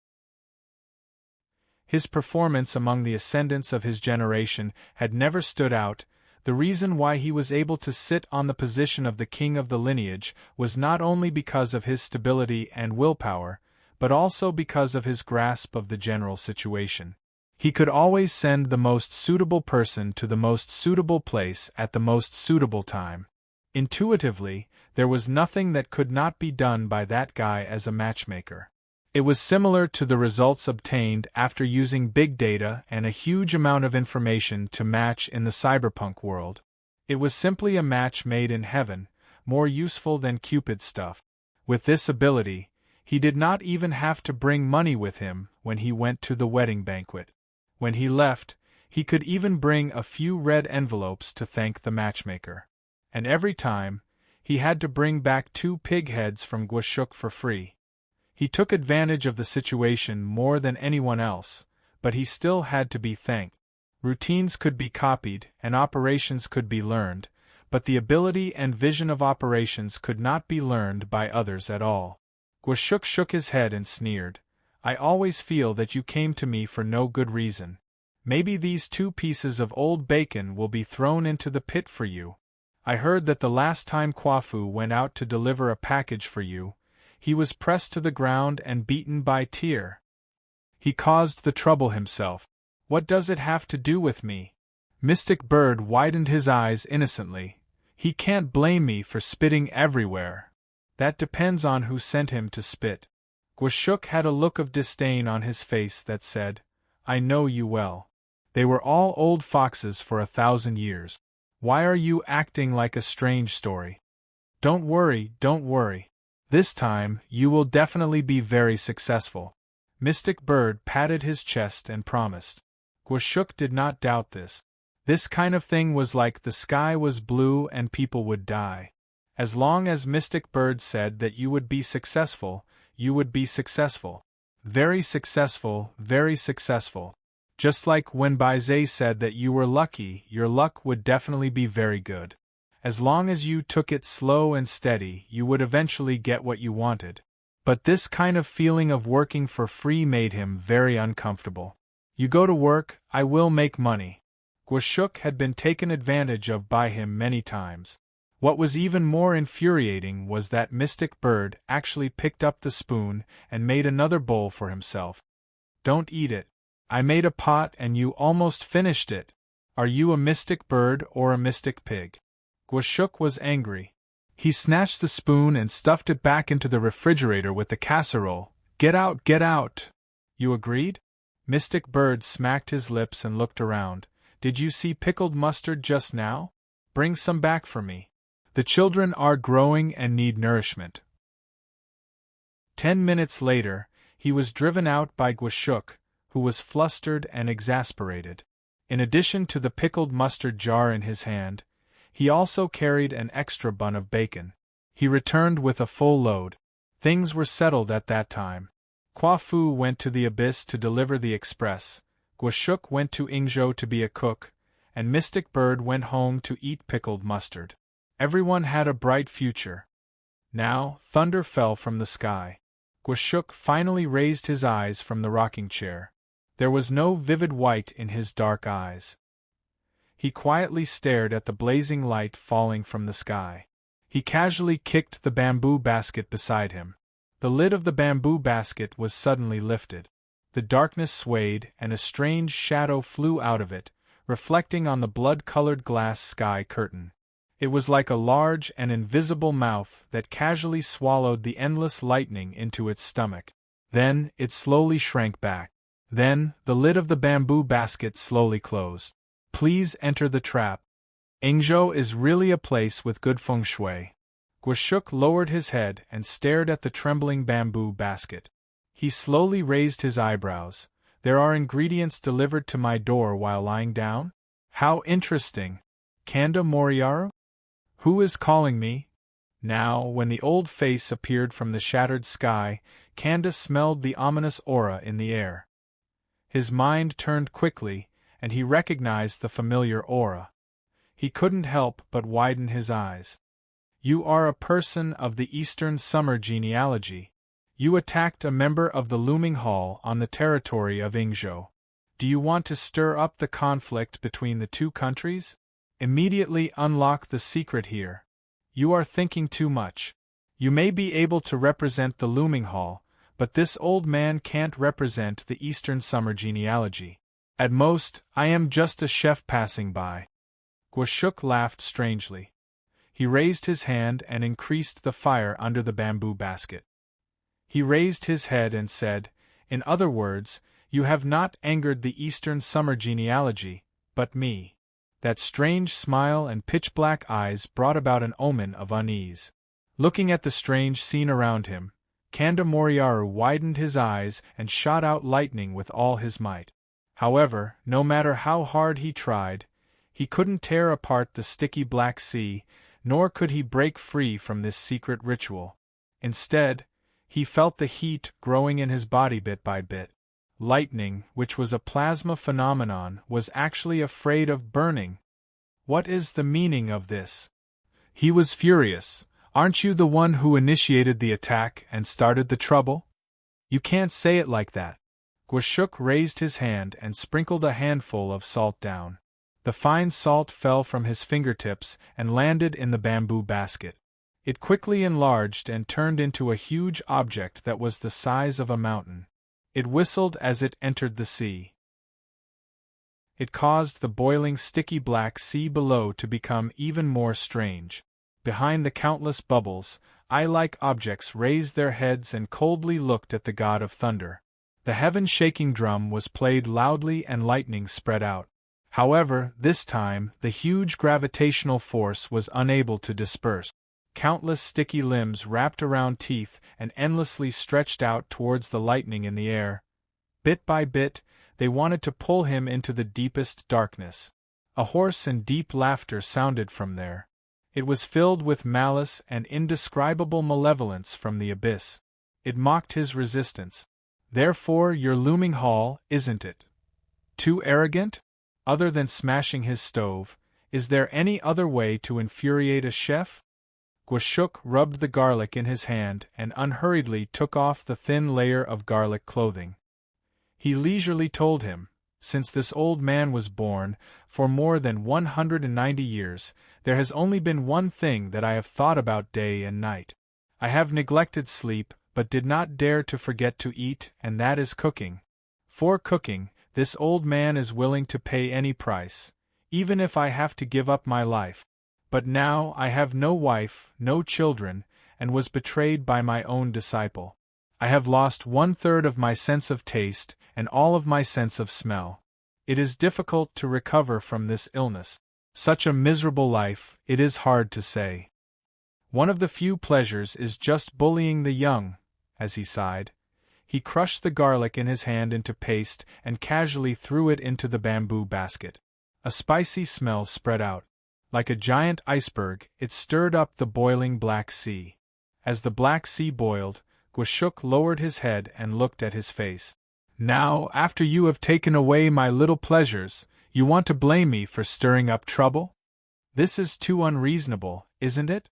His performance among the ascendants of his generation had never stood out. The reason why he was able to sit on the position of the king of the lineage was not only because of his stability and willpower, but also because of his grasp of the general situation. He could always send the most suitable person to the most suitable place at the most suitable time. Intuitively, there was nothing that could not be done by that guy as a matchmaker. It was similar to the results obtained after using big data and a huge amount of information to match in the cyberpunk world. It was simply a match made in heaven, more useful than Cupid stuff. With this ability, he did not even have to bring money with him when he went to the wedding banquet. When he left, he could even bring a few red envelopes to thank the matchmaker. And every time, he had to bring back 2 pig heads from Guashuk for free. He took advantage of the situation more than anyone else, but he still had to be thanked. Routines could be copied and operations could be learned, but the ability and vision of operations could not be learned by others at all. Guashuk shook his head and sneered. "I always feel that you came to me for no good reason. Maybe these 2 pieces of old bacon will be thrown into the pit for you. I heard that the last time Kwafu went out to deliver a package for you, he was pressed to the ground and beaten by Tyr. He caused the trouble himself. What does it have to do with me?" Mystic Bird widened his eyes innocently. "He can't blame me for spitting everywhere. That depends on who sent him to spit." Guashuk had a look of disdain on his face that said, "I know you well. They were all old foxes for 1,000 years. Why are you acting like a strange story? Don't worry, don't worry. This time, you will definitely be very successful." Mystic Bird patted his chest and promised. Guashuk did not doubt this. This kind of thing was like the sky was blue and people would die. As long as Mystic Bird said that you would be successful, you would be successful. Very successful, very successful. Just like when Baizé said that you were lucky, your luck would definitely be very good. As long as you took it slow and steady, you would eventually get what you wanted. But this kind of feeling of working for free made him very uncomfortable. You go to work, I will make money. Guashuk had been taken advantage of by him many times. What was even more infuriating was that Mystic Bird actually picked up the spoon and made another bowl for himself. Don't eat it. I made a pot and you almost finished it. Are you a Mystic Bird or a Mystic Pig? Guashuk was angry. He snatched the spoon and stuffed it back into the refrigerator with the casserole. Get out, get out! You agreed? Mystic Bird smacked his lips and looked around. Did you see pickled mustard just now? Bring some back for me. The children are growing and need nourishment. 10 minutes later, he was driven out by Guashuk, who was flustered and exasperated. In addition to the pickled mustard jar in his hand, he also carried an extra bun of bacon. He returned with a full load. Things were settled at that time. Kwafu went to the abyss to deliver the express, Guashuk went to Ingzhou to be a cook, and Mystic Bird went home to eat pickled mustard. Everyone had a bright future. Now, thunder fell from the sky. Guashuk finally raised his eyes from the rocking chair. There was no vivid white in his dark eyes. He quietly stared at the blazing light falling from the sky. He casually kicked the bamboo basket beside him. The lid of the bamboo basket was suddenly lifted. The darkness swayed and a strange shadow flew out of it, reflecting on the blood-colored glass sky curtain. It was like a large and invisible mouth that casually swallowed the endless lightning into its stomach. Then, it slowly shrank back. Then, the lid of the bamboo basket slowly closed. Please enter the trap. Ingzhou is really a place with good feng shui. Guashuk lowered his head and stared at the trembling bamboo basket. He slowly raised his eyebrows. There are ingredients delivered to my door while lying down? How interesting. Kanda Moriyaru? Who is calling me? Now, when the old face appeared from the shattered sky, Kanda smelled the ominous aura in the air. His mind turned quickly, and he recognized the familiar aura. He couldn't help but widen his eyes. You are a person of the Eastern Summer genealogy. You attacked a member of the Looming Hall on the territory of Ingzhou. Do you want to stir up the conflict between the two countries? Immediately unlock the secret here. You are thinking too much. You may be able to represent the Looming Hall, but this old man can't represent the Eastern Summer genealogy. At most, I am just a chef passing by. Guashuk laughed strangely. He raised his hand and increased the fire under the bamboo basket. He raised his head and said, in other words, you have not angered the Eastern Summer genealogy, but me. That strange smile and pitch-black eyes brought about an omen of unease. Looking at the strange scene around him, Kanda Moriyaru widened his eyes and shot out lightning with all his might. However, no matter how hard he tried, he couldn't tear apart the sticky black sea, nor could he break free from this secret ritual. Instead, he felt the heat growing in his body bit by bit. Lightning, which was a plasma phenomenon, was actually afraid of burning. What is the meaning of this? He was furious. Aren't you the one who initiated the attack and started the trouble? You can't say it like that. Guashuk raised his hand and sprinkled a handful of salt down. The fine salt fell from his fingertips and landed in the bamboo basket. It quickly enlarged and turned into a huge object that was the size of a mountain. It whistled as it entered the sea. It caused the boiling sticky black sea below to become even more strange. Behind the countless bubbles, eye-like objects raised their heads and coldly looked at the god of thunder. The heaven-shaking drum was played loudly and lightning spread out. However, this time, the huge gravitational force was unable to disperse. Countless sticky limbs wrapped around teeth and endlessly stretched out towards the lightning in the air. Bit by bit, they wanted to pull him into the deepest darkness. A hoarse and deep laughter sounded from there. It was filled with malice and indescribable malevolence from the abyss. It mocked his resistance. Therefore your looming hall, isn't it? Too arrogant? Other than smashing his stove, is there any other way to infuriate a chef? Gwashuk rubbed the garlic in his hand and unhurriedly took off the thin layer of garlic clothing. He leisurely told him, since this old man was born, for more than 190 years, there has only been one thing that I have thought about day and night. I have neglected sleep, but did not dare to forget to eat, and that is cooking. For cooking, this old man is willing to pay any price, even if I have to give up my life. But now I have no wife, no children, and was betrayed by my own disciple. I have lost 1/3 of my sense of taste and all of my sense of smell. It is difficult to recover from this illness. Such a miserable life, it is hard to say. One of the few pleasures is just bullying the young, as he sighed. He crushed the garlic in his hand into paste and casually threw it into the bamboo basket. A spicy smell spread out. Like a giant iceberg, it stirred up the boiling Black Sea. As the Black Sea boiled, Gwashuk lowered his head and looked at his face. Now, after you have taken away my little pleasures, you want to blame me for stirring up trouble? This is too unreasonable, isn't it?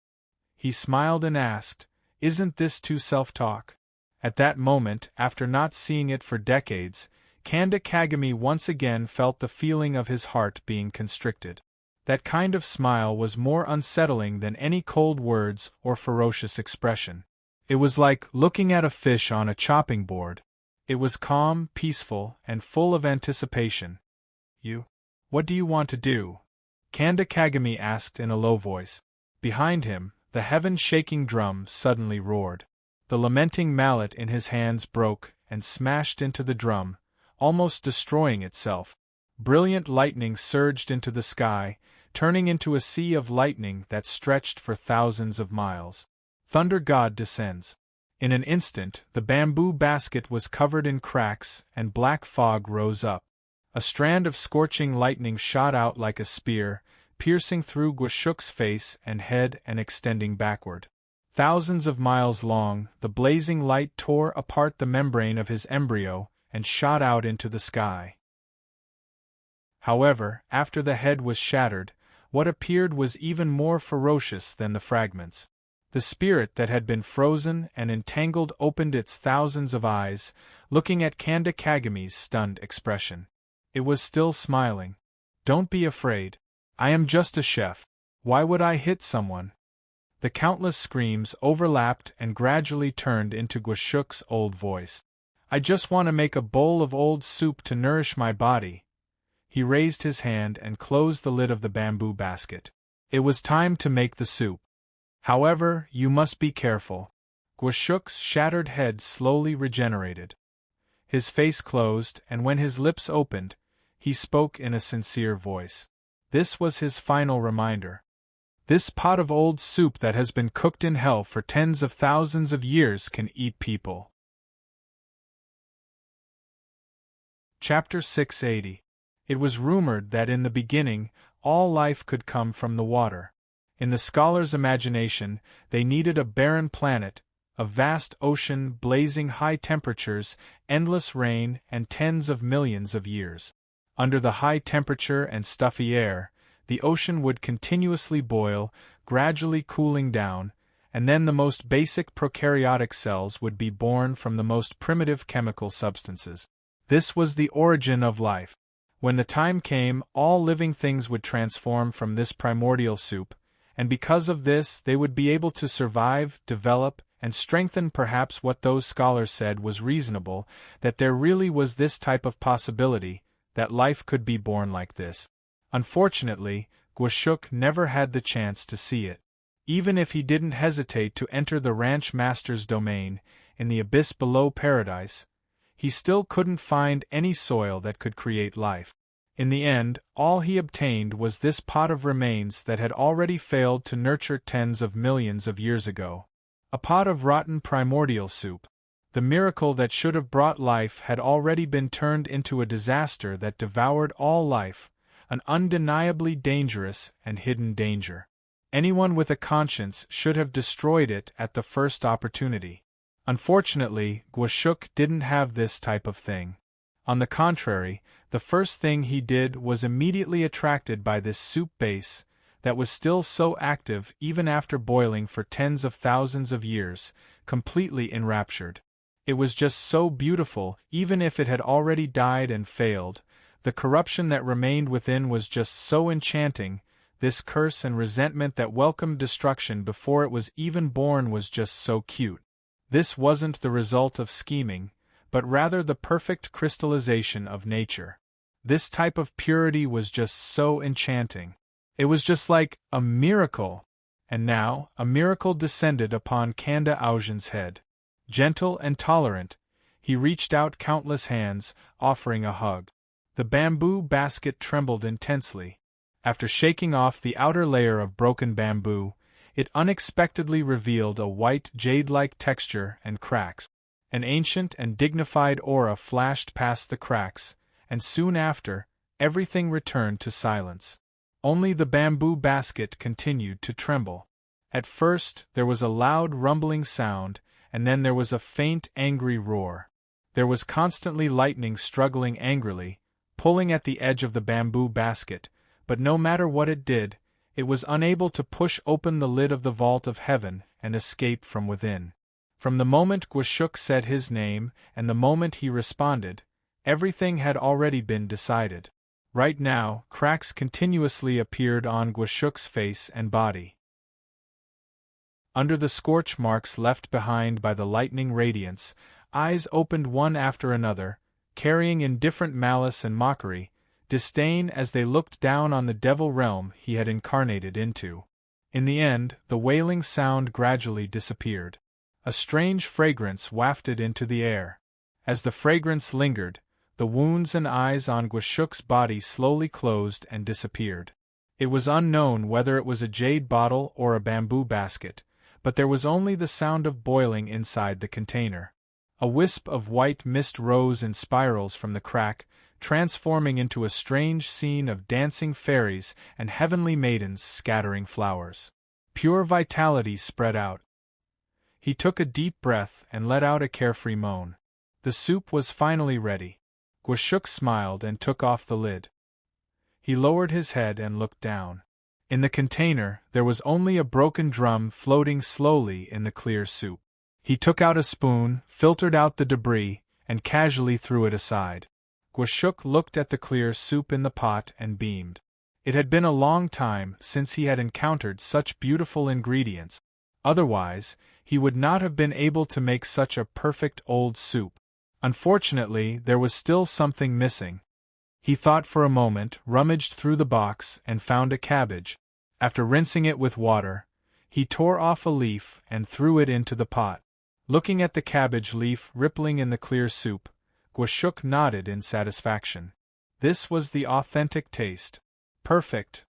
He smiled and asked, Isn't this too self-talk? At that moment, after not seeing it for decades, Kanda Kagami once again felt the feeling of his heart being constricted. That kind of smile was more unsettling than any cold words or ferocious expression. It was like looking at a fish on a chopping board. It was calm, peaceful, and full of anticipation. What do you want to do? Kanda Kagami asked in a low voice. Behind him, the heaven-shaking drum suddenly roared. The lamenting mallet in his hands broke and smashed into the drum, almost destroying itself. Brilliant lightning surged into the sky, turning into a sea of lightning that stretched for thousands of miles. Thunder God descends. In an instant, the bamboo basket was covered in cracks and black fog rose up. A strand of scorching lightning shot out like a spear, piercing through Gwashuk's face and head and extending backward. Thousands of miles long, the blazing light tore apart the membrane of his embryo and shot out into the sky. However, after the head was shattered, what appeared was even more ferocious than the fragments. The spirit that had been frozen and entangled opened its thousands of eyes, looking at Kanda Kagami's stunned expression. It was still smiling. Don't be afraid. I am just a chef. Why would I hit someone? The countless screams overlapped and gradually turned into Gwashuk's old voice. I just want to make a bowl of old soup to nourish my body. He raised his hand and closed the lid of the bamboo basket. It was time to make the soup. However, you must be careful. Gwashuk's shattered head slowly regenerated. His face closed, and when his lips opened, he spoke in a sincere voice. This was his final reminder. This pot of old soup that has been cooked in hell for tens of thousands of years can eat people. Chapter 680. It was rumored that in the beginning, all life could come from the water. In the scholar's imagination, they needed a barren planet, a vast ocean, blazing high temperatures, endless rain, and tens of millions of years. Under the high temperature and stuffy air, the ocean would continuously boil, gradually cooling down, and then the most basic prokaryotic cells would be born from the most primitive chemical substances. This was the origin of life. When the time came, all living things would transform from this primordial soup, and because of this they would be able to survive, develop, and strengthen perhaps what those scholars said was reasonable, that there really was this type of possibility, that life could be born like this. Unfortunately, Gwashuk never had the chance to see it. Even if he didn't hesitate to enter the ranch master's domain, in the abyss below paradise, he still couldn't find any soil that could create life. In the end, all he obtained was this pot of remains that had already failed to nurture tens of millions of years ago. A pot of rotten primordial soup. The miracle that should have brought life had already been turned into a disaster that devoured all life, an undeniably dangerous and hidden danger. Anyone with a conscience should have destroyed it at the first opportunity. Unfortunately, Gwashuk didn't have this type of thing. On the contrary, the first thing he did was immediately attracted by this soup base that was still so active even after boiling for tens of thousands of years, completely enraptured. It was just so beautiful, even if it had already died and failed. The corruption that remained within was just so enchanting. This curse and resentment that welcomed destruction before it was even born was just so cute. This wasn't the result of scheming, but rather the perfect crystallization of nature. This type of purity was just so enchanting. It was just like a miracle. And now, a miracle descended upon Kanda Aujin's head. Gentle and tolerant, he reached out countless hands, offering a hug. The bamboo basket trembled intensely. After shaking off the outer layer of broken bamboo, it unexpectedly revealed a white jade-like texture and cracks. An ancient and dignified aura flashed past the cracks, and soon after, everything returned to silence. Only the bamboo basket continued to tremble. At first, there was a loud rumbling sound, and then there was a faint, angry roar. There was constantly lightning struggling angrily, pulling at the edge of the bamboo basket, but no matter what it did, it was unable to push open the lid of the vault of heaven and escape from within. From the moment Gwashuk said his name and the moment he responded, everything had already been decided. Right now, cracks continuously appeared on Gwashuk's face and body. Under the scorch marks left behind by the lightning radiance, eyes opened one after another, carrying in different malice and mockery, disdain as they looked down on the devil realm he had incarnated into. In the end, the wailing sound gradually disappeared. A strange fragrance wafted into the air. As the fragrance lingered, the wounds and eyes on Gwashuk's body slowly closed and disappeared. It was unknown whether it was a jade bottle or a bamboo basket, but there was only the sound of boiling inside the container. A wisp of white mist rose in spirals from the crack, transforming into a strange scene of dancing fairies and heavenly maidens scattering flowers. Pure vitality spread out. He took a deep breath and let out a carefree moan. The soup was finally ready. Gwashuk smiled and took off the lid. He lowered his head and looked down. In the container, there was only a broken drum floating slowly in the clear soup. He took out a spoon, filtered out the debris, and casually threw it aside. Gwashuk looked at the clear soup in the pot and beamed. It had been a long time since he had encountered such beautiful ingredients. Otherwise, he would not have been able to make such a perfect old soup. Unfortunately, there was still something missing. He thought for a moment, rummaged through the box, and found a cabbage. After rinsing it with water, he tore off a leaf and threw it into the pot. Looking at the cabbage leaf rippling in the clear soup, Gwashuk nodded in satisfaction. This was the authentic taste. Perfect.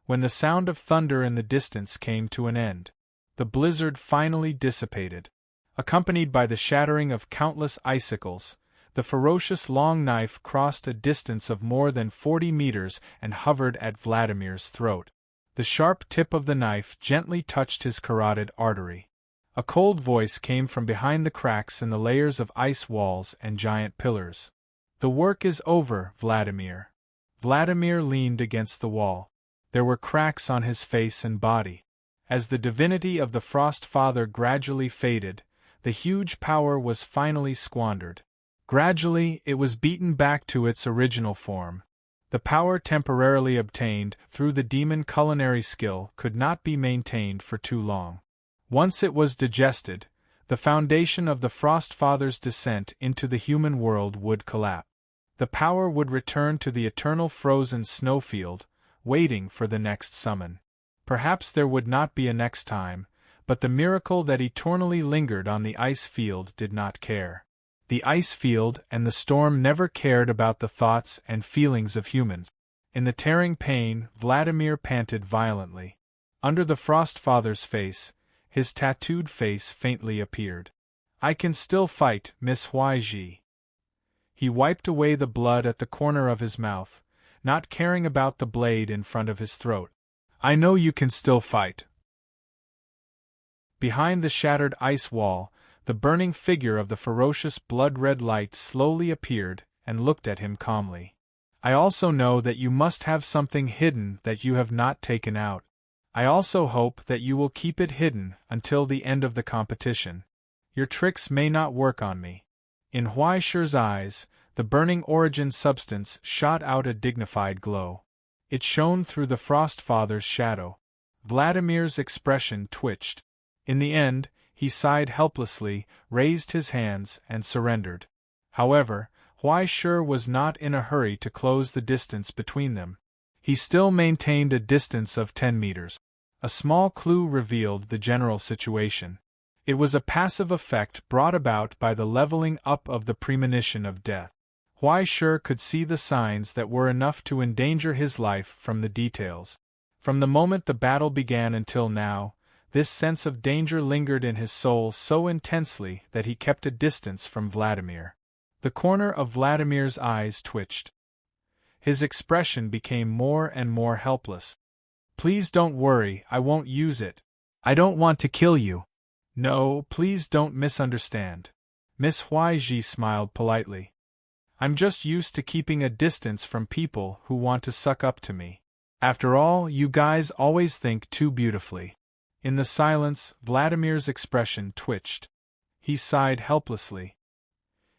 When the sound of thunder in the distance came to an end, the blizzard finally dissipated. Accompanied by the shattering of countless icicles, the ferocious long knife crossed a distance of more than 40 meters and hovered at Vladimir's throat. The sharp tip of the knife gently touched his carotid artery. A cold voice came from behind the cracks in the layers of ice walls and giant pillars. "The work is over, Vladimir." Vladimir leaned against the wall. There were cracks on his face and body. As the divinity of the Frost Father gradually faded, the huge power was finally squandered. Gradually, it was beaten back to its original form. The power temporarily obtained through the demon culinary skill could not be maintained for too long. Once it was digested, the foundation of the Frost Father's descent into the human world would collapse. The power would return to the eternal frozen snowfield, waiting for the next summon. Perhaps there would not be a next time, but the miracle that eternally lingered on the ice field did not care. The ice field and the storm never cared about the thoughts and feelings of humans. In the tearing pain, Vladimir panted violently. Under the Frost Father's face, his tattooed face faintly appeared. "I can still fight, Miss Huiji." He wiped away the blood at the corner of his mouth, not caring about the blade in front of his throat. I know you can still fight. Behind the shattered ice wall, the burning figure of the ferocious blood-red light slowly appeared and looked at him calmly. I also know that you must have something hidden that you have not taken out. I also hope that you will keep it hidden until the end of the competition. Your tricks may not work on me. In Huai Shi's eyes, the burning origin substance shot out a dignified glow. It shone through the Frost Father's shadow. Vladimir's expression twitched. In the end, he sighed helplessly, raised his hands, and surrendered. However, Huai Shi was not in a hurry to close the distance between them. He still maintained a distance of 10 meters. A small clue revealed the general situation. It was a passive effect brought about by the leveling up of the premonition of death. Huai Shi could see the signs that were enough to endanger his life from the details. From the moment the battle began until now, this sense of danger lingered in his soul so intensely that he kept a distance from Vladimir. The corner of Vladimir's eyes twitched. His expression became more and more helpless. Please don't worry, I won't use it. I don't want to kill you. No, please don't misunderstand. Miss Huai smiled politely. I'm just used to keeping a distance from people who want to suck up to me. After all, you guys always think too beautifully. In the silence, Vladimir's expression twitched. He sighed helplessly.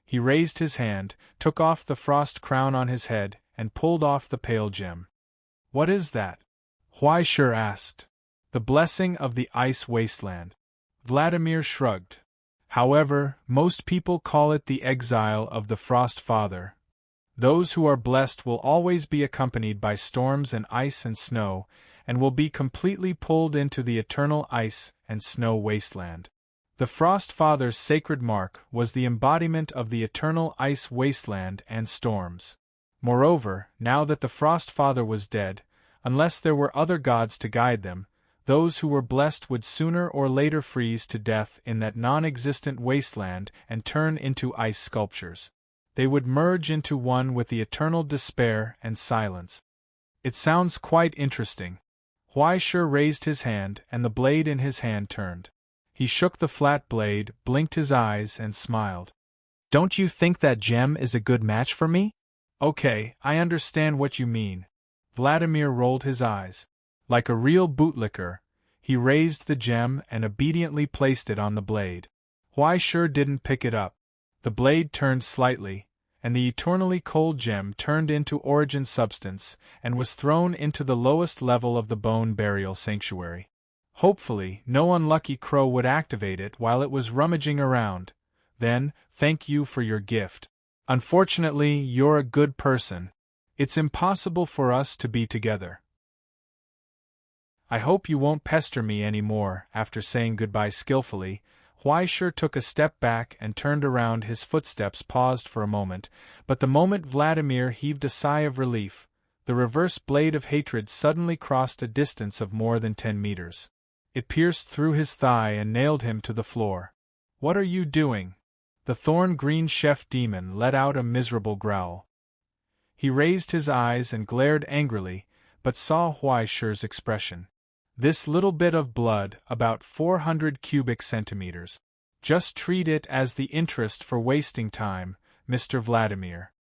He raised his hand, took off the frost crown on his head, and pulled off the pale gem. What is that? Huai Shi asked. The blessing of the ice wasteland. Vladimir shrugged. However, most people call it the exile of the Frost Father. Those who are blessed will always be accompanied by storms and ice and snow, and will be completely pulled into the eternal ice and snow wasteland. The Frost Father's sacred mark was the embodiment of the eternal ice wasteland and storms. Moreover, now that the Frost Father was dead, unless there were other gods to guide them, those who were blessed would sooner or later freeze to death in that non-existent wasteland and turn into ice sculptures. They would merge into one with the eternal despair and silence. It sounds quite interesting. Huai Shi raised his hand, and the blade in his hand turned. He shook the flat blade, blinked his eyes, and smiled. Don't you think that gem is a good match for me? Okay, I understand what you mean. Vladimir rolled his eyes. Like a real bootlicker, he raised the gem and obediently placed it on the blade. Huai Shi didn't pick it up. The blade turned slightly, and the eternally cold gem turned into origin substance and was thrown into the lowest level of the bone burial sanctuary. Hopefully, no unlucky crow would activate it while it was rummaging around. Then, thank you for your gift. Unfortunately, you're a good person. It's impossible for us to be together. I hope you won't pester me anymore. After saying goodbye skillfully, Huai Shi took a step back and turned around. His footsteps paused for a moment, but the moment Vladimir heaved a sigh of relief, the reverse blade of hatred suddenly crossed a distance of more than 10 meters. It pierced through his thigh and nailed him to the floor. What are you doing? The thorn-green chef demon let out a miserable growl. He raised his eyes and glared angrily, but saw Huai Shi's expression. This little bit of blood, about 400 cubic centimeters. Just treat it as the interest for wasting time, Mr. Vladimir.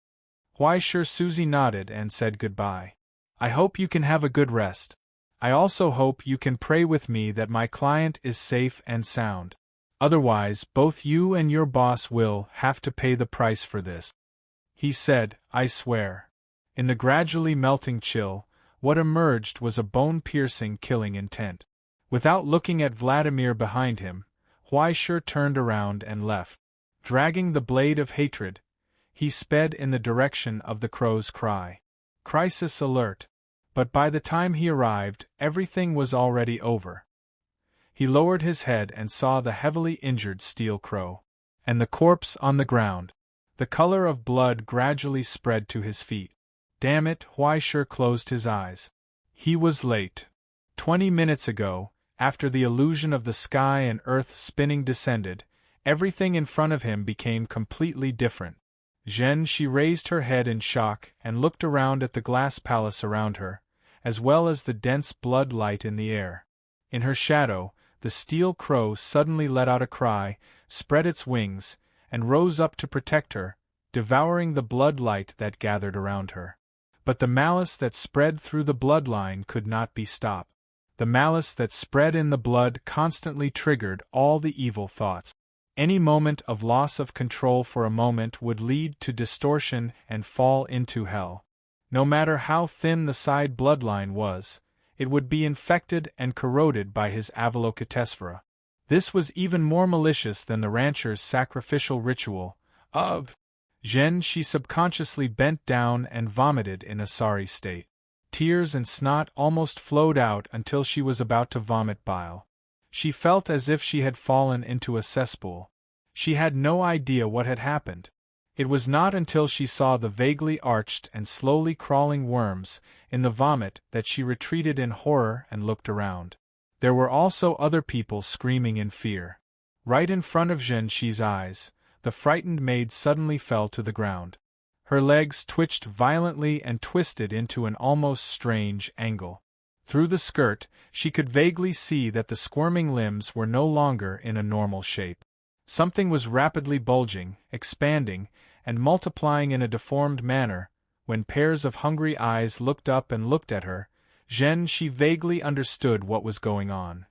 Huai Shi nodded and said goodbye. I hope you can have a good rest. I also hope you can pray with me that my client is safe and sound. Otherwise, both you and your boss will have to pay the price for this. He said, I swear. In the gradually melting chill, what emerged was a bone-piercing killing intent. Without looking at Vladimir behind him, Huai Shi turned around and left. Dragging the blade of hatred, he sped in the direction of the crow's cry. Crisis alert. But by the time he arrived, everything was already over. He lowered his head and saw the heavily injured steel crow. And the corpse on the ground. The color of blood gradually spread to his feet. Damn it, Huai Shi closed his eyes. He was late. 20 minutes ago, after the illusion of the sky and earth spinning descended, everything in front of him became completely different. Zhen, she raised her head in shock and looked around at the glass palace around her, as well as the dense blood light in the air. In her shadow, the steel crow suddenly let out a cry, spread its wings, and rose up to protect her, devouring the blood light that gathered around her. But the malice that spread through the bloodline could not be stopped. The malice that spread in the blood constantly triggered all the evil thoughts. Any moment of loss of control for a moment would lead to distortion and fall into hell. No matter how thin the side bloodline was, it would be infected and corroded by his Avalokitesvara. This was even more malicious than the rancher's sacrificial ritual of Zhen. She subconsciously bent down and vomited in a sorry state. Tears and snot almost flowed out until she was about to vomit bile. She felt as if she had fallen into a cesspool. She had no idea what had happened. It was not until she saw the vaguely arched and slowly crawling worms in the vomit that she retreated in horror and looked around. There were also other people screaming in fear. Right in front of Zhenshi's eyes, the frightened maid suddenly fell to the ground. Her legs twitched violently and twisted into an almost strange angle. Through the skirt, she could vaguely see that the squirming limbs were no longer in a normal shape. Something was rapidly bulging, expanding, and multiplying in a deformed manner. When pairs of hungry eyes looked up and looked at her, she vaguely understood what was going on.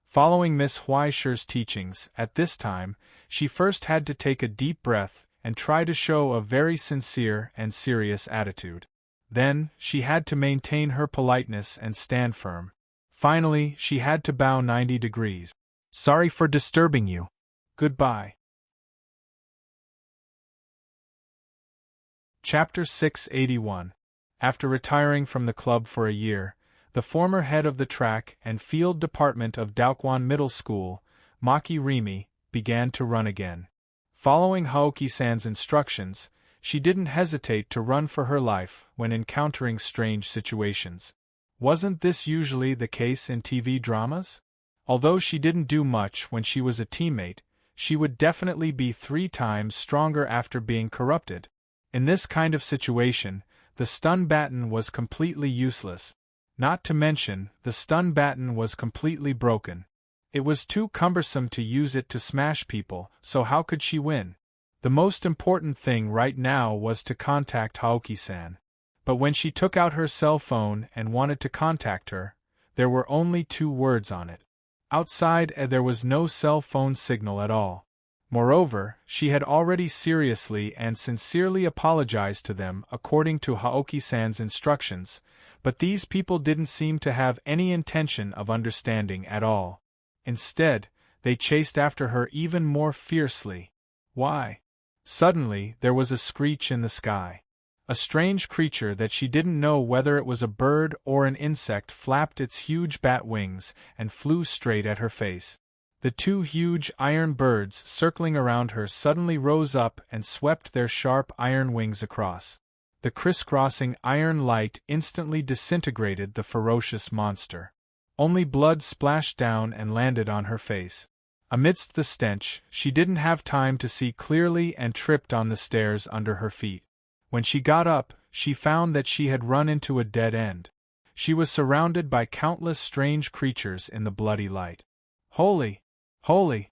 Following Miss Huaisher's teachings, at this time, she first had to take a deep breath and try to show a very sincere and serious attitude. Then, she had to maintain her politeness and stand firm. Finally, she had to bow 90 degrees. Sorry for disturbing you. Goodbye. Chapter 681. After retiring from the club for a year, the former head of the track and field department of Daoquan Middle School, Maki Rimi, began to run again. Following Haoki-san's instructions, she didn't hesitate to run for her life when encountering strange situations. Wasn't this usually the case in TV dramas? Although she didn't do much when she was a teammate, she would definitely be 3 times stronger after being corrupted. In this kind of situation, the stun baton was completely useless. Not to mention, the stun baton was completely broken. It was too cumbersome to use it to smash people, so how could she win? The most important thing right now was to contact Haoki-san. But when she took out her cell phone and wanted to contact her, there were only 2 words on it. Outside, there was no cell phone signal at all. Moreover, she had already seriously and sincerely apologized to them according to Haoki-san's instructions, but these people didn't seem to have any intention of understanding at all. Instead, they chased after her even more fiercely. Why? Suddenly, there was a screech in the sky. A strange creature that she didn't know whether it was a bird or an insect flapped its huge bat wings and flew straight at her face. The 2 huge iron birds circling around her suddenly rose up and swept their sharp iron wings across. The crisscrossing iron light instantly disintegrated the ferocious monster. Only blood splashed down and landed on her face. Amidst the stench, she didn't have time to see clearly and tripped on the stairs under her feet. When she got up, she found that she had run into a dead end. She was surrounded by countless strange creatures in the bloody light. Holy! Holy!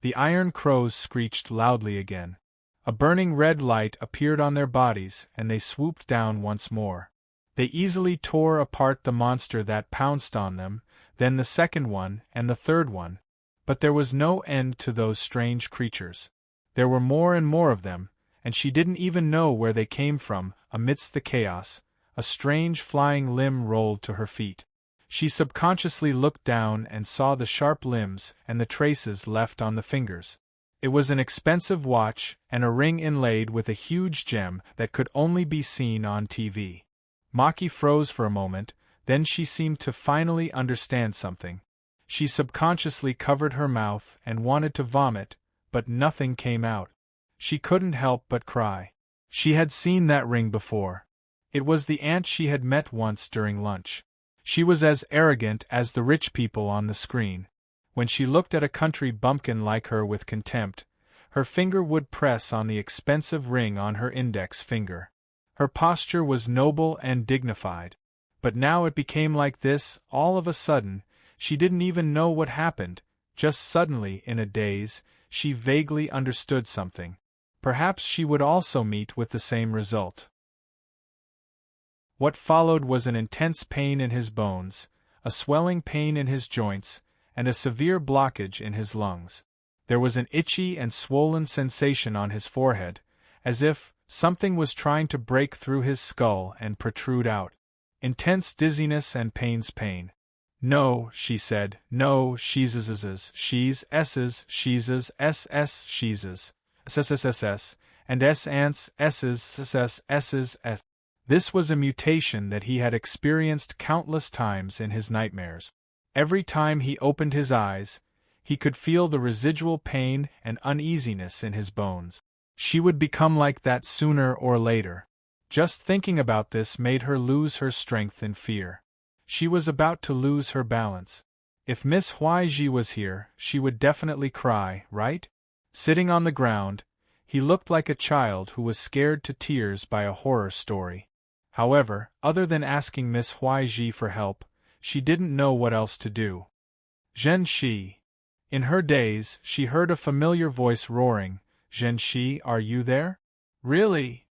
The iron crows screeched loudly again. A burning red light appeared on their bodies and they swooped down once more. They easily tore apart the monster that pounced on them, then the second one and the third one. But there was no end to those strange creatures. There were more and more of them, and she didn't even know where they came from. Amidst the chaos, a strange flying limb rolled to her feet. She subconsciously looked down and saw the sharp limbs and the traces left on the fingers. It was an expensive watch and a ring inlaid with a huge gem that could only be seen on TV. Maki froze for a moment, then she seemed to finally understand something. She subconsciously covered her mouth and wanted to vomit, but nothing came out. She couldn't help but cry. She had seen that ring before. It was the aunt she had met once during lunch. She was as arrogant as the rich people on the screen. When she looked at a country bumpkin like her with contempt, her finger would press on the expensive ring on her index finger. Her posture was noble and dignified. But now it became like this, all of a sudden. She didn't even know what happened, just suddenly, in a daze, she vaguely understood something. Perhaps she would also meet with the same result. What followed was an intense pain in his bones, a swelling pain in his joints, and a severe blockage in his lungs. There was an itchy and swollen sensation on his forehead, as if something was trying to break through his skull and protrude out. Intense dizziness and pain. No, she said, no, she's s's, SSSS, and S ants, S's. This was a mutation that he had experienced countless times in his nightmares. Every time he opened his eyes, he could feel the residual pain and uneasiness in his bones. She would become like that sooner or later. Just thinking about this made her lose her strength in fear. She was about to lose her balance. If Miss Huiji was here, she would definitely cry, right? Sitting on the ground, he looked like a child who was scared to tears by a horror story. However, other than asking Miss Huiji for help, she didn't know what else to do. Zhenshi. In her daze, she heard a familiar voice roaring, Zhenshi, are you there? Really?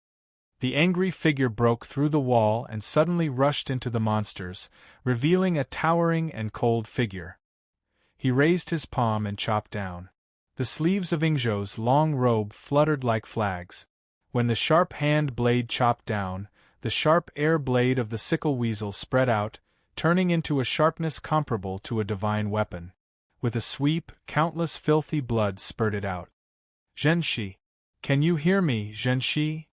The angry figure broke through the wall and suddenly rushed into the monsters, revealing a towering and cold figure. He raised his palm and chopped down. The sleeves of Ingzhou's long robe fluttered like flags. When the sharp hand blade chopped down, the sharp air blade of the sickle weasel spread out, turning into a sharpness comparable to a divine weapon. With a sweep, countless filthy blood spurted out. Zhenshi. Can you hear me, Zhenshi?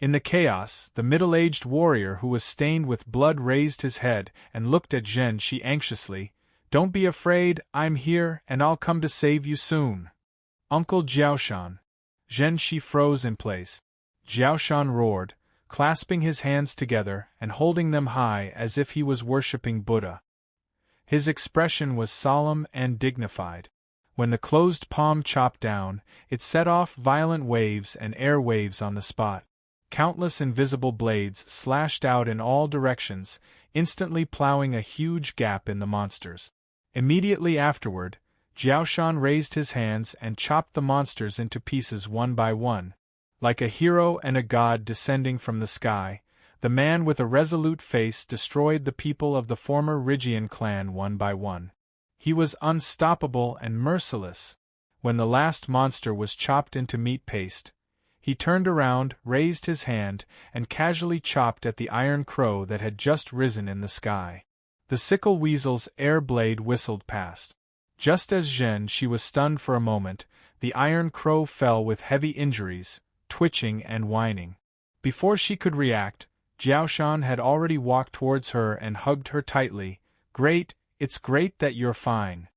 In the chaos, the middle-aged warrior who was stained with blood raised his head and looked at Zhenshi anxiously. Don't be afraid, I'm here and I'll come to save you soon. Uncle Jiaoshan. Zhenshi froze in place. Jiaoshan roared, clasping his hands together and holding them high as if he was worshipping Buddha. His expression was solemn and dignified. When the closed palm chopped down, it set off violent waves and air waves on the spot. Countless invisible blades slashed out in all directions, instantly plowing a huge gap in the monsters. Immediately afterward, Jiaoshan raised his hands and chopped the monsters into pieces one by one. Like a hero and a god descending from the sky, the man with a resolute face destroyed the people of the former Rygian clan one by one. He was unstoppable and merciless. When the last monster was chopped into meat paste, he turned around, raised his hand, and casually chopped at the iron crow that had just risen in the sky. The sickle weasel's air blade whistled past. Just as she was stunned for a moment, the iron crow fell with heavy injuries, twitching and whining. Before she could react, Jiaoshan had already walked towards her and hugged her tightly. Great, it's great that you're fine.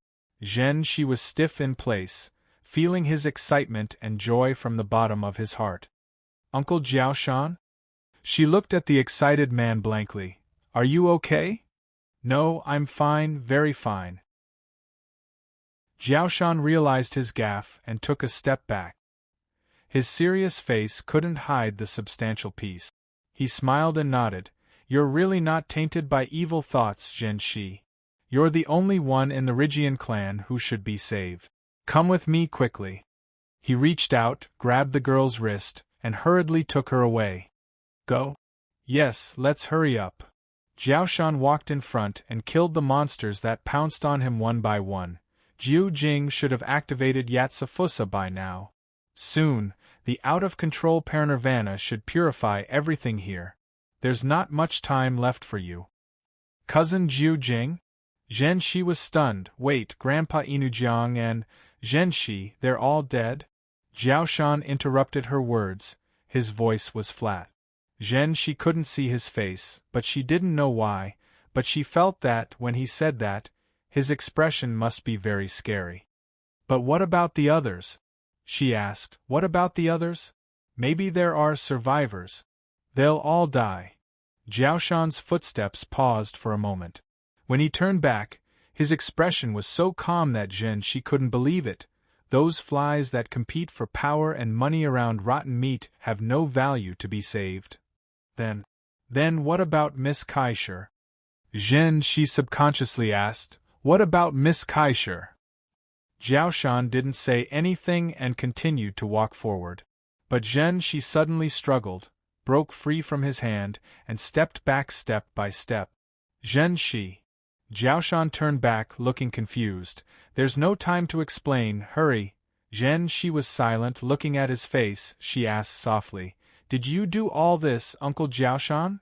She was stiff in place, feeling his excitement and joy from the bottom of his heart. Uncle Jiaoshan? She looked at the excited man blankly. Are you okay? No, I'm fine, very fine. Jiaoshan realized his gaffe and took a step back. His serious face couldn't hide the substantial peace. He smiled and nodded. You're really not tainted by evil thoughts, Zhenshi. You're the only one in the Rygian clan who should be saved. Come with me quickly. He reached out, grabbed the girl's wrist, and hurriedly took her away. Go? Yes, let's hurry up. Jiaoshan walked in front and killed the monsters that pounced on him one by one. Jiu Jing should have activated Yatsufusa by now. Soon, the out-of-control Paranirvana should purify everything here. There's not much time left for you. Cousin Jiu Jing? Zhenshi was stunned. Wait, Grandpa Inujiang and Zhenshi, they're all dead? Jiaoshan interrupted her words. His voice was flat. Zhenshi couldn't see his face, but she didn't know why, but she felt that, when he said that, his expression must be very scary. But what about the others? She asked. What about the others? Maybe there are survivors. They'll all die. Jiaoshan's footsteps paused for a moment. When he turned back, his expression was so calm that she couldn't believe it. Those flies that compete for power and money around rotten meat have no value to be saved. Then what about Miss Kaisher? Zhen Shi subconsciously asked, what about Miss Kaisher? Jiao Shan didn't say anything and continued to walk forward. But Zhen Shi suddenly struggled, broke free from his hand, and stepped back step by step. Zhen Shi. Jiao Shan turned back, looking confused. There's no time to explain, hurry. Zhen Shi was silent, looking at his face. She asked softly, did you do all this, Uncle Jiao Shan?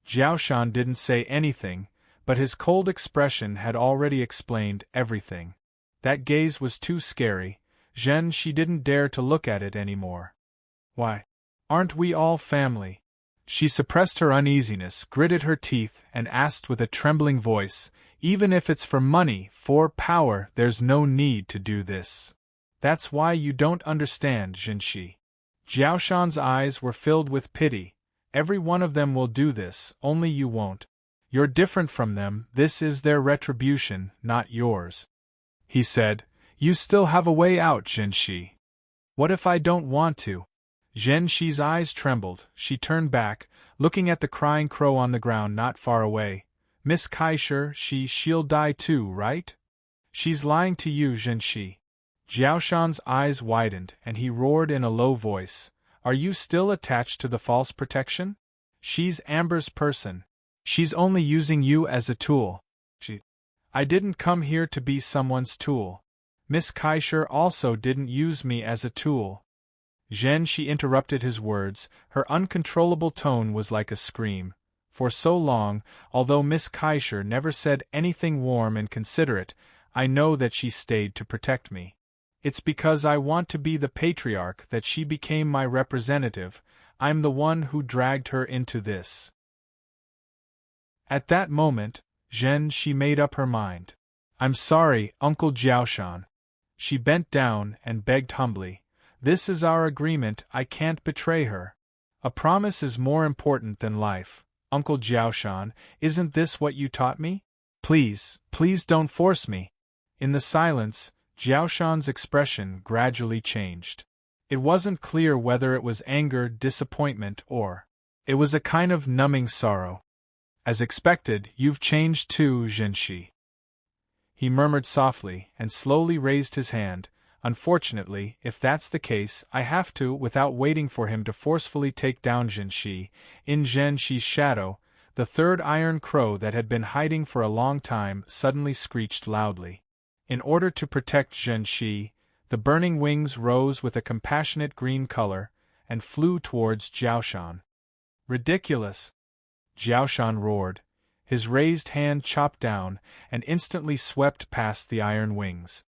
Jiao Shan didn't say anything, but his cold expression had already explained everything. That gaze was too scary. Zhen Shi didn't dare to look at it anymore. Why? Aren't we all family? She suppressed her uneasiness, gritted her teeth, and asked with a trembling voice, even if it's for money, for power, there's no need to do this. That's why you don't understand, Zhen Shi. Jiao Shan's eyes were filled with pity. Every one of them will do this, only you won't. You're different from them, this is their retribution, not yours. He said, you still have a way out, Zhen Shi. What if I don't want to? Zhen Shi's eyes trembled. She turned back, looking at the crying crow on the ground not far away. Miss Kaisher, she'll die too, right? She's lying to you, Zhen Shi. Jiao Shan's eyes widened, and he roared in a low voice. Are you still attached to the false protection? She's Amber's person. She's only using you as a tool. I didn't come here to be someone's tool. Miss Kaisher also didn't use me as a tool. Zhen Shi interrupted his words. Her uncontrollable tone was like a scream. For so long, although Miss Kaisher never said anything warm and considerate, I know that she stayed to protect me. It's because I want to be the patriarch that she became my representative. I'm the one who dragged her into this. At that moment, Zhen Shi made up her mind. I'm sorry, Uncle Jiao Shan. She bent down and begged humbly. This is our agreement, I can't betray her. A promise is more important than life. Uncle Jiao Shan, isn't this what you taught me? Please don't force me. In the silence, Jiao Shan's expression gradually changed. It wasn't clear whether it was anger, disappointment, or it was a kind of numbing sorrow. As expected, you've changed too, Zhen Shi. He murmured softly, and slowly raised his hand. Unfortunately, if that's the case, I have to, without waiting for him to forcefully take down Zhen Shi. In Zhen Shi's shadow, the third iron crow that had been hiding for a long time suddenly screeched loudly. In order to protect Zhen Shi, the burning wings rose with a compassionate green color, and flew towards Jiao Shan. Ridiculous! Jiao Shan roared. His raised hand chopped down, and instantly swept past the iron wings.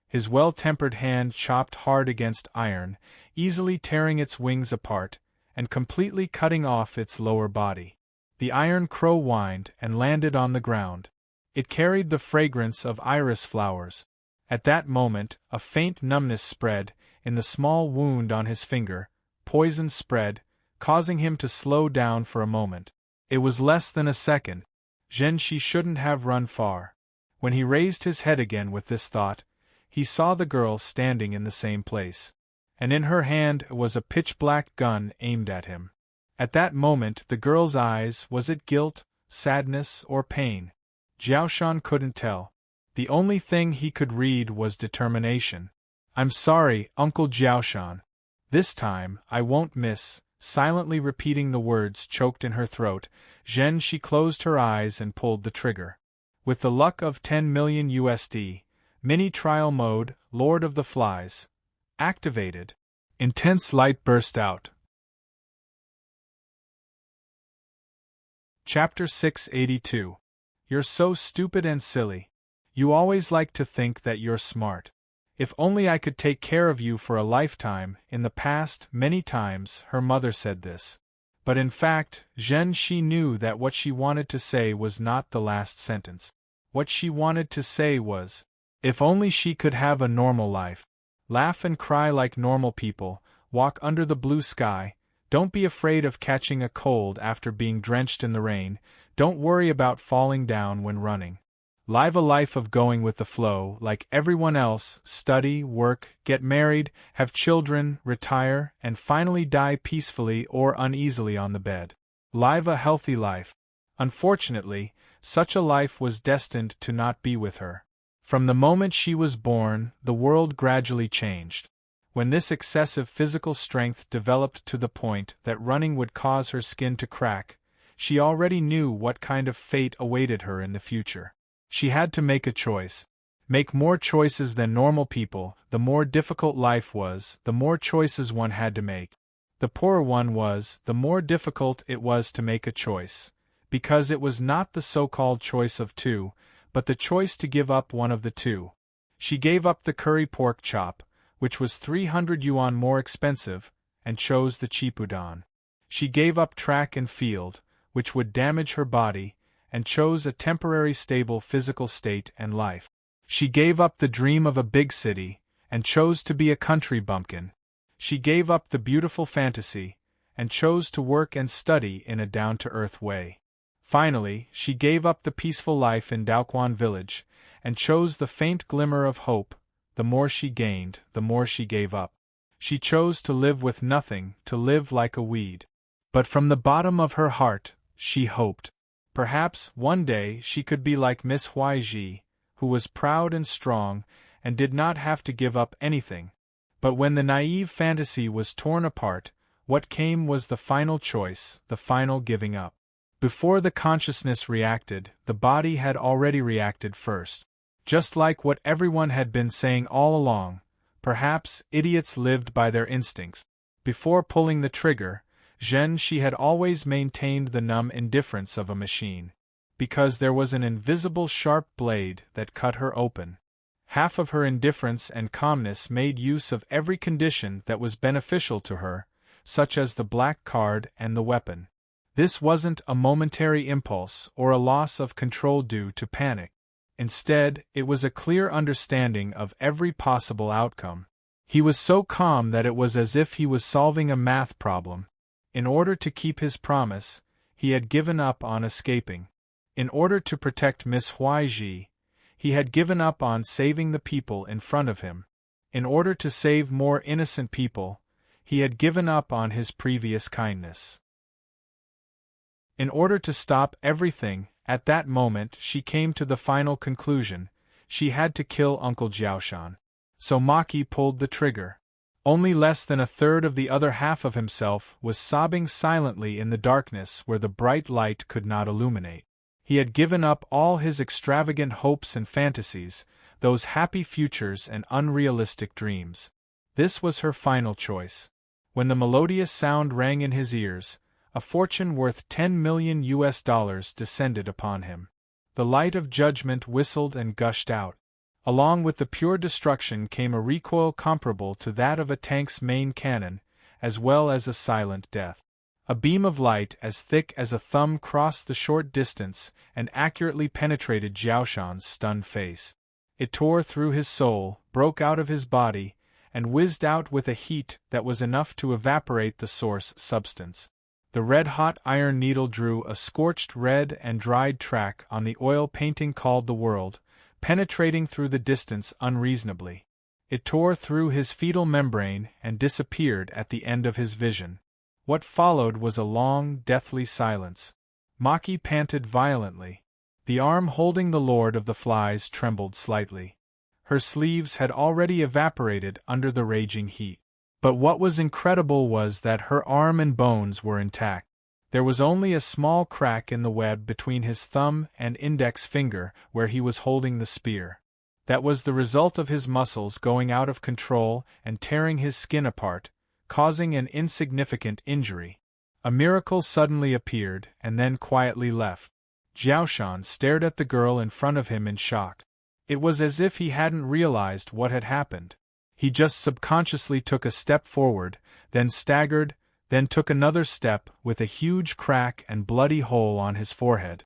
His well-tempered hand chopped hard against iron, easily tearing its wings apart, and completely cutting off its lower body. The iron crow whined and landed on the ground. It carried the fragrance of iris flowers. At that moment, a faint numbness spread, in the small wound on his finger. Poison spread, causing him to slow down for a moment. It was less than a second. Zhen Shi shouldn't have run far. When he raised his head again with this thought, he saw the girl standing in the same place. And in her hand was a pitch-black gun aimed at him. At that moment the girl's eyes, was it guilt, sadness, or pain? Jiao Shan couldn't tell. The only thing he could read was determination. I'm sorry, Uncle Jiao Shan. This time, I won't miss. Silently repeating the words choked in her throat, Zhen Shi closed her eyes and pulled the trigger. With the luck of 10 million USD, mini-trial mode, Lord of the Flies, activated. Intense light burst out. Chapter 682. You're so stupid and silly. You always like to think that you're smart. If only I could take care of you for a lifetime. In the past, many times, her mother said this. But in fact, Zhen Shi knew that what she wanted to say was not the last sentence. What she wanted to say was, if only she could have a normal life. Laugh and cry like normal people, walk under the blue sky, don't be afraid of catching a cold after being drenched in the rain, don't worry about falling down when running. Live a life of going with the flow, like everyone else, study, work, get married, have children, retire, and finally die peacefully or uneasily on the bed. Live a healthy life. Unfortunately, such a life was destined to not be with her. From the moment she was born, the world gradually changed. When this excessive physical strength developed to the point that running would cause her skin to crack, she already knew what kind of fate awaited her in the future. She had to make a choice. Make more choices than normal people. The more difficult life was, the more choices one had to make. The poorer one was, the more difficult it was to make a choice, because it was not the so-called choice of two, but the choice to give up one of the two. She gave up the curry pork chop, which was 300 yuan more expensive, and chose the cheap udon. She gave up track and field, which would damage her body, and chose a temporary stable physical state and life. She gave up the dream of a big city, and chose to be a country bumpkin. She gave up the beautiful fantasy, and chose to work and study in a down-to-earth way. Finally, she gave up the peaceful life in Daoquan village, and chose the faint glimmer of hope. The more she gained, the more she gave up. She chose to live with nothing, to live like a weed. But from the bottom of her heart, she hoped. Perhaps, one day, she could be like Miss Huaiji, who was proud and strong, and did not have to give up anything. But when the naive fantasy was torn apart, what came was the final choice, the final giving up. Before the consciousness reacted, the body had already reacted first. Just like what everyone had been saying all along, perhaps idiots lived by their instincts. Before pulling the trigger, she had always maintained the numb indifference of a machine. Because there was an invisible sharp blade that cut her open. Half of her indifference and calmness made use of every condition that was beneficial to her, such as the black card and the weapon. This wasn't a momentary impulse or a loss of control due to panic. Instead, it was a clear understanding of every possible outcome. He was so calm that it was as if he was solving a math problem. In order to keep his promise, he had given up on escaping. In order to protect Miss Huaiji, he had given up on saving the people in front of him. In order to save more innocent people, he had given up on his previous kindness. In order to stop everything, at that moment she came to the final conclusion: she had to kill Uncle Jiaoshan. So Maki pulled the trigger. Only less than a third of the other half of himself was sobbing silently in the darkness where the bright light could not illuminate. He had given up all his extravagant hopes and fantasies, those happy futures and unrealistic dreams. This was her final choice. When the melodious sound rang in his ears, a fortune worth $10 million descended upon him. The light of judgment whistled and gushed out. Along with the pure destruction came a recoil comparable to that of a tank's main cannon, as well as a silent death. A beam of light as thick as a thumb crossed the short distance and accurately penetrated Jiaoshan's stunned face. It tore through his soul, broke out of his body, and whizzed out with a heat that was enough to evaporate the source substance. The red-hot iron needle drew a scorched red and dried track on the oil painting called the world, penetrating through the distance unreasonably. It tore through his fetal membrane and disappeared at the end of his vision. What followed was a long, deathly silence. Maki panted violently. The arm holding the Lord of the Flies trembled slightly. Her sleeves had already evaporated under the raging heat. But what was incredible was that her arm and bones were intact. There was only a small crack in the web between his thumb and index finger where he was holding the spear. That was the result of his muscles going out of control and tearing his skin apart, causing an insignificant injury. A miracle suddenly appeared and then quietly left. Jiaoshan stared at the girl in front of him in shock. It was as if he hadn't realized what had happened. He just subconsciously took a step forward, then staggered, then took another step with a huge crack and bloody hole on his forehead.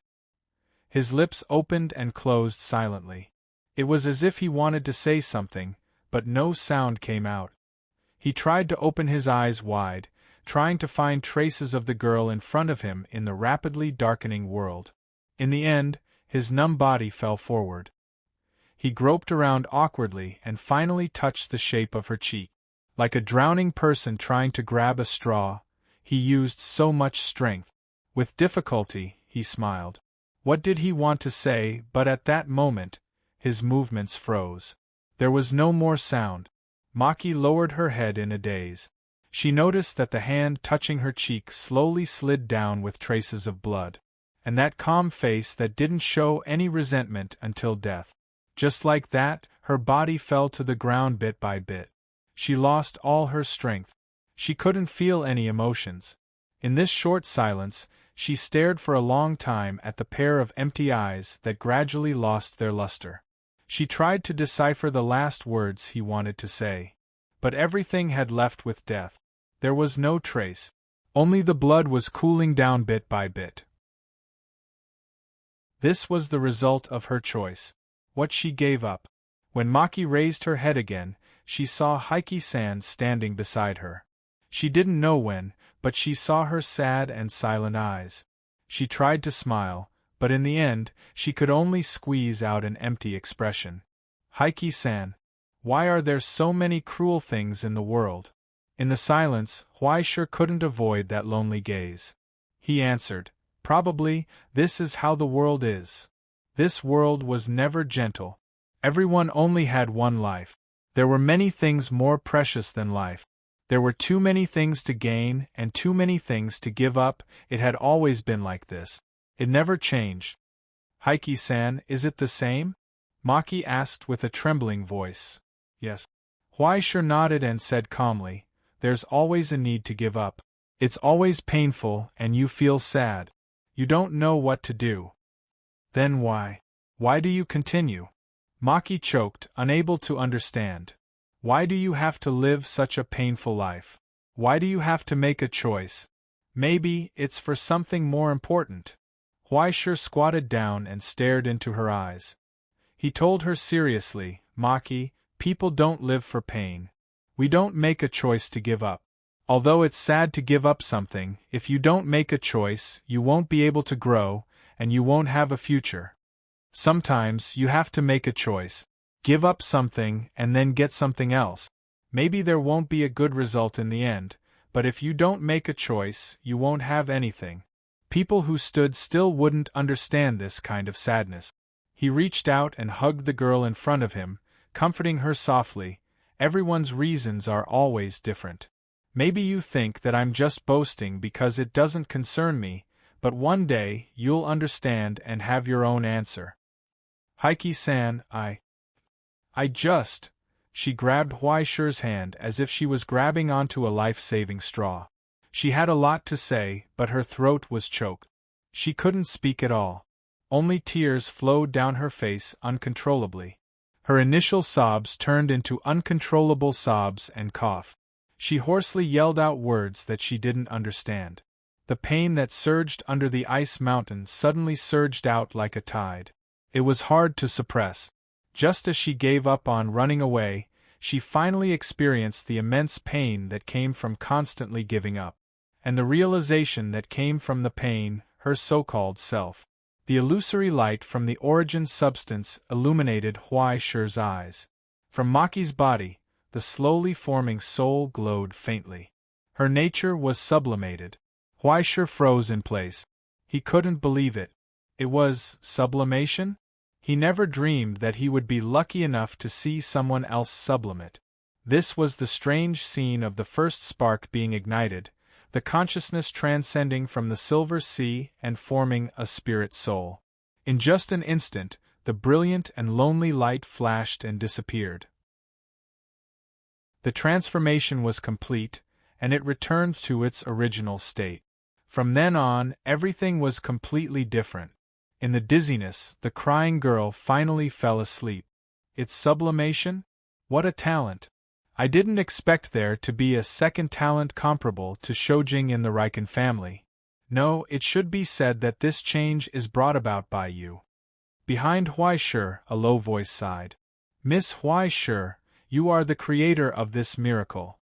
His lips opened and closed silently. It was as if he wanted to say something, but no sound came out. He tried to open his eyes wide, trying to find traces of the girl in front of him in the rapidly darkening world. In the end, his numb body fell forward. He groped around awkwardly and finally touched the shape of her cheek. Like a drowning person trying to grab a straw, he used so much strength. With difficulty, he smiled. What did he want to say, but at that moment, his movements froze. There was no more sound. Maki lowered her head in a daze. She noticed that the hand touching her cheek slowly slid down with traces of blood. And that calm face that didn't show any resentment until death. Just like that, her body fell to the ground bit by bit. She lost all her strength. She couldn't feel any emotions. In this short silence, she stared for a long time at the pair of empty eyes that gradually lost their luster. She tried to decipher the last words he wanted to say. But everything had left with death. There was no trace. Only the blood was cooling down bit by bit. This was the result of her choice. What she gave up. When Maki raised her head again, she saw Heike-san standing beside her. She didn't know when, but she saw her sad and silent eyes. She tried to smile, but in the end, she could only squeeze out an empty expression. Heike-san, why are there so many cruel things in the world? In the silence, Huaishur couldn't avoid that lonely gaze. He answered, probably, this is how the world is. This world was never gentle. Everyone only had one life. There were many things more precious than life. There were too many things to gain and too many things to give up. It had always been like this. It never changed. Heike-san, is it the same? Maki asked with a trembling voice. Yes. Huaishur nodded and said calmly, there's always a need to give up. It's always painful and you feel sad. You don't know what to do. Then why? Why do you continue? Maki choked, unable to understand. Why do you have to live such a painful life? Why do you have to make a choice? Maybe it's for something more important. Huaishur squatted down and stared into her eyes. He told her seriously, Maki, people don't live for pain. We don't make a choice to give up. Although it's sad to give up something, if you don't make a choice, you won't be able to grow, and you won't have a future. Sometimes you have to make a choice. Give up something and then get something else. Maybe there won't be a good result in the end, but if you don't make a choice, you won't have anything. People who stood still wouldn't understand this kind of sadness. He reached out and hugged the girl in front of him, comforting her softly. Everyone's reasons are always different. Maybe you think that I'm just boasting because it doesn't concern me, but one day you'll understand and have your own answer. Heike-san, She grabbed Huaishur's hand as if she was grabbing onto a life-saving straw. She had a lot to say, but her throat was choked. She couldn't speak at all. Only tears flowed down her face uncontrollably. Her initial sobs turned into uncontrollable sobs and cough. She hoarsely yelled out words that she didn't understand. The pain that surged under the ice mountain suddenly surged out like a tide. It was hard to suppress. Just as she gave up on running away, she finally experienced the immense pain that came from constantly giving up. And the realization that came from the pain, her so-called self. The illusory light from the origin substance illuminated Huaishur's eyes. From Maki's body, the slowly forming soul glowed faintly. Her nature was sublimated. Huaishur froze in place. He couldn't believe it. It was sublimation? He never dreamed that he would be lucky enough to see someone else sublimate. This was the strange scene of the first spark being ignited, the consciousness transcending from the silver sea and forming a spirit soul. In just an instant, the brilliant and lonely light flashed and disappeared. The transformation was complete, and it returned to its original state. From then on, everything was completely different. In the dizziness, the crying girl finally fell asleep. It's sublimation? What a talent! I didn't expect there to be a second talent comparable to Shojing in the Riken family. No, it should be said that this change is brought about by you. Behind Huaishur, a low voice sighed. Miss Huaishur, you are the creator of this miracle.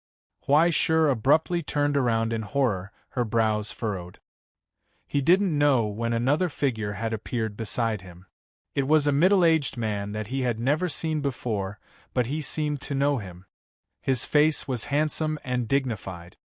Huaishur abruptly turned around in horror, her brows furrowed. He didn't know when another figure had appeared beside him. It was a middle-aged man that he had never seen before, but he seemed to know him. His face was handsome and dignified.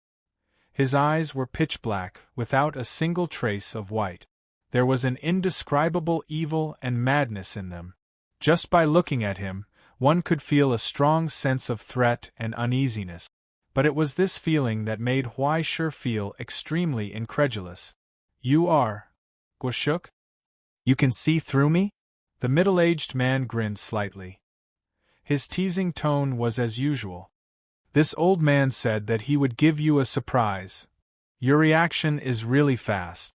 His eyes were pitch black, without a single trace of white. There was an indescribable evil and madness in them. Just by looking at him, one could feel a strong sense of threat and uneasiness. But it was this feeling that made Huai-Shur feel extremely incredulous. "You are Guashuk? You can see through me?" The middle-aged man grinned slightly. His teasing tone was as usual. "This old man said that he would give you a surprise. Your reaction is really fast."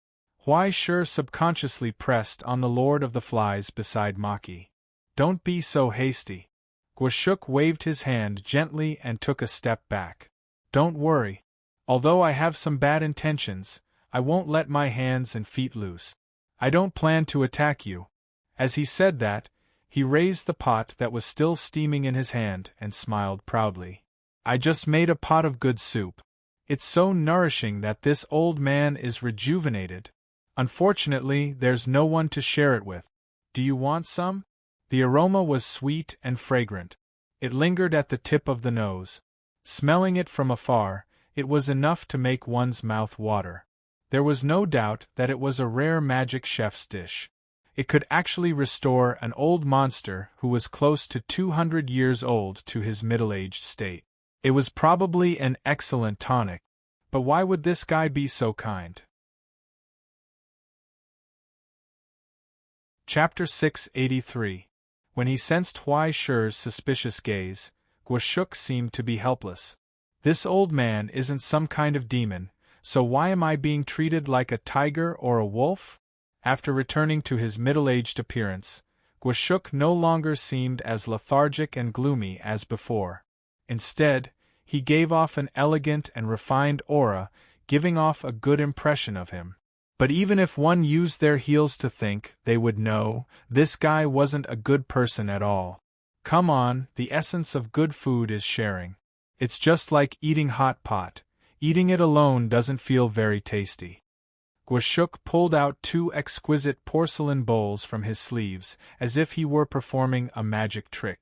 Huai-Shur subconsciously pressed on the Lord of the Flies beside Maki. "Don't be so hasty." Guashuk waved his hand gently and took a step back. "Don't worry. Although I have some bad intentions, I won't let my hands and feet loose. I don't plan to attack you." As he said that, he raised the pot that was still steaming in his hand and smiled proudly. "I just made a pot of good soup. It's so nourishing that this old man is rejuvenated. Unfortunately, there's no one to share it with. Do you want some?" The aroma was sweet and fragrant. It lingered at the tip of the nose. Smelling it from afar, it was enough to make one's mouth water. There was no doubt that it was a rare magic chef's dish. It could actually restore an old monster who was close to 200 years old to his middle-aged state. It was probably an excellent tonic. But why would this guy be so kind? Chapter 683. When he sensed Huai-Shur's suspicious gaze, Guashuk seemed to be helpless. "This old man isn't some kind of demon, so why am I being treated like a tiger or a wolf?" After returning to his middle-aged appearance, Guashuk no longer seemed as lethargic and gloomy as before. Instead, he gave off an elegant and refined aura, giving off a good impression of him. But even if one used their heels to think, they would know, this guy wasn't a good person at all. Come on, the essence of good food is sharing. It's just like eating hot pot. Eating it alone doesn't feel very tasty. Guashuk pulled out 2 exquisite porcelain bowls from his sleeves, as if he were performing a magic trick.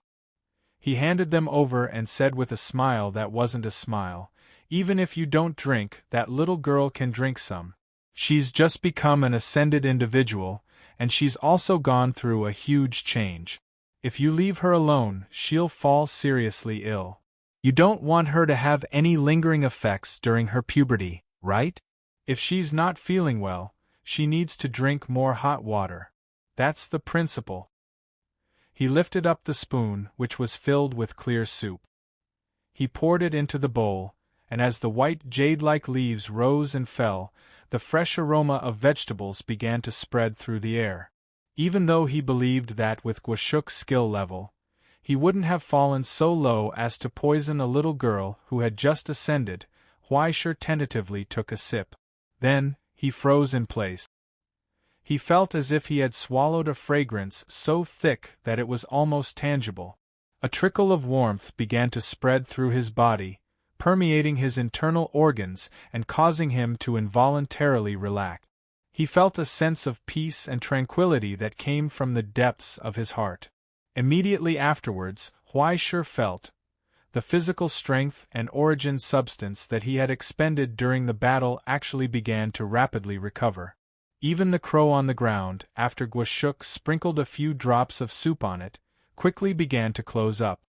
He handed them over and said with a smile that wasn't a smile, "Even if you don't drink, that little girl can drink some. She's just become an ascended individual, and she's also gone through a huge change. If you leave her alone, she'll fall seriously ill. You don't want her to have any lingering effects during her puberty, right? If she's not feeling well, she needs to drink more hot water. That's the principle." He lifted up the spoon, which was filled with clear soup. He poured it into the bowl, and as the white jade-like leaves rose and fell, the fresh aroma of vegetables began to spread through the air. Even though he believed that with Guashuk's skill level, he wouldn't have fallen so low as to poison a little girl who had just ascended, Huai-Shur tentatively took a sip. Then, he froze in place. He felt as if he had swallowed a fragrance so thick that it was almost tangible. A trickle of warmth began to spread through his body, permeating his internal organs and causing him to involuntarily relax. He felt a sense of peace and tranquility that came from the depths of his heart. Immediately afterwards, Huai-Shur felt the physical strength and origin substance that he had expended during the battle actually began to rapidly recover. Even the crow on the ground, after Guashuk sprinkled a few drops of soup on it, quickly began to close up.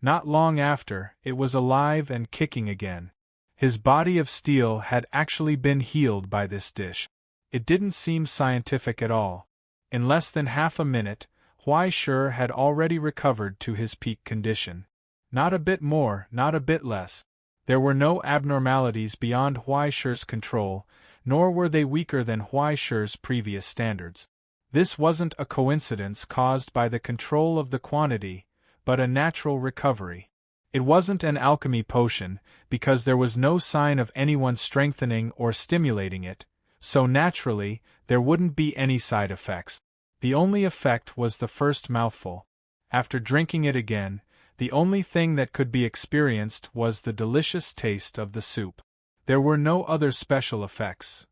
Not long after, it was alive and kicking again. His body of steel had actually been healed by this dish. It didn't seem scientific at all. In less than half a minute, Huai-Shur had already recovered to his peak condition. Not a bit more, not a bit less. There were no abnormalities beyond Huai-Shur's control, nor were they weaker than Huai-Shur's previous standards. This wasn't a coincidence caused by the control of the quantity, but a natural recovery. It wasn't an alchemy potion, because there was no sign of anyone strengthening or stimulating it, so naturally, there wouldn't be any side effects. The only effect was the first mouthful. After drinking it again, the only thing that could be experienced was the delicious taste of the soup. There were no other special effects.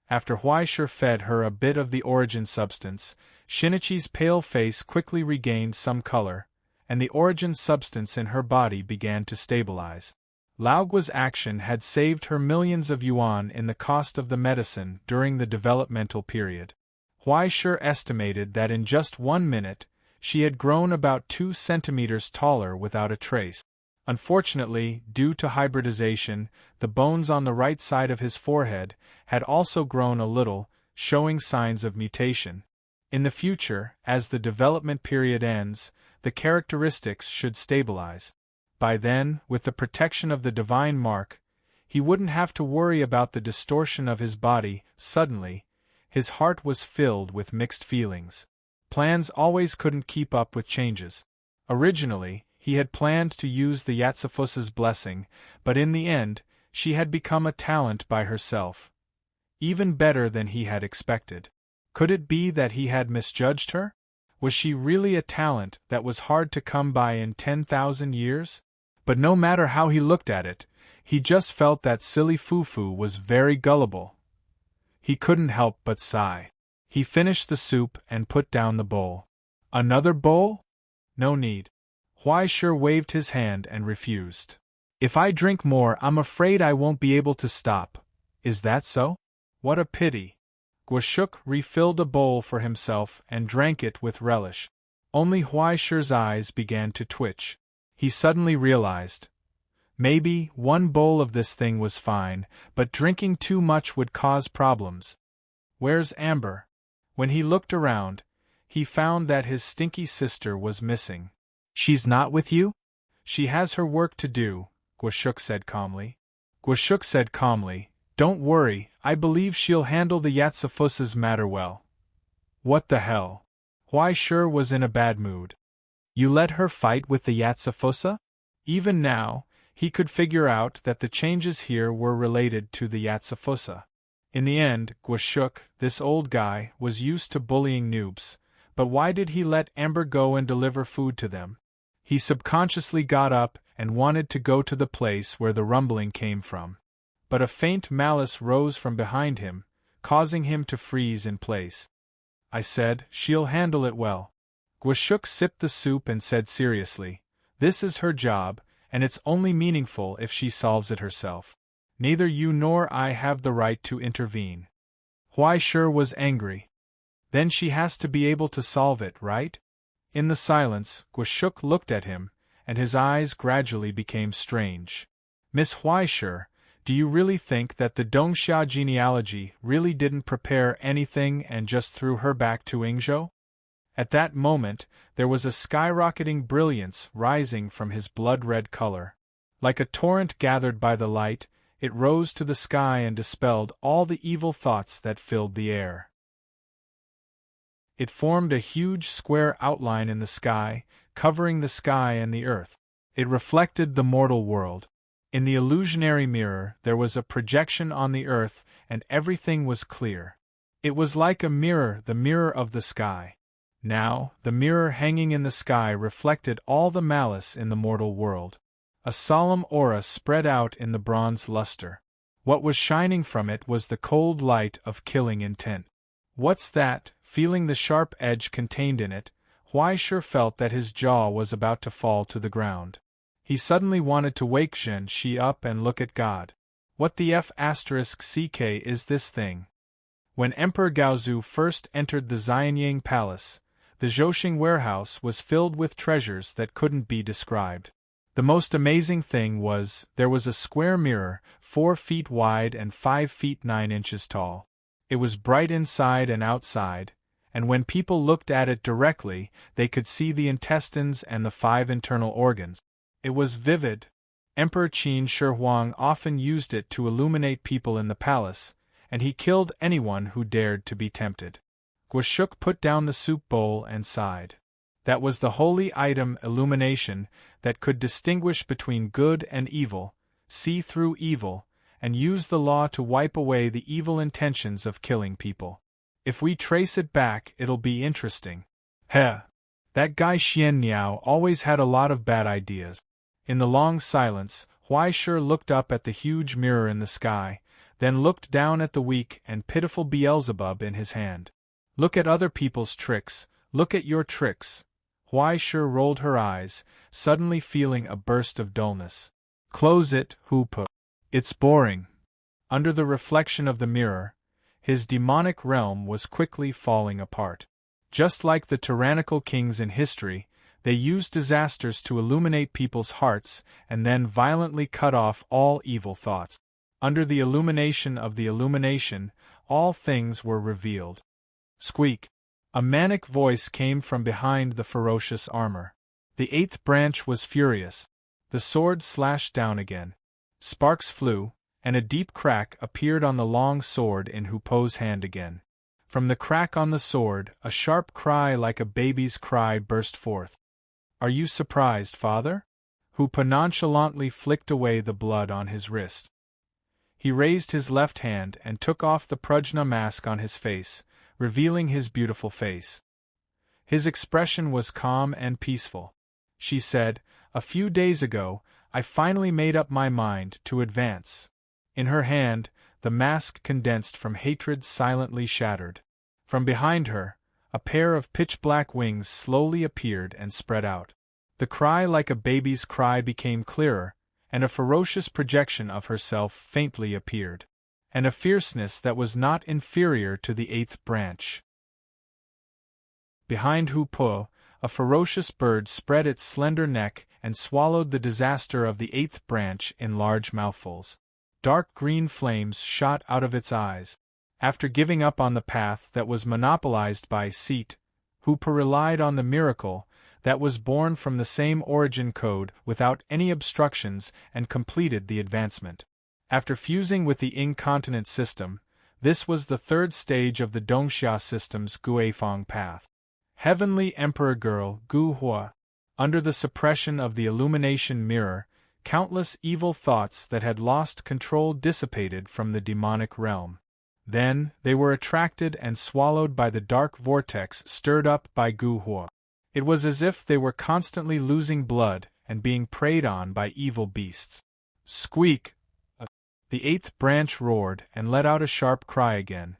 After Huaishe fed her a bit of the origin substance, Shinichi's pale face quickly regained some color, and the origin substance in her body began to stabilize. Laogua's action had saved her millions of yuan in the cost of the medicine during the developmental period. Huaishe estimated that in just 1 minute, she had grown about 2 centimeters taller without a trace. Unfortunately, due to hybridization, the bones on the right side of his forehead had also grown a little, showing signs of mutation. In the future, as the development period ends, the characteristics should stabilize. By then, with the protection of the divine mark, he wouldn't have to worry about the distortion of his body. Suddenly, his heart was filled with mixed feelings. Plans always couldn't keep up with changes. Originally, he had planned to use the Yatsufusa's blessing, but in the end, she had become a talent by herself. Even better than he had expected. Could it be that he had misjudged her? Was she really a talent that was hard to come by in 10,000 years? But no matter how he looked at it, he just felt that silly Fufu was very gullible. He couldn't help but sigh. He finished the soup and put down the bowl. Another bowl? No need. Huaishe waved his hand and refused. If I drink more, I'm afraid I won't be able to stop. Is that so? What a pity. Guashuk refilled a bowl for himself and drank it with relish. Only Huaishe's eyes began to twitch. He suddenly realized. Maybe 1 bowl of this thing was fine, but drinking too much would cause problems. Where's Amber? When he looked around, he found that his stinky sister was missing. She's not with you? She has her work to do, Guashuk said calmly. Don't worry, I believe she'll handle the Yatsufusa's matter well. What the hell? Huaishe was in a bad mood. You let her fight with the Yatsufusa? Even now, he could figure out that the changes here were related to the Yatsufusa. In the end, Guashuk, this old guy, was used to bullying noobs, but why did he let Amber go and deliver food to them? He subconsciously got up and wanted to go to the place where the rumbling came from. But a faint malice rose from behind him, causing him to freeze in place. I said, she'll handle it well. Guashuk sipped the soup and said seriously, this is her job, and it's only meaningful if she solves it herself. Neither you nor I have the right to intervene. Huaishe was angry. Then she has to be able to solve it, right? In the silence, Guashuk looked at him, and his eyes gradually became strange. Miss Huaishe, do you really think that the Dongxia genealogy really didn't prepare anything and just threw her back to Yingzhou? At that moment, there was a skyrocketing brilliance rising from his blood-red color. Like a torrent gathered by the light, it rose to the sky and dispelled all the evil thoughts that filled the air. It formed a huge square outline in the sky, covering the sky and the earth. It reflected the mortal world. In the illusionary mirror, there was a projection on the earth, and everything was clear. It was like a mirror, the mirror of the sky. Now, the mirror hanging in the sky reflected all the malice in the mortal world. A solemn aura spread out in the bronze luster. What was shining from it was the cold light of killing intent. What's that? Feeling the sharp edge contained in it, Huaishe felt that his jaw was about to fall to the ground. He suddenly wanted to wake Zhen Shi up and look at God. What the F***ck is this thing? When Emperor Gaozu first entered the Xianyang Palace, the Zhouxing warehouse was filled with treasures that couldn't be described. The most amazing thing was, there was a square mirror, 4 feet wide and 5 feet 9 inches tall. It was bright inside and outside, and when people looked at it directly, they could see the intestines and the 5 internal organs. It was vivid. Emperor Qin Shi Huang often used it to illuminate people in the palace, and he killed anyone who dared to be tempted. Guashuk put down the soup bowl and sighed. That was the holy item, illumination, that could distinguish between good and evil, see through evil, and use the law to wipe away the evil intentions of killing people. If we trace it back, it'll be interesting. Heh! That guy Xian Niao always had a lot of bad ideas. In the long silence, Huaishe looked up at the huge mirror in the sky, then looked down at the weak and pitiful Beelzebub in his hand. Look at other people's tricks, look at your tricks. Huai Shi rolled her eyes, suddenly feeling a burst of dullness. Close it, Hu Pu. It's boring. Under the reflection of the mirror, his demonic realm was quickly falling apart. Just like the tyrannical kings in history, they used disasters to illuminate people's hearts and then violently cut off all evil thoughts. Under the illumination of the illumination, all things were revealed. Squeak! A manic voice came from behind the ferocious armor. The eighth branch was furious. The sword slashed down again. Sparks flew, and a deep crack appeared on the long sword in Hu Po's hand again. From the crack on the sword, a sharp cry like a baby's cry burst forth. Are you surprised, father? Hu Po nonchalantly flicked away the blood on his wrist. He raised his left hand and took off the Prajna mask on his face, revealing his beautiful face. His expression was calm and peaceful. She said, "A few days ago, I finally made up my mind to advance." In her hand, the mask condensed from hatred silently shattered. From behind her, a pair of pitch-black wings slowly appeared and spread out. The cry like a baby's cry became clearer, and a ferocious projection of herself faintly appeared. And a fierceness that was not inferior to the eighth branch. Behind Hu Po, a ferocious bird spread its slender neck and swallowed the disaster of the eighth branch in large mouthfuls. Dark green flames shot out of its eyes. After giving up on the path that was monopolized by Seat, Hu Po relied on the miracle that was born from the same origin code without any obstructions and completed the advancement. After fusing with the incontinent system, this was the third stage of the Dongxia system's Guifeng path. Heavenly Emperor Girl Gu Hua. Under the suppression of the illumination mirror, countless evil thoughts that had lost control dissipated from the demonic realm. Then, they were attracted and swallowed by the dark vortex stirred up by Gu Hua. It was as if they were constantly losing blood and being preyed on by evil beasts. Squeak! The eighth branch roared and let out a sharp cry again.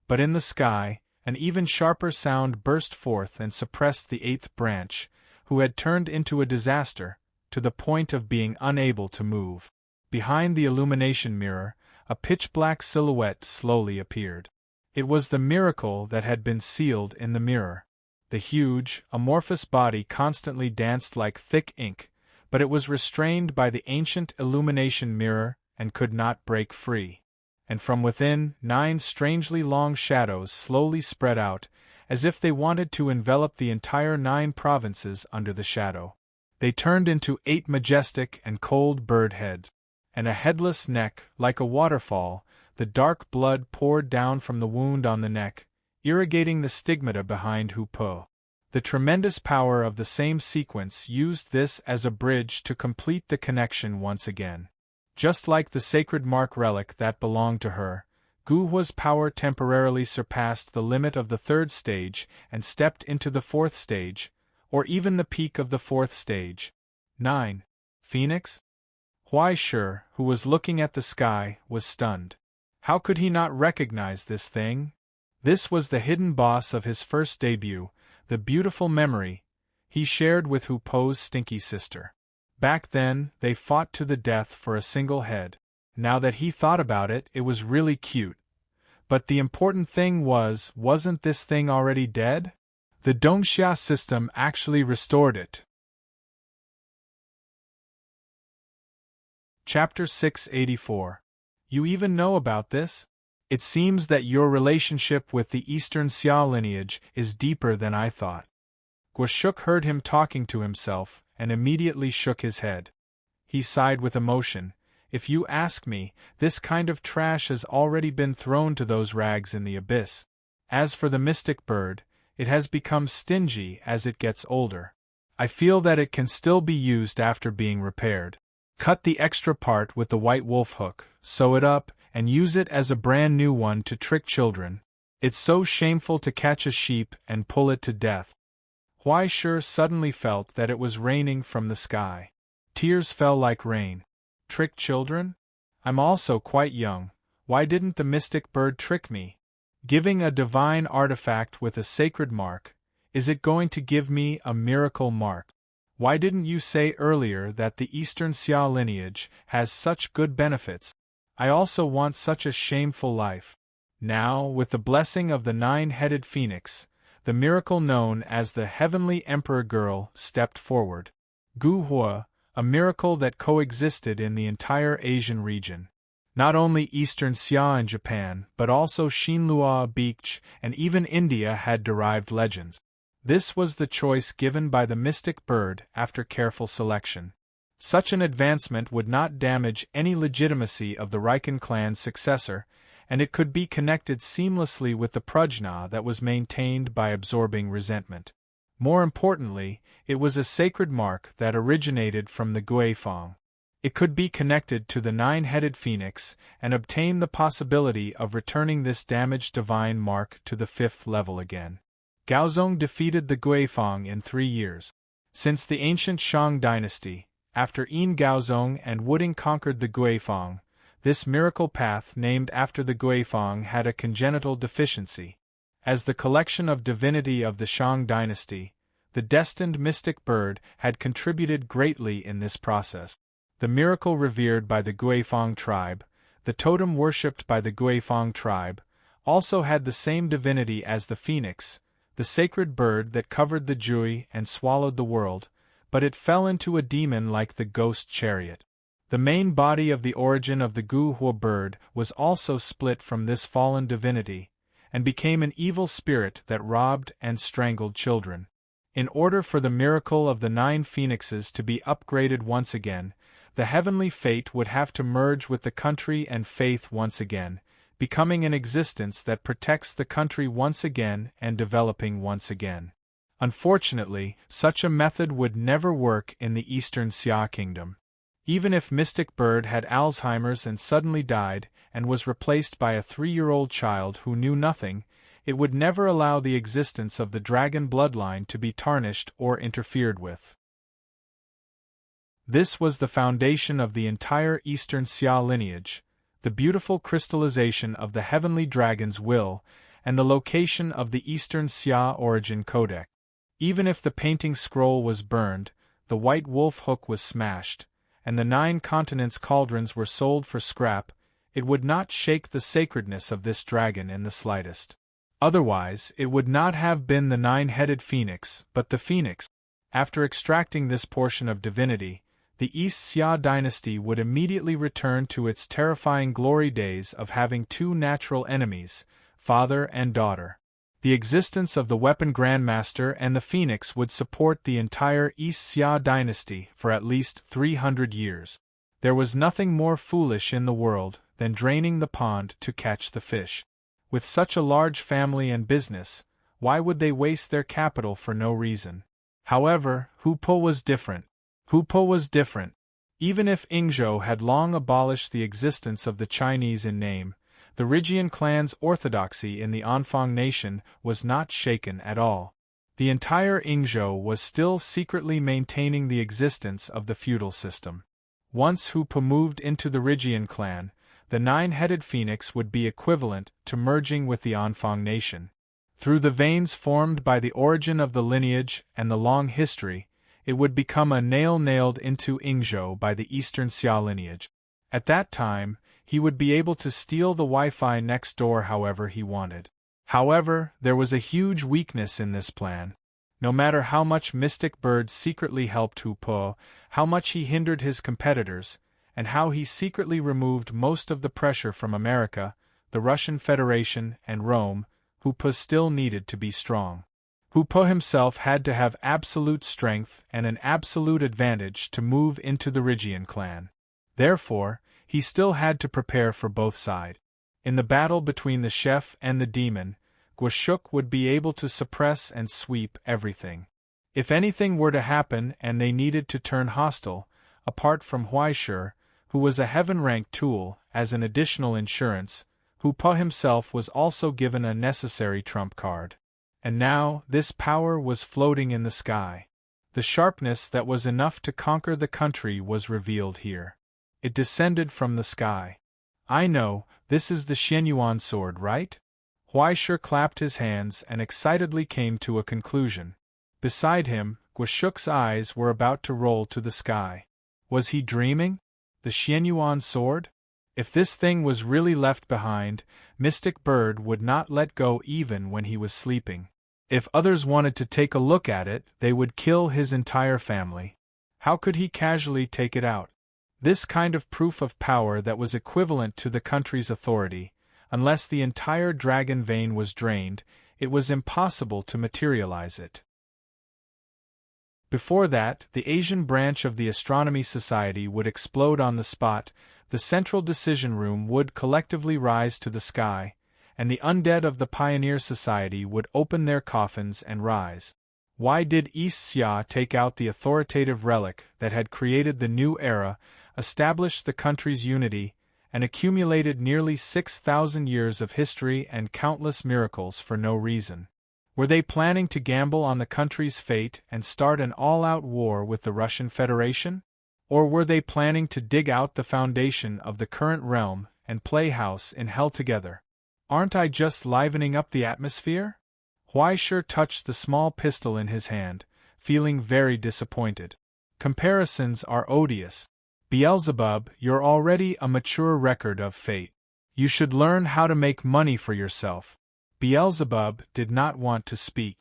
But in the sky, an even sharper sound burst forth and suppressed the eighth branch, who had turned into a disaster, to the point of being unable to move. Behind the illumination mirror, a pitch-black silhouette slowly appeared. It was the miracle that had been sealed in the mirror. The huge, amorphous body constantly danced like thick ink, but it was restrained by the ancient illumination mirror and could not break free. And from within, 9 strangely long shadows slowly spread out, as if they wanted to envelop the entire 9 provinces under the shadow. They turned into 8 majestic and cold bird heads. And a headless neck, like a waterfall, the dark blood poured down from the wound on the neck, irrigating the stigmata behind Hu Po. The tremendous power of the same sequence used this as a bridge to complete the connection once again. Just like the sacred mark relic that belonged to her, Gu Hua's power temporarily surpassed the limit of the third stage and stepped into the fourth stage, or even the peak of the fourth stage. 9. Phoenix? Huai Shi, who was looking at the sky, was stunned. How could he not recognize this thing? This was the hidden boss of his first debut, the beautiful memory he shared with Hu Po's stinky sister. Back then, they fought to the death for a single head. Now that he thought about it, it was really cute. But the important thing wasn't this thing already dead? The Dongxia system actually restored it. Chapter 684. You even know about this? It seems that your relationship with the Eastern Xia lineage is deeper than I thought. Guashuk heard him talking to himself, and immediately shook his head. He sighed with emotion. If you ask me, this kind of trash has already been thrown to those rags in the abyss. As for the mystic bird, it has become stingy as it gets older. I feel that it can still be used after being repaired. Cut the extra part with the white wolf hook, sew it up, and use it as a brand new one to trick children. It's so shameful to catch a sheep and pull it to death. Huai Shi suddenly felt that it was raining from the sky. Tears fell like rain. Trick children? I'm also quite young. Why didn't the mystic bird trick me? Giving a divine artifact with a sacred mark, is it going to give me a miracle mark? Why didn't you say earlier that the Eastern Xia lineage has such good benefits? I also want such a shameful life. Now, with the blessing of the nine-headed phoenix, the miracle known as the Heavenly Emperor Girl stepped forward. Gu Hua, a miracle that coexisted in the entire Asian region. Not only Eastern Xia and Japan, but also Xinlua Beach and even India had derived legends. This was the choice given by the mystic bird after careful selection. Such an advancement would not damage any legitimacy of the Riken clan's successor, and it could be connected seamlessly with the prajna that was maintained by absorbing resentment. More importantly, it was a sacred mark that originated from the Guifang. It could be connected to the nine-headed phoenix and obtain the possibility of returning this damaged divine mark to the 5th level again. Gaozong defeated the Guifang in 3 years. Since the ancient Shang dynasty, after Yin Gaozong and Wuding conquered the Guifang, this miracle path named after the Guifang had a congenital deficiency. As the collection of divinity of the Shang dynasty, the destined mystic bird had contributed greatly in this process. The miracle revered by the Guifang tribe, the totem worshipped by the Guifang tribe, also had the same divinity as the phoenix, the sacred bird that covered the Jui and swallowed the world, but it fell into a demon like the ghost chariot. The main body of the origin of the Gu Hua bird was also split from this fallen divinity, and became an evil spirit that robbed and strangled children. In order for the miracle of the 9 phoenixes to be upgraded once again, the heavenly fate would have to merge with the country and faith once again, becoming an existence that protects the country once again and developing once again. Unfortunately, such a method would never work in the Eastern Xia kingdom. Even if Mystic Bird had Alzheimer's and suddenly died and was replaced by a 3-year-old child who knew nothing, it would never allow the existence of the dragon bloodline to be tarnished or interfered with. This was the foundation of the entire Eastern Xia lineage, the beautiful crystallization of the heavenly dragon's will, and the location of the Eastern Xia origin codex. Even if the painting scroll was burned, the white wolf hook was smashed, and the 9 continents cauldrons were sold for scrap, it would not shake the sacredness of this dragon in the slightest. Otherwise, it would not have been the 9-headed phoenix, but the phoenix. After extracting this portion of divinity, the East Xia dynasty would immediately return to its terrifying glory days of having 2 natural enemies, father and daughter. The existence of the weapon grandmaster and the phoenix would support the entire East Xia dynasty for at least 300 years. There was nothing more foolish in the world than draining the pond to catch the fish. With such a large family and business, why would they waste their capital for no reason? However, Hupo was different. Even if Ingzhou had long abolished the existence of the Chinese in name, the Rijian clan's orthodoxy in the Anfang nation was not shaken at all. The entire Ingzhou was still secretly maintaining the existence of the feudal system. Once Hupo moved into the Rijian clan, the 9-headed phoenix would be equivalent to merging with the Anfang nation. Through the veins formed by the origin of the lineage and the long history, it would become a nail nailed into Ingzhou by the Eastern Xia lineage. At that time, he would be able to steal the Wi-Fi next door however he wanted. However, there was a huge weakness in this plan. No matter how much Mystic Bird secretly helped Hupo, how much he hindered his competitors, and how he secretly removed most of the pressure from America, the Russian Federation, and Rome, Hupo still needed to be strong. Hupo himself had to have absolute strength and an absolute advantage to move into the Rijian clan. Therefore, he still had to prepare for both sides. In the battle between the chef and the demon, Guashuk would be able to suppress and sweep everything. If anything were to happen and they needed to turn hostile, apart from Huaishur, who was a heaven-ranked tool, as an additional insurance, Hupo himself was also given a necessary trump card. And now, this power was floating in the sky. The sharpness that was enough to conquer the country was revealed here. It descended from the sky. I know, this is the Xianyuan sword, right? Huaisheng clapped his hands and excitedly came to a conclusion. Beside him, Guashuk's eyes were about to roll to the sky. Was he dreaming? The Xianyuan sword? If this thing was really left behind, Mystic Bird would not let go even when he was sleeping. If others wanted to take a look at it, they would kill his entire family. How could he casually take it out? This kind of proof of power that was equivalent to the country's authority, unless the entire dragon vein was drained, it was impossible to materialize it. Before that, the Asian branch of the Astronomy Society would explode on the spot, the central decision room would collectively rise to the sky, and the undead of the Pioneer Society would open their coffins and rise. Why did East Xia take out the authoritative relic that had created the new era, established the country's unity, and accumulated nearly 6,000 years of history and countless miracles for no reason? Were they planning to gamble on the country's fate and start an all-out war with the Russian Federation? Or were they planning to dig out the foundation of the current realm and play house in hell together? Aren't I just livening up the atmosphere? Huaisheng touched the small pistol in his hand, feeling very disappointed. Comparisons are odious. Beelzebub, you're already a mature record of fate. You should learn how to make money for yourself. Beelzebub did not want to speak.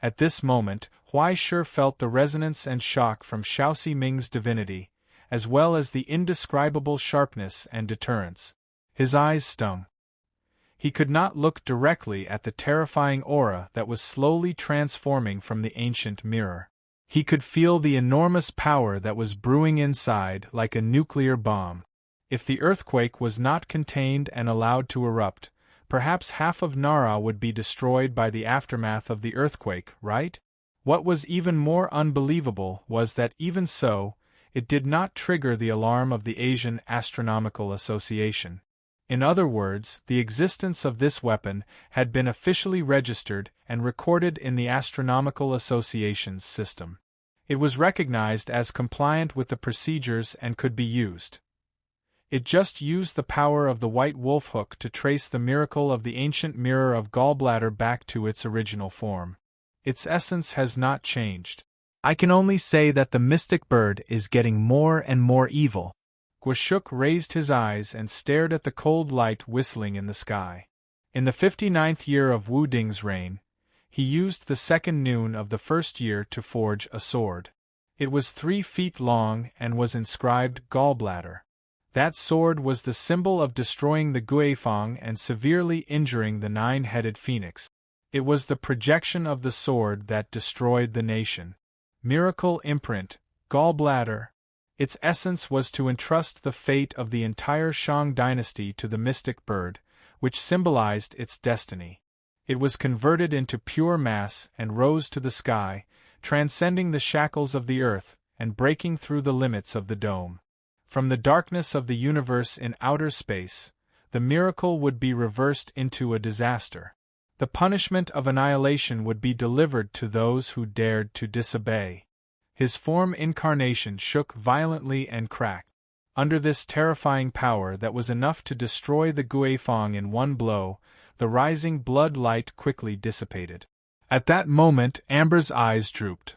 At this moment, Huaisheng felt the resonance and shock from Xiaoxi Ming's divinity, as well as the indescribable sharpness and deterrence. His eyes stung. He could not look directly at the terrifying aura that was slowly transforming from the ancient mirror. He could feel the enormous power that was brewing inside like a nuclear bomb. If the earthquake was not contained and allowed to erupt, perhaps half of Nara would be destroyed by the aftermath of the earthquake, right? What was even more unbelievable was that even so, it did not trigger the alarm of the Asian Astronomical Association. In other words, the existence of this weapon had been officially registered and recorded in the Astronomical Association's system. It was recognized as compliant with the procedures and could be used. It just used the power of the white wolf hook to trace the miracle of the ancient mirror of gallbladder back to its original form. Its essence has not changed. I can only say that the Mystic Bird is getting more and more evil. Guashuk raised his eyes and stared at the cold light whistling in the sky. In the 59th year of Wu Ding's reign, he used the second noon of the first year to forge a sword. It was 3 feet long and was inscribed Gallbladder. That sword was the symbol of destroying the Guifang and severely injuring the 9-headed phoenix. It was the projection of the sword that destroyed the nation. Miracle imprint, Gallbladder. Its essence was to entrust the fate of the entire Shang dynasty to the Mystic Bird, which symbolized its destiny. It was converted into pure mass and rose to the sky, transcending the shackles of the earth and breaking through the limits of the dome. From the darkness of the universe in outer space, the miracle would be reversed into a disaster. The punishment of annihilation would be delivered to those who dared to disobey. His form incarnation shook violently and cracked. Under this terrifying power that was enough to destroy the Guifang in one blow, the rising blood light quickly dissipated. At that moment, Amber's eyes drooped.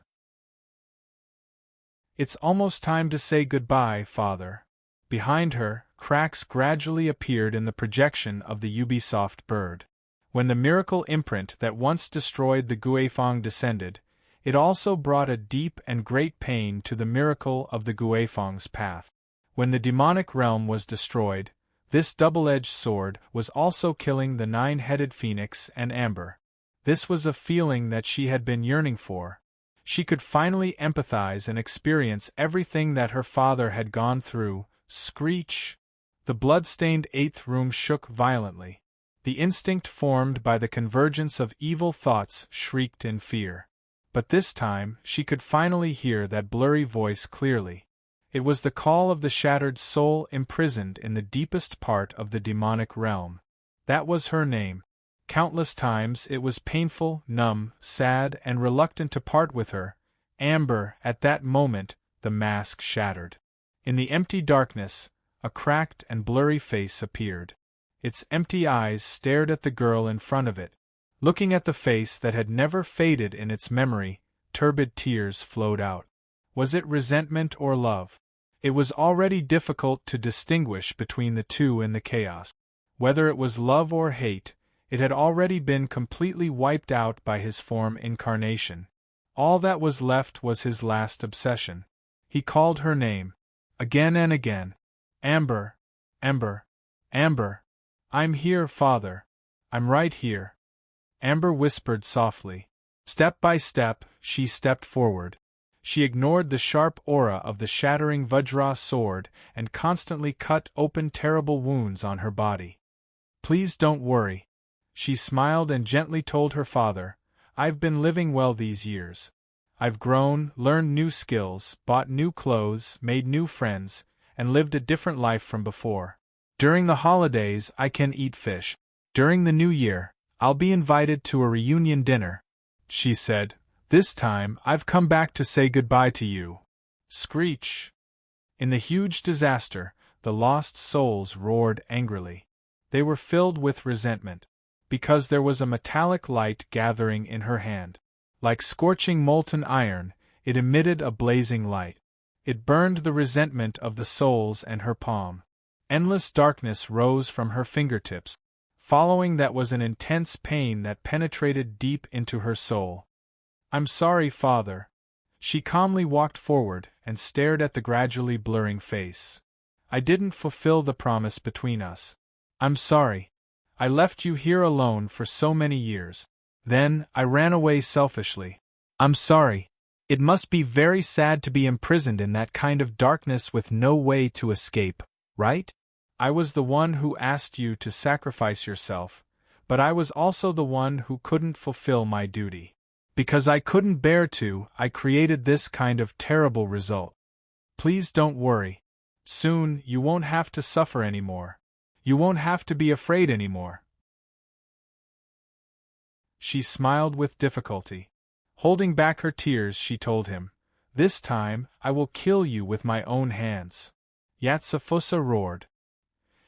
It's almost time to say goodbye, Father. Behind her, cracks gradually appeared in the projection of the Ubisoft bird. When the miracle imprint that once destroyed the Guifang descended, it also brought a deep and great pain to the miracle of the Guifang's path. When the demonic realm was destroyed, this double-edged sword was also killing the 9-headed phoenix and Amber. This was a feeling that she had been yearning for. She could finally empathize and experience everything that her father had gone through. Screech! The blood-stained 8th room shook violently. The instinct formed by the convergence of evil thoughts shrieked in fear. But this time, she could finally hear that blurry voice clearly. It was the call of the shattered soul imprisoned in the deepest part of the demonic realm. That was her name. Countless times it was painful, numb, sad, and reluctant to part with her. Amber, at that moment, the mask shattered. In the empty darkness, a cracked and blurry face appeared. Its empty eyes stared at the girl in front of it. Looking at the face that had never faded in its memory, turbid tears flowed out. Was it resentment or love? It was already difficult to distinguish between the two in the chaos. Whether it was love or hate, it had already been completely wiped out by his form incarnation. All that was left was his last obsession. He called her name. Again and again. Amber. Amber. Amber. I'm here, Father. I'm right here. Amber whispered softly. Step by step, she stepped forward. She ignored the sharp aura of the shattering Vajra sword and constantly cut open terrible wounds on her body. Please don't worry. She smiled and gently told her father, I've been living well these years. I've grown, learned new skills, bought new clothes, made new friends, and lived a different life from before. During the holidays, I can eat fish. During the new year, I'll be invited to a reunion dinner. She said, This time, I've come back to say goodbye to you. Screech! In the huge disaster, the lost souls roared angrily. They were filled with resentment, because there was a metallic light gathering in her hand. Like scorching molten iron, it emitted a blazing light. It burned the resentment of the souls and her palm. Endless darkness rose from her fingertips. Following that was an intense pain that penetrated deep into her soul. I'm sorry, Father. She calmly walked forward and stared at the gradually blurring face. I didn't fulfill the promise between us. I'm sorry. I left you here alone for so many years. Then, I ran away selfishly. I'm sorry. It must be very sad to be imprisoned in that kind of darkness with no way to escape, right? I was the one who asked you to sacrifice yourself, but I was also the one who couldn't fulfill my duty. Because I couldn't bear to, I created this kind of terrible result. Please don't worry. Soon, you won't have to suffer anymore. You won't have to be afraid anymore. She smiled with difficulty. Holding back her tears, she told him, This time, I will kill you with my own hands. Yatsafusa roared.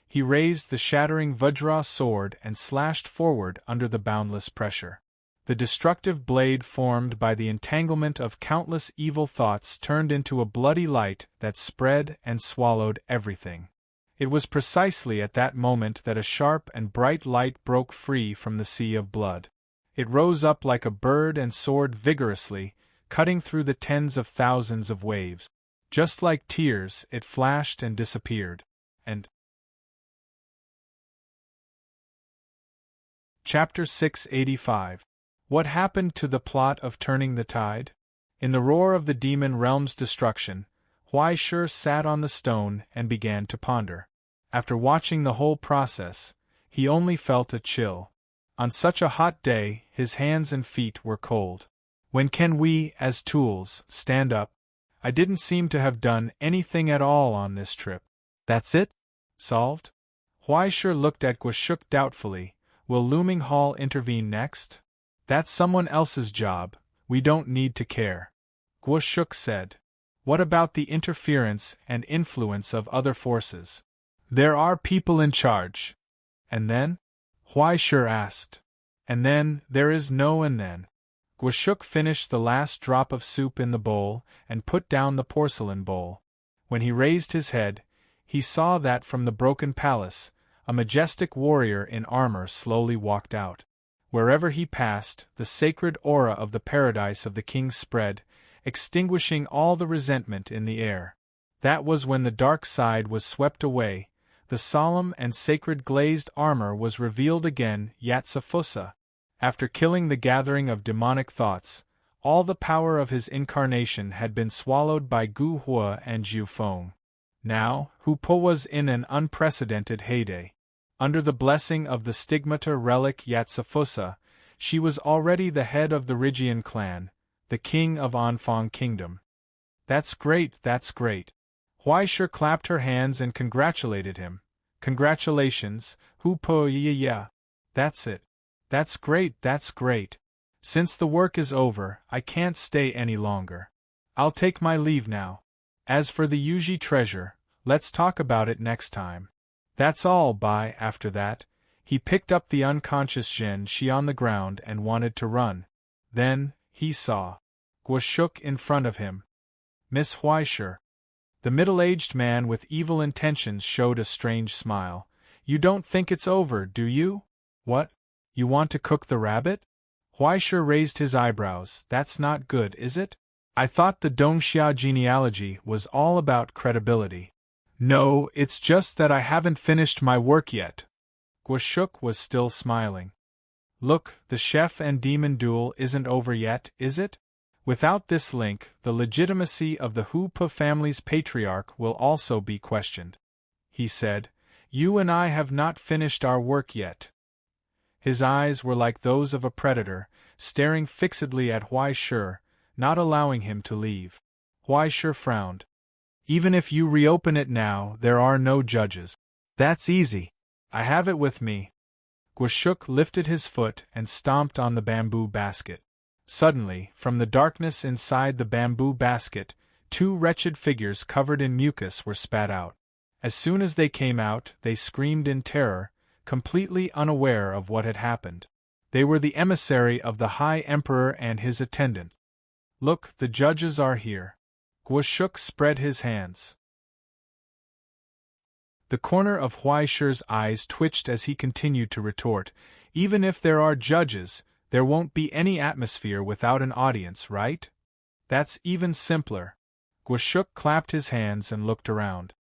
He raised the shattering Vajra sword and slashed forward under the boundless pressure. The destructive blade formed by the entanglement of countless evil thoughts turned into a bloody light that spread and swallowed everything. It was precisely at that moment that a sharp and bright light broke free from the sea of blood. It rose up like a bird and soared vigorously, cutting through the tens of thousands of waves. Just like tears, it flashed and disappeared. And Chapter 685. What happened to the plot of turning the tide? In the roar of the demon realm's destruction, Huai Shi sat on the stone and began to ponder. After watching the whole process, he only felt a chill. On such a hot day, his hands and feet were cold. When can we, as tools, stand up? I didn't seem to have done anything at all on this trip. That's it? Solved? Huai Shi looked at Guashuk doubtfully. Will Looming Hall intervene next? That's someone else's job, we don't need to care. Guashuk said. What about the interference and influence of other forces? There are people in charge. And then? Huai Shi asked. And then, there is no and then. Guashuk finished the last drop of soup in the bowl and put down the porcelain bowl. When he raised his head, he saw that from the broken palace, a majestic warrior in armor slowly walked out. Wherever he passed, the sacred aura of the paradise of the king spread, extinguishing all the resentment in the air. That was when the dark side was swept away. The solemn and sacred glazed armor was revealed again. Yatsafusa. After killing the gathering of demonic thoughts, all the power of his incarnation had been swallowed by Gu Hua and Jiu Feng. Now, Hu Po was in an unprecedented heyday. Under the blessing of the stigmata relic Yatsafusa, she was already the head of the Rigian clan, the king of Anfang Kingdom. That's great, that's great. Huai Shi clapped her hands and congratulated him. Congratulations, Hu Po yeah. That's it. That's great, that's great. Since the work is over, I can't stay any longer. I'll take my leave now. As for the Yuji treasure, Let's talk about it next time. That's all. Bye. After that, he picked up the unconscious Zhen Shi on the ground and wanted to run. Then, he saw Guashuk in front of him. Miss Huaishur. The middle-aged man with evil intentions showed a strange smile. You don't think it's over, do you? What? You want to cook the rabbit? Huaishur raised his eyebrows. That's not good, is it? I thought the Dongxia genealogy was all about credibility. No, it's just that I haven't finished my work yet. Guashuk was still smiling. Look, the chef and demon duel isn't over yet, is it? Without this link, the legitimacy of the Hu Pa family's patriarch will also be questioned. He said, You and I have not finished our work yet. His eyes were like those of a predator, staring fixedly at Huaishur, not allowing him to leave. Huaishur frowned. Even if you reopen it now, there are no judges. That's easy. I have it with me. Guashuk lifted his foot and stomped on the bamboo basket. Suddenly, from the darkness inside the bamboo basket, two wretched figures covered in mucus were spat out. As soon as they came out, they screamed in terror, completely unaware of what had happened. They were the emissary of the High Emperor and his attendant. Look, the judges are here. Guashuk spread his hands. The corner of Huaishur's eyes twitched as he continued to retort, Even if there are judges, there won't be any atmosphere without an audience, right? That's even simpler. Guashuk clapped his hands and looked around.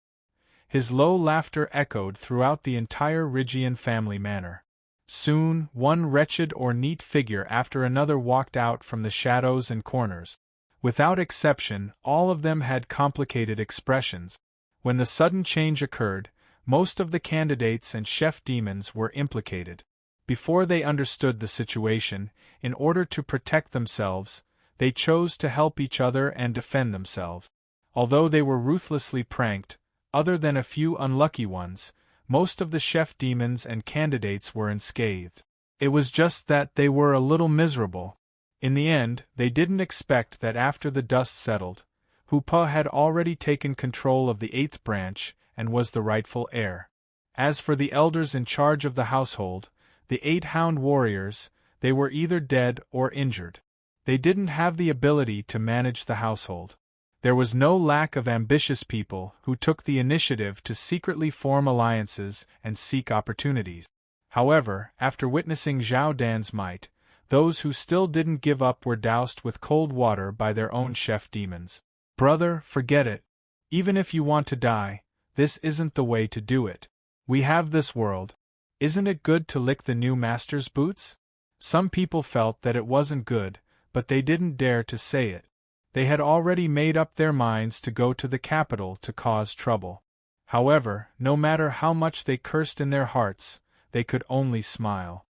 His low laughter echoed throughout the entire Rygian family manor. Soon, one wretched ornate figure after another walked out from the shadows and corners. Without exception, all of them had complicated expressions. When the sudden change occurred, most of the candidates and chef demons were implicated. Before they understood the situation, in order to protect themselves, they chose to help each other and defend themselves. Although they were ruthlessly pranked, other than a few unlucky ones, most of the chef demons and candidates were unscathed. It was just that they were a little miserable. In the end, they didn't expect that after the dust settled, Hu Pa had already taken control of the 8th branch and was the rightful heir. As for the elders in charge of the household, the 8 hound warriors, they were either dead or injured. They didn't have the ability to manage the household. There was no lack of ambitious people who took the initiative to secretly form alliances and seek opportunities. However, after witnessing Zhao Dan's might, those who still didn't give up were doused with cold water by their own chef demons. Brother, forget it. Even if you want to die, this isn't the way to do it. We have this world. Isn't it good to lick the new master's boots? Some people felt that it wasn't good, but they didn't dare to say it. They had already made up their minds to go to the capital to cause trouble. However, no matter how much they cursed in their hearts, they could only smile.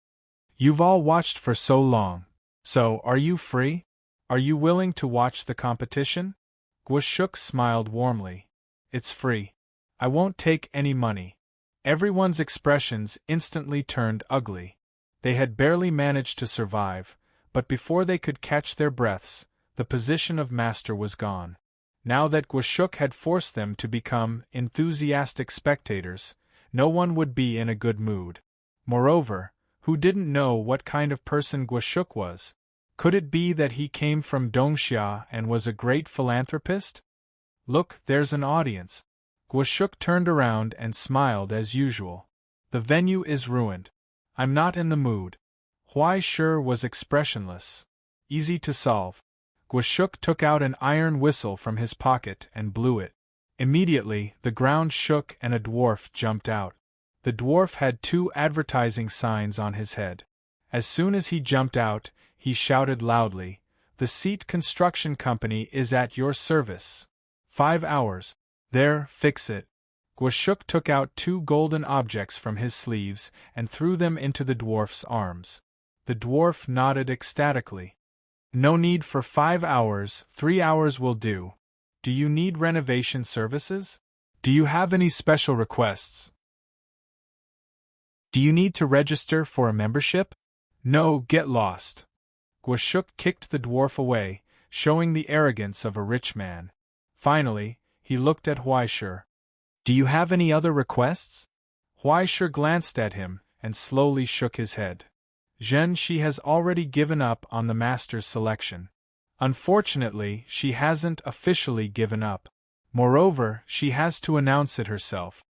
You've all watched for so long. So, are you free? Are you willing to watch the competition? Guashuk smiled warmly. It's free. I won't take any money. Everyone's expressions instantly turned ugly. They had barely managed to survive, but before they could catch their breaths, the position of master was gone. Now that Guashuk had forced them to become enthusiastic spectators, no one would be in a good mood. Moreover, who didn't know what kind of person Guashuk was? Could it be that he came from Dongxia and was a great philanthropist? Look, there's an audience. Guashuk turned around and smiled as usual. The venue is ruined. I'm not in the mood. Huaishur was expressionless. Easy to solve. Guashuk took out an iron whistle from his pocket and blew it. Immediately, the ground shook and a dwarf jumped out. The dwarf had 2 advertising signs on his head. As soon as he jumped out, he shouted loudly, "The Seat Construction Company is at your service. 5 hours. There, fix it." Guashuk took out 2 golden objects from his sleeves and threw them into the dwarf's arms. The dwarf nodded ecstatically. "No need for 5 hours, 3 hours will do. Do you need renovation services? Do you have any special requests? Do you need to register for a membership? No, get lost." Guashuk kicked the dwarf away, showing the arrogance of a rich man. Finally, he looked at Huaishur. Do you have any other requests? Huaisha glanced at him, and slowly shook his head. She has already given up on the master's selection. Unfortunately, she hasn't officially given up. Moreover, she has to announce it herself.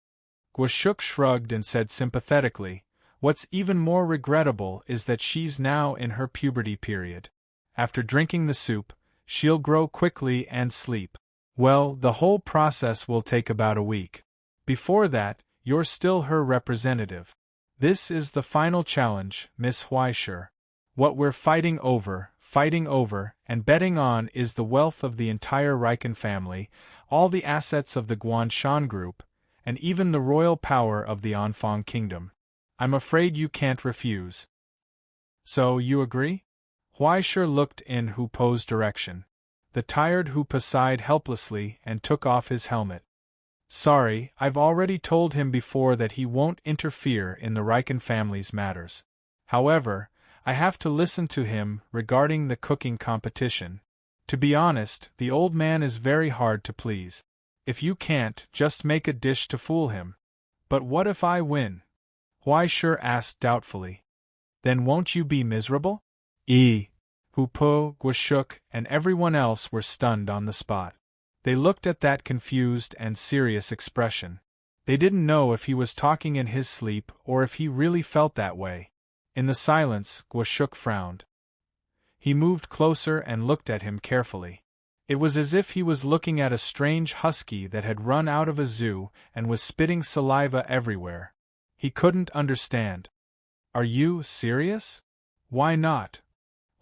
Guashuk shrugged and said sympathetically, "What's even more regrettable is that she's now in her puberty period. After drinking the soup, she'll grow quickly and sleep. Well, the whole process will take about a week. Before that, you're still her representative. This is the final challenge, Miss Huaisha. What we're fighting over, and betting on is the wealth of the entire Riken family, all the assets of the Guanshan group, and even the royal power of the Anfang kingdom. I'm afraid you can't refuse." "So, you agree?" Huaisha looked in Hu Po's direction. The tired Hu Po sighed helplessly and took off his helmet. "Sorry, I've already told him before that he won't interfere in the Riken family's matters. However, I have to listen to him regarding the cooking competition. To be honest, the old man is very hard to please. If you can't, just make a dish to fool him." "But what if I win?" Huaisha asked doubtfully. "Then won't you be miserable?" Hu Po, Guashuk, and everyone else were stunned on the spot. They looked at that confused and serious expression. They didn't know if he was talking in his sleep or if he really felt that way. In the silence, Guashuk frowned. He moved closer and looked at him carefully. It was as if he was looking at a strange husky that had run out of a zoo and was spitting saliva everywhere. He couldn't understand. "Are you serious?" "Why not?"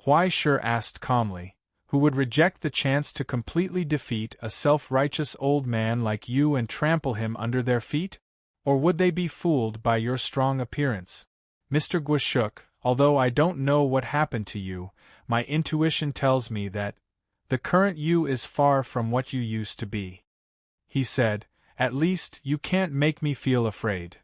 Huaisha asked calmly. "Who would reject the chance to completely defeat a self-righteous old man like you and trample him under their feet? Or would they be fooled by your strong appearance? Mr. Guashuk, although I don't know what happened to you, my intuition tells me that the current you is far from what you used to be," he said. "At least, you can't make me feel afraid."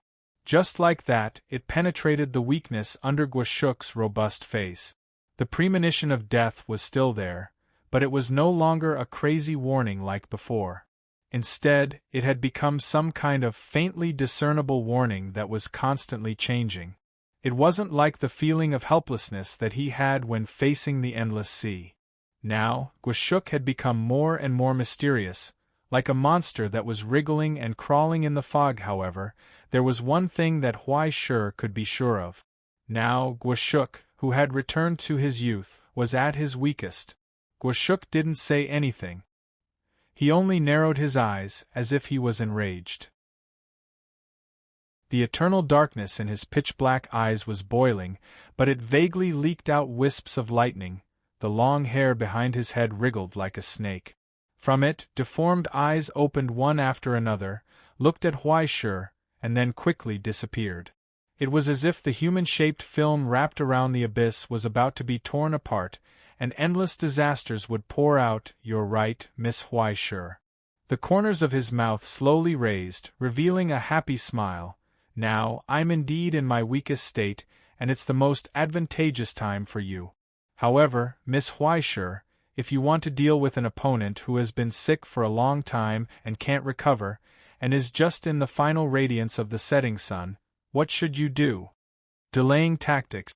Just like that, it penetrated the weakness under Guashuk's robust face. The premonition of death was still there, but it was no longer a crazy warning like before. Instead, it had become some kind of faintly discernible warning that was constantly changing. It wasn't like the feeling of helplessness that he had when facing the endless sea. Now, Guashuk had become more and more mysterious, like a monster that was wriggling and crawling in the fog. However, there was one thing that Huaisha could be sure of. Now, Guashuk, who had returned to his youth, was at his weakest. Guashuk didn't say anything. He only narrowed his eyes, as if he was enraged. The eternal darkness in his pitch-black eyes was boiling, but it vaguely leaked out wisps of lightning. The long hair behind his head wriggled like a snake. From it, deformed eyes opened one after another, looked at Huaisha, and then quickly disappeared. It was as if the human-shaped film wrapped around the abyss was about to be torn apart, and endless disasters would pour out. "You're right, Miss Huaisha." The corners of his mouth slowly raised, revealing a happy smile. "Now, I'm indeed in my weakest state, and it's the most advantageous time for you. However, Miss Huaisha, if you want to deal with an opponent who has been sick for a long time and can't recover, and is just in the final radiance of the setting sun, what should you do?" "Delaying tactics,"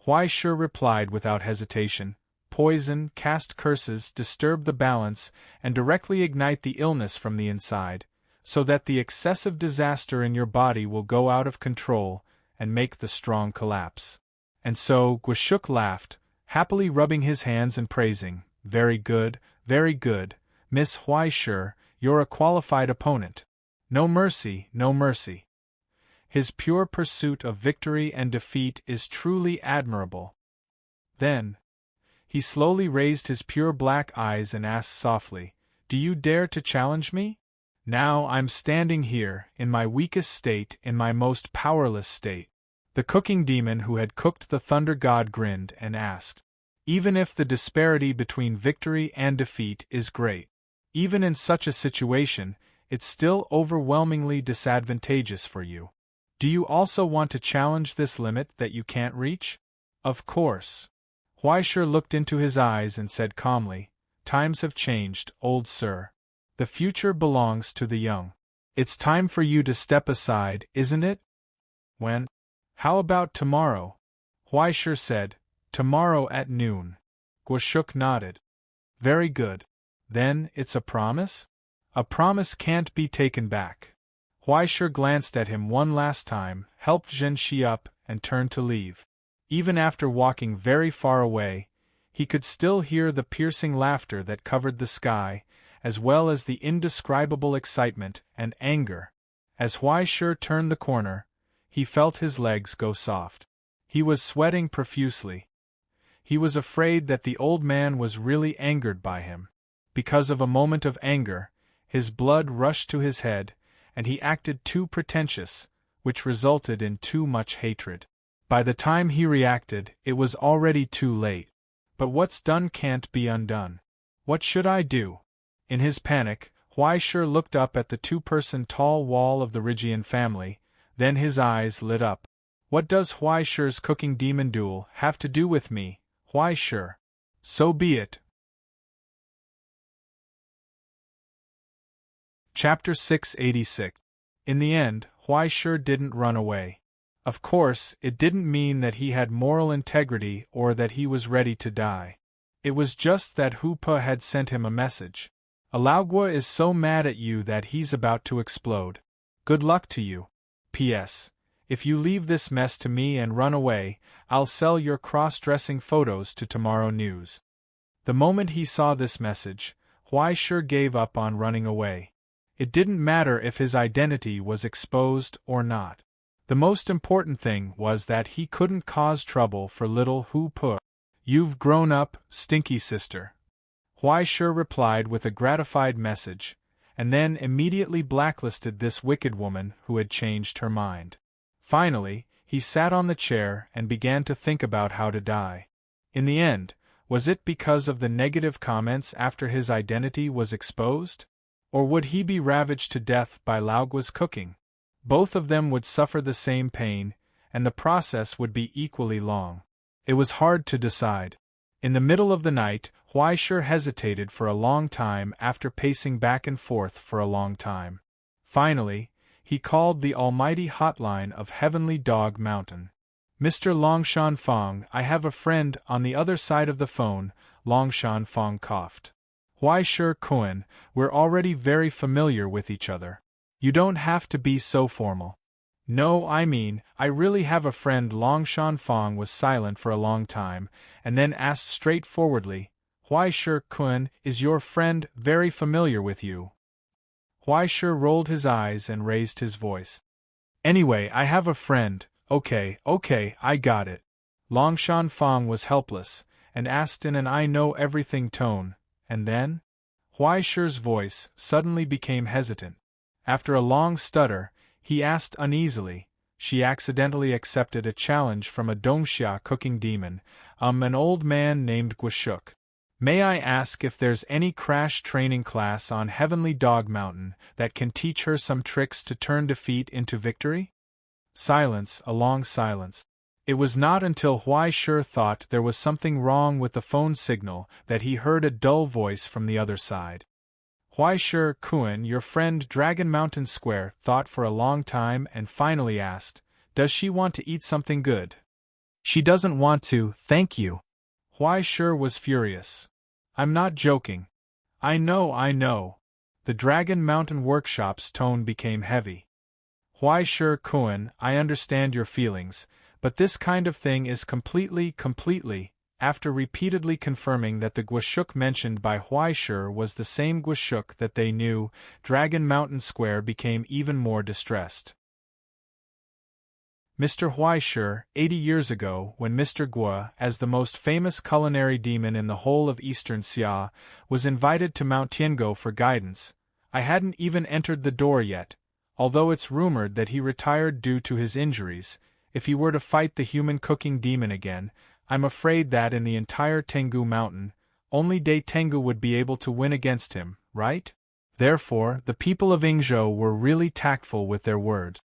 Huaisha replied without hesitation. "Poison, cast curses, disturb the balance, and directly ignite the illness from the inside, so that the excessive disaster in your body will go out of control and make the strong collapse." And so Guashuk laughed, happily rubbing his hands and praising. Very good, Miss Huaisha, you're a qualified opponent. No mercy, no mercy. His pure pursuit of victory and defeat is truly admirable." Then, he slowly raised his pure black eyes and asked softly, "Do you dare to challenge me? Now I'm standing here, in my weakest state, in my most powerless state." The cooking demon who had cooked the thunder god grinned and asked, "Even if the disparity between victory and defeat is great, even in such a situation, it's still overwhelmingly disadvantageous for you. Do you also want to challenge this limit that you can't reach?" "Of course." Huaisha looked into his eyes and said calmly, "Times have changed, old sir. The future belongs to the young. It's time for you to step aside, isn't it? When? How about tomorrow? Huaishir said. Tomorrow at noon. Guoshuk nodded. Very good. Then, it's a promise? A promise can't be taken back. Huaishir glanced at him one last time, helped Zhenxi up, and turned to leave. Even after walking very far away, he could still hear the piercing laughter that covered the sky, as well as the indescribable excitement and anger. As Huaishir turned the corner, he felt his legs go soft. He was sweating profusely. He was afraid that the old man was really angered by him. Because of a moment of anger, his blood rushed to his head, and he acted too pretentious, which resulted in too much hatred. By the time he reacted, it was already too late. But what's done can't be undone. What should I do? In his panic, Huaishir looked up at the two-person tall wall of the Rigian family, then his eyes lit up. What does Huaishir's cooking demon duel have to do with me, Huaishir? So be it. Chapter 686. In the end, Huaishir didn't run away. Of course, it didn't mean that he had moral integrity or that he was ready to die. It was just that Hu Pe had sent him a message. Alaogua is so mad at you that he's about to explode. Good luck to you. P.S. If you leave this mess to me and run away, I'll sell your cross-dressing photos to Tomorrow News. The moment he saw this message, Huaishir gave up on running away. It didn't matter if his identity was exposed or not. The most important thing was that he couldn't cause trouble for little Hu Pe. You've grown up, stinky sister. Huaishir replied with a gratified message, and then immediately blacklisted this wicked woman who had changed her mind. Finally, he sat on the chair and began to think about how to die. In the end, was it because of the negative comments after his identity was exposed? Or would he be ravaged to death by Laogua's cooking? Both of them would suffer the same pain, and the process would be equally long. It was hard to decide. In the middle of the night, Huaishir hesitated for a long time after pacing back and forth for a long time. Finally, he called the almighty hotline of Heavenly Dog Mountain. Mr. Longshan Fong, I have a friend on the other side of the phone, Longshan Fong coughed. Huaishir Kun, we're already very familiar with each other. You don't have to be so formal. No, I mean, I really have a friend. Longshan Fong was silent for a long time, and then asked straightforwardly, Huaishir Kun, is your friend very familiar with you? Huaishir rolled his eyes and raised his voice. Anyway, I have a friend. Okay, I got it. Longshan Fong was helpless, and asked in an I know everything tone, and then? Huaishir's voice suddenly became hesitant. After a long stutter, he asked uneasily, she accidentally accepted a challenge from a Dongxia cooking demon, an old man named Guoshuk. May I ask if there's any crash training class on Heavenly Dog Mountain that can teach her some tricks to turn defeat into victory? Silence, a long silence. It was not until Huaishir thought there was something wrong with the phone signal that he heard a dull voice from the other side. Huaishir Kun, your friend Dragon Mountain Square, thought for a long time and finally asked, does she want to eat something good? She doesn't want to, thank you. Huaishir was furious. I'm not joking. I know. The Dragon Mountain Workshop's tone became heavy. Huaishir Kun, I understand your feelings, but this kind of thing is completely, after repeatedly confirming that the Guoshuk mentioned by Huaishir was the same Guoshuk that they knew, Dragon Mountain Square became even more distressed. Mr. Huaishir, 80 years ago, when Mr. Guo, as the most famous culinary demon in the whole of Eastern Xia, was invited to Mount Tiango for guidance, I hadn't even entered the door yet, although it's rumored that he retired due to his injuries. If he were to fight the human cooking demon again, I'm afraid that in the entire Tengu Mountain, only Dai Tengu would be able to win against him, right? Therefore, the people of Yingzhou were really tactful with their words.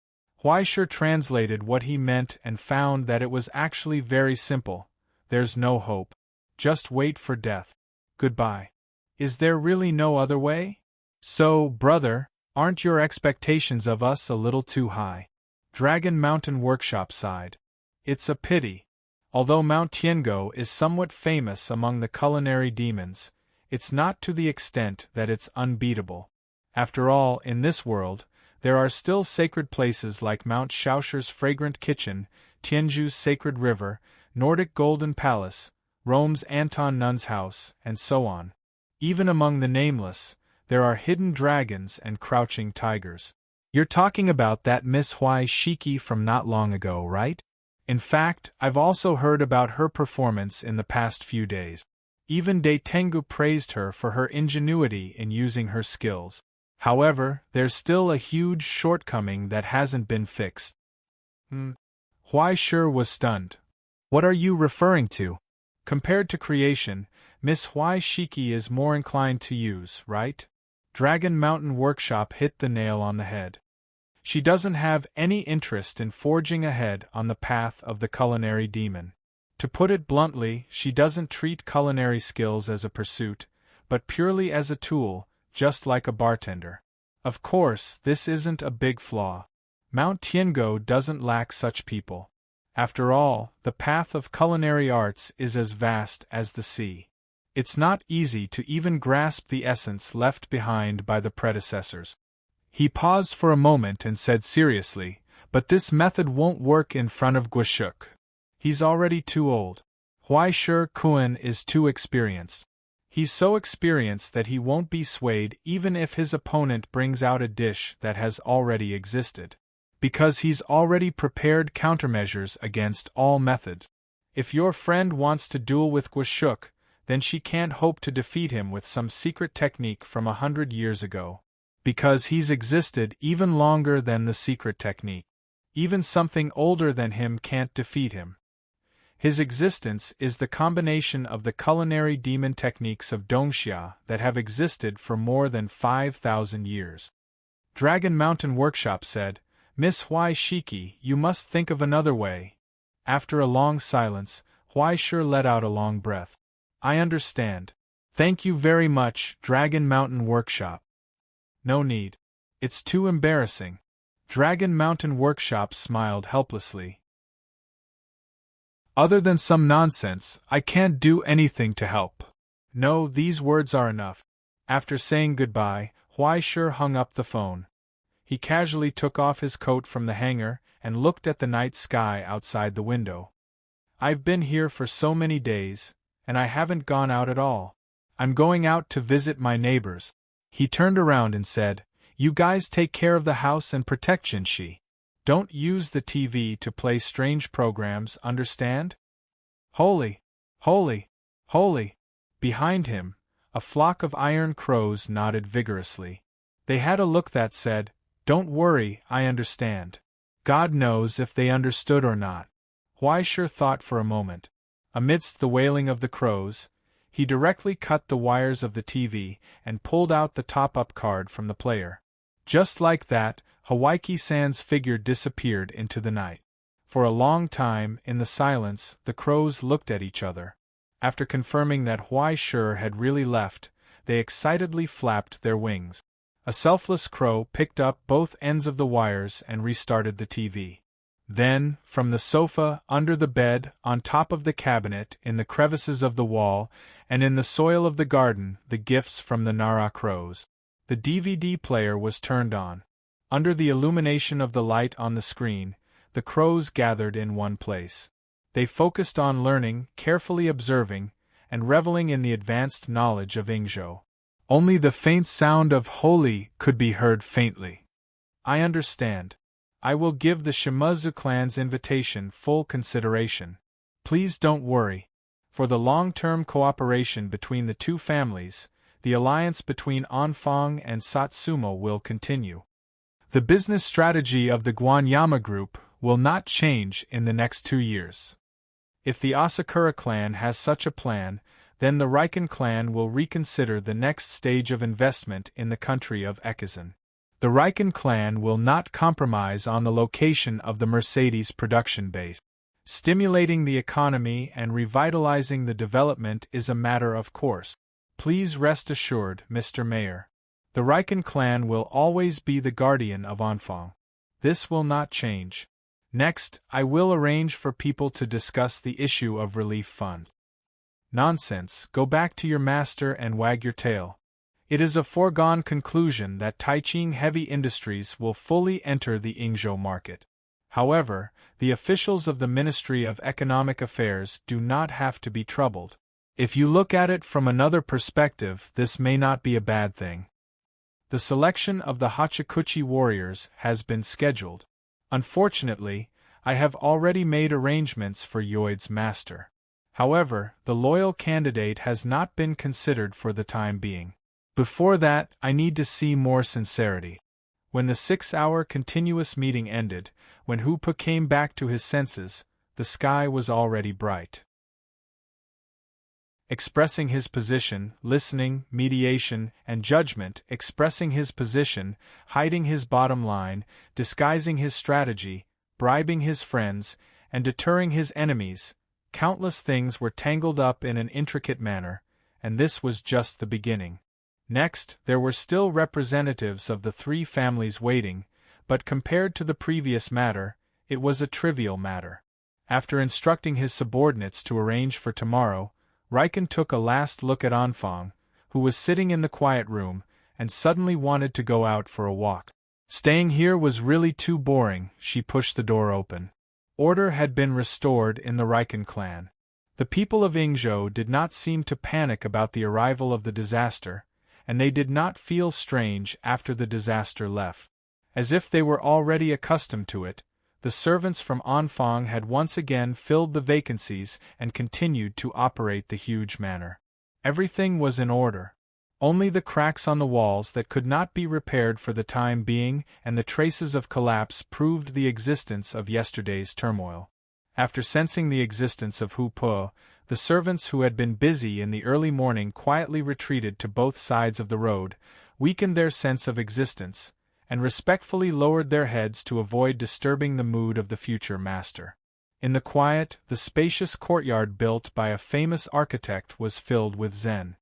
Huaishir translated what he meant and found that it was actually very simple. There's no hope. Just wait for death. Goodbye. Is there really no other way? So, brother, Aren't your expectations of us a little too high? Dragon Mountain Workshop sighed. It's a pity. Although Mount Tiango is somewhat famous among the culinary demons, it's not to the extent that it's unbeatable. After all, in this world, there are still sacred places like Mount Shaosher's fragrant kitchen, Tianju's sacred river, Nordic Golden Palace, Rome's Anton Nun's house, and so on. Even among the nameless, there are hidden dragons and crouching tigers. You're talking about that Miss Huai Shiki from not long ago, right? In fact, I've also heard about her performance in the past few days. Even Dai Tengu praised her for her ingenuity in using her skills. However, there's still a huge shortcoming that hasn't been fixed. Huai Shi was stunned. What are you referring to? Compared to creation, Miss Huai Shiki is more inclined to use, right? Dragon Mountain Workshop hit the nail on the head. She doesn't have any interest in forging ahead on the path of the culinary demon. To put it bluntly, she doesn't treat culinary skills as a pursuit, but purely as a tool, just like a bartender. Of course, this isn't a big flaw. Mount Tiango doesn't lack such people. After all, the path of culinary arts is as vast as the sea. It's not easy to even grasp the essence left behind by the predecessors. He paused for a moment and said seriously, but this method won't work in front of Guashuk. He's already too old. Huai Shi Kuan is too experienced. He's so experienced that he won't be swayed even if his opponent brings out a dish that has already existed. Because he's already prepared countermeasures against all methods. If your friend wants to duel with Guashuk, then she can't hope to defeat him with some secret technique from 100 years ago. Because he's existed even longer than the secret technique. Even something older than him can't defeat him. His existence is the combination of the culinary demon techniques of Dongxia that have existed for more than 5,000 years. Dragon Mountain Workshop said, Miss Huai Shiki, you must think of another way. After a long silence, Huai Shi let out a long breath. I understand. Thank you very much, Dragon Mountain Workshop. No need. It's too embarrassing. Dragon Mountain Workshop smiled helplessly. Other than some nonsense, I can't do anything to help. No, these words are enough. After saying goodbye, Huai Shi hung up the phone. He casually took off his coat from the hanger and looked at the night sky outside the window. I've been here for so many days, and I haven't gone out at all. I'm going out to visit my neighbors. He turned around and said, You guys take care of the house and protect Jinshi. Don't use the TV to play strange programs, understand? Holy! Holy! Holy! Behind him, a flock of iron crows nodded vigorously. They had a look that said, Don't worry, I understand. God knows if they understood or not. Huai Shi thought for a moment. Amidst the wailing of the crows, he directly cut the wires of the TV and pulled out the top-up card from the player. Just like that, Hawaiki-san's figure disappeared into the night. For a long time, in the silence, the crows looked at each other. After confirming that Huai Shi had really left, they excitedly flapped their wings. A selfless crow picked up both ends of the wires and restarted the TV. Then, from the sofa, under the bed, on top of the cabinet, in the crevices of the wall, and in the soil of the garden, the gifts from the Nara crows. The DVD player was turned on. Under the illumination of the light on the screen, the crows gathered in one place. They focused on learning, carefully observing, and reveling in the advanced knowledge of Ingzhou. Only the faint sound of holy could be heard faintly. I understand. I will give the Shimazu clan's invitation full consideration. Please don't worry. For the long-term cooperation between the two families, the alliance between Anfang and Satsuma will continue. The business strategy of the Guanyama Group will not change in the next 2 years. If the Asakura clan has such a plan, then the Riken clan will reconsider the next stage of investment in the country of Ekizan. The Riken clan will not compromise on the location of the Mercedes production base. Stimulating the economy and revitalizing the development is a matter of course. Please rest assured, Mr. Mayor. The Riken clan will always be the guardian of Anfang. This will not change. Next, I will arrange for people to discuss the issue of relief fund. Nonsense, go back to your master and wag your tail. It is a foregone conclusion that Taiching Heavy Industries will fully enter the Yingzhou market. However, the officials of the Ministry of Economic Affairs do not have to be troubled. If you look at it from another perspective, this may not be a bad thing. The selection of the Hachikuchi warriors has been scheduled. Unfortunately, I have already made arrangements for Yoid's master. However, the loyal candidate has not been considered for the time being. Before that, I need to see more sincerity. When the 6-hour continuous meeting ended, when Hupa came back to his senses, the sky was already bright. Expressing his position, listening, mediation, and judgment, expressing his position, hiding his bottom line, disguising his strategy, bribing his friends, and deterring his enemies, countless things were tangled up in an intricate manner, and this was just the beginning. Next, there were still representatives of the three families waiting, but compared to the previous matter, it was a trivial matter. After instructing his subordinates to arrange for tomorrow, Riken took a last look at Anfang, who was sitting in the quiet room, and suddenly wanted to go out for a walk. Staying here was really too boring. She pushed the door open. Order had been restored in the Riken clan. The people of Yingzhou did not seem to panic about the arrival of the disaster, and they did not feel strange after the disaster left. As if they were already accustomed to it, the servants from Anfang had once again filled the vacancies and continued to operate the huge manor. Everything was in order. Only the cracks on the walls that could not be repaired for the time being and the traces of collapse proved the existence of yesterday's turmoil. After sensing the existence of Hu Po, the servants who had been busy in the early morning quietly retreated to both sides of the road, weakened their sense of existence, and respectfully lowered their heads to avoid disturbing the mood of the future master. In the quiet, the spacious courtyard built by a famous architect was filled with zen.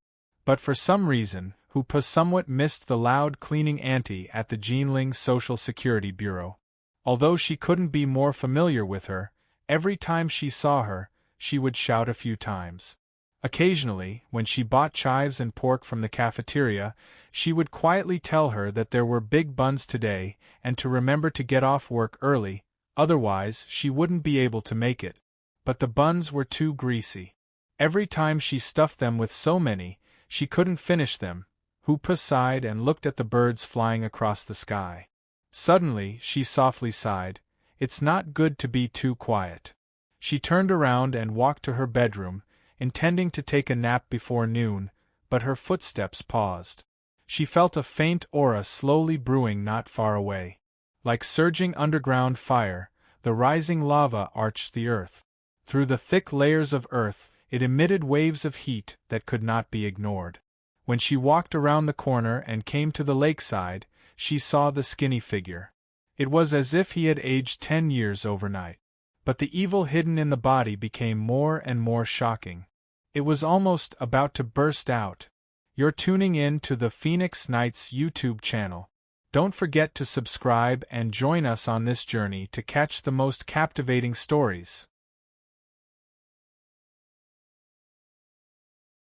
But for some reason, Hu Po somewhat missed the loud cleaning auntie at the Jinling Social Security Bureau. Although she couldn't be more familiar with her, every time she saw her, she would shout a few times. Occasionally, when she bought chives and pork from the cafeteria, she would quietly tell her that there were big buns today and to remember to get off work early, otherwise she wouldn't be able to make it. But the buns were too greasy. Every time she stuffed them with so many, she couldn't finish them. Hu Po sighed and looked at the birds flying across the sky. Suddenly, she softly sighed, "It's not good to be too quiet." She turned around and walked to her bedroom, intending to take a nap before noon, but her footsteps paused. She felt a faint aura slowly brewing not far away. Like surging underground fire, the rising lava arched the earth. Through the thick layers of earth, it emitted waves of heat that could not be ignored. When she walked around the corner and came to the lakeside, she saw the skinny figure. It was as if he had aged 10 years overnight. But the evil hidden in the body became more and more shocking. It was almost about to burst out. You're tuning in to the Phoenix Nights YouTube channel. Don't forget to subscribe and join us on this journey to catch the most captivating stories.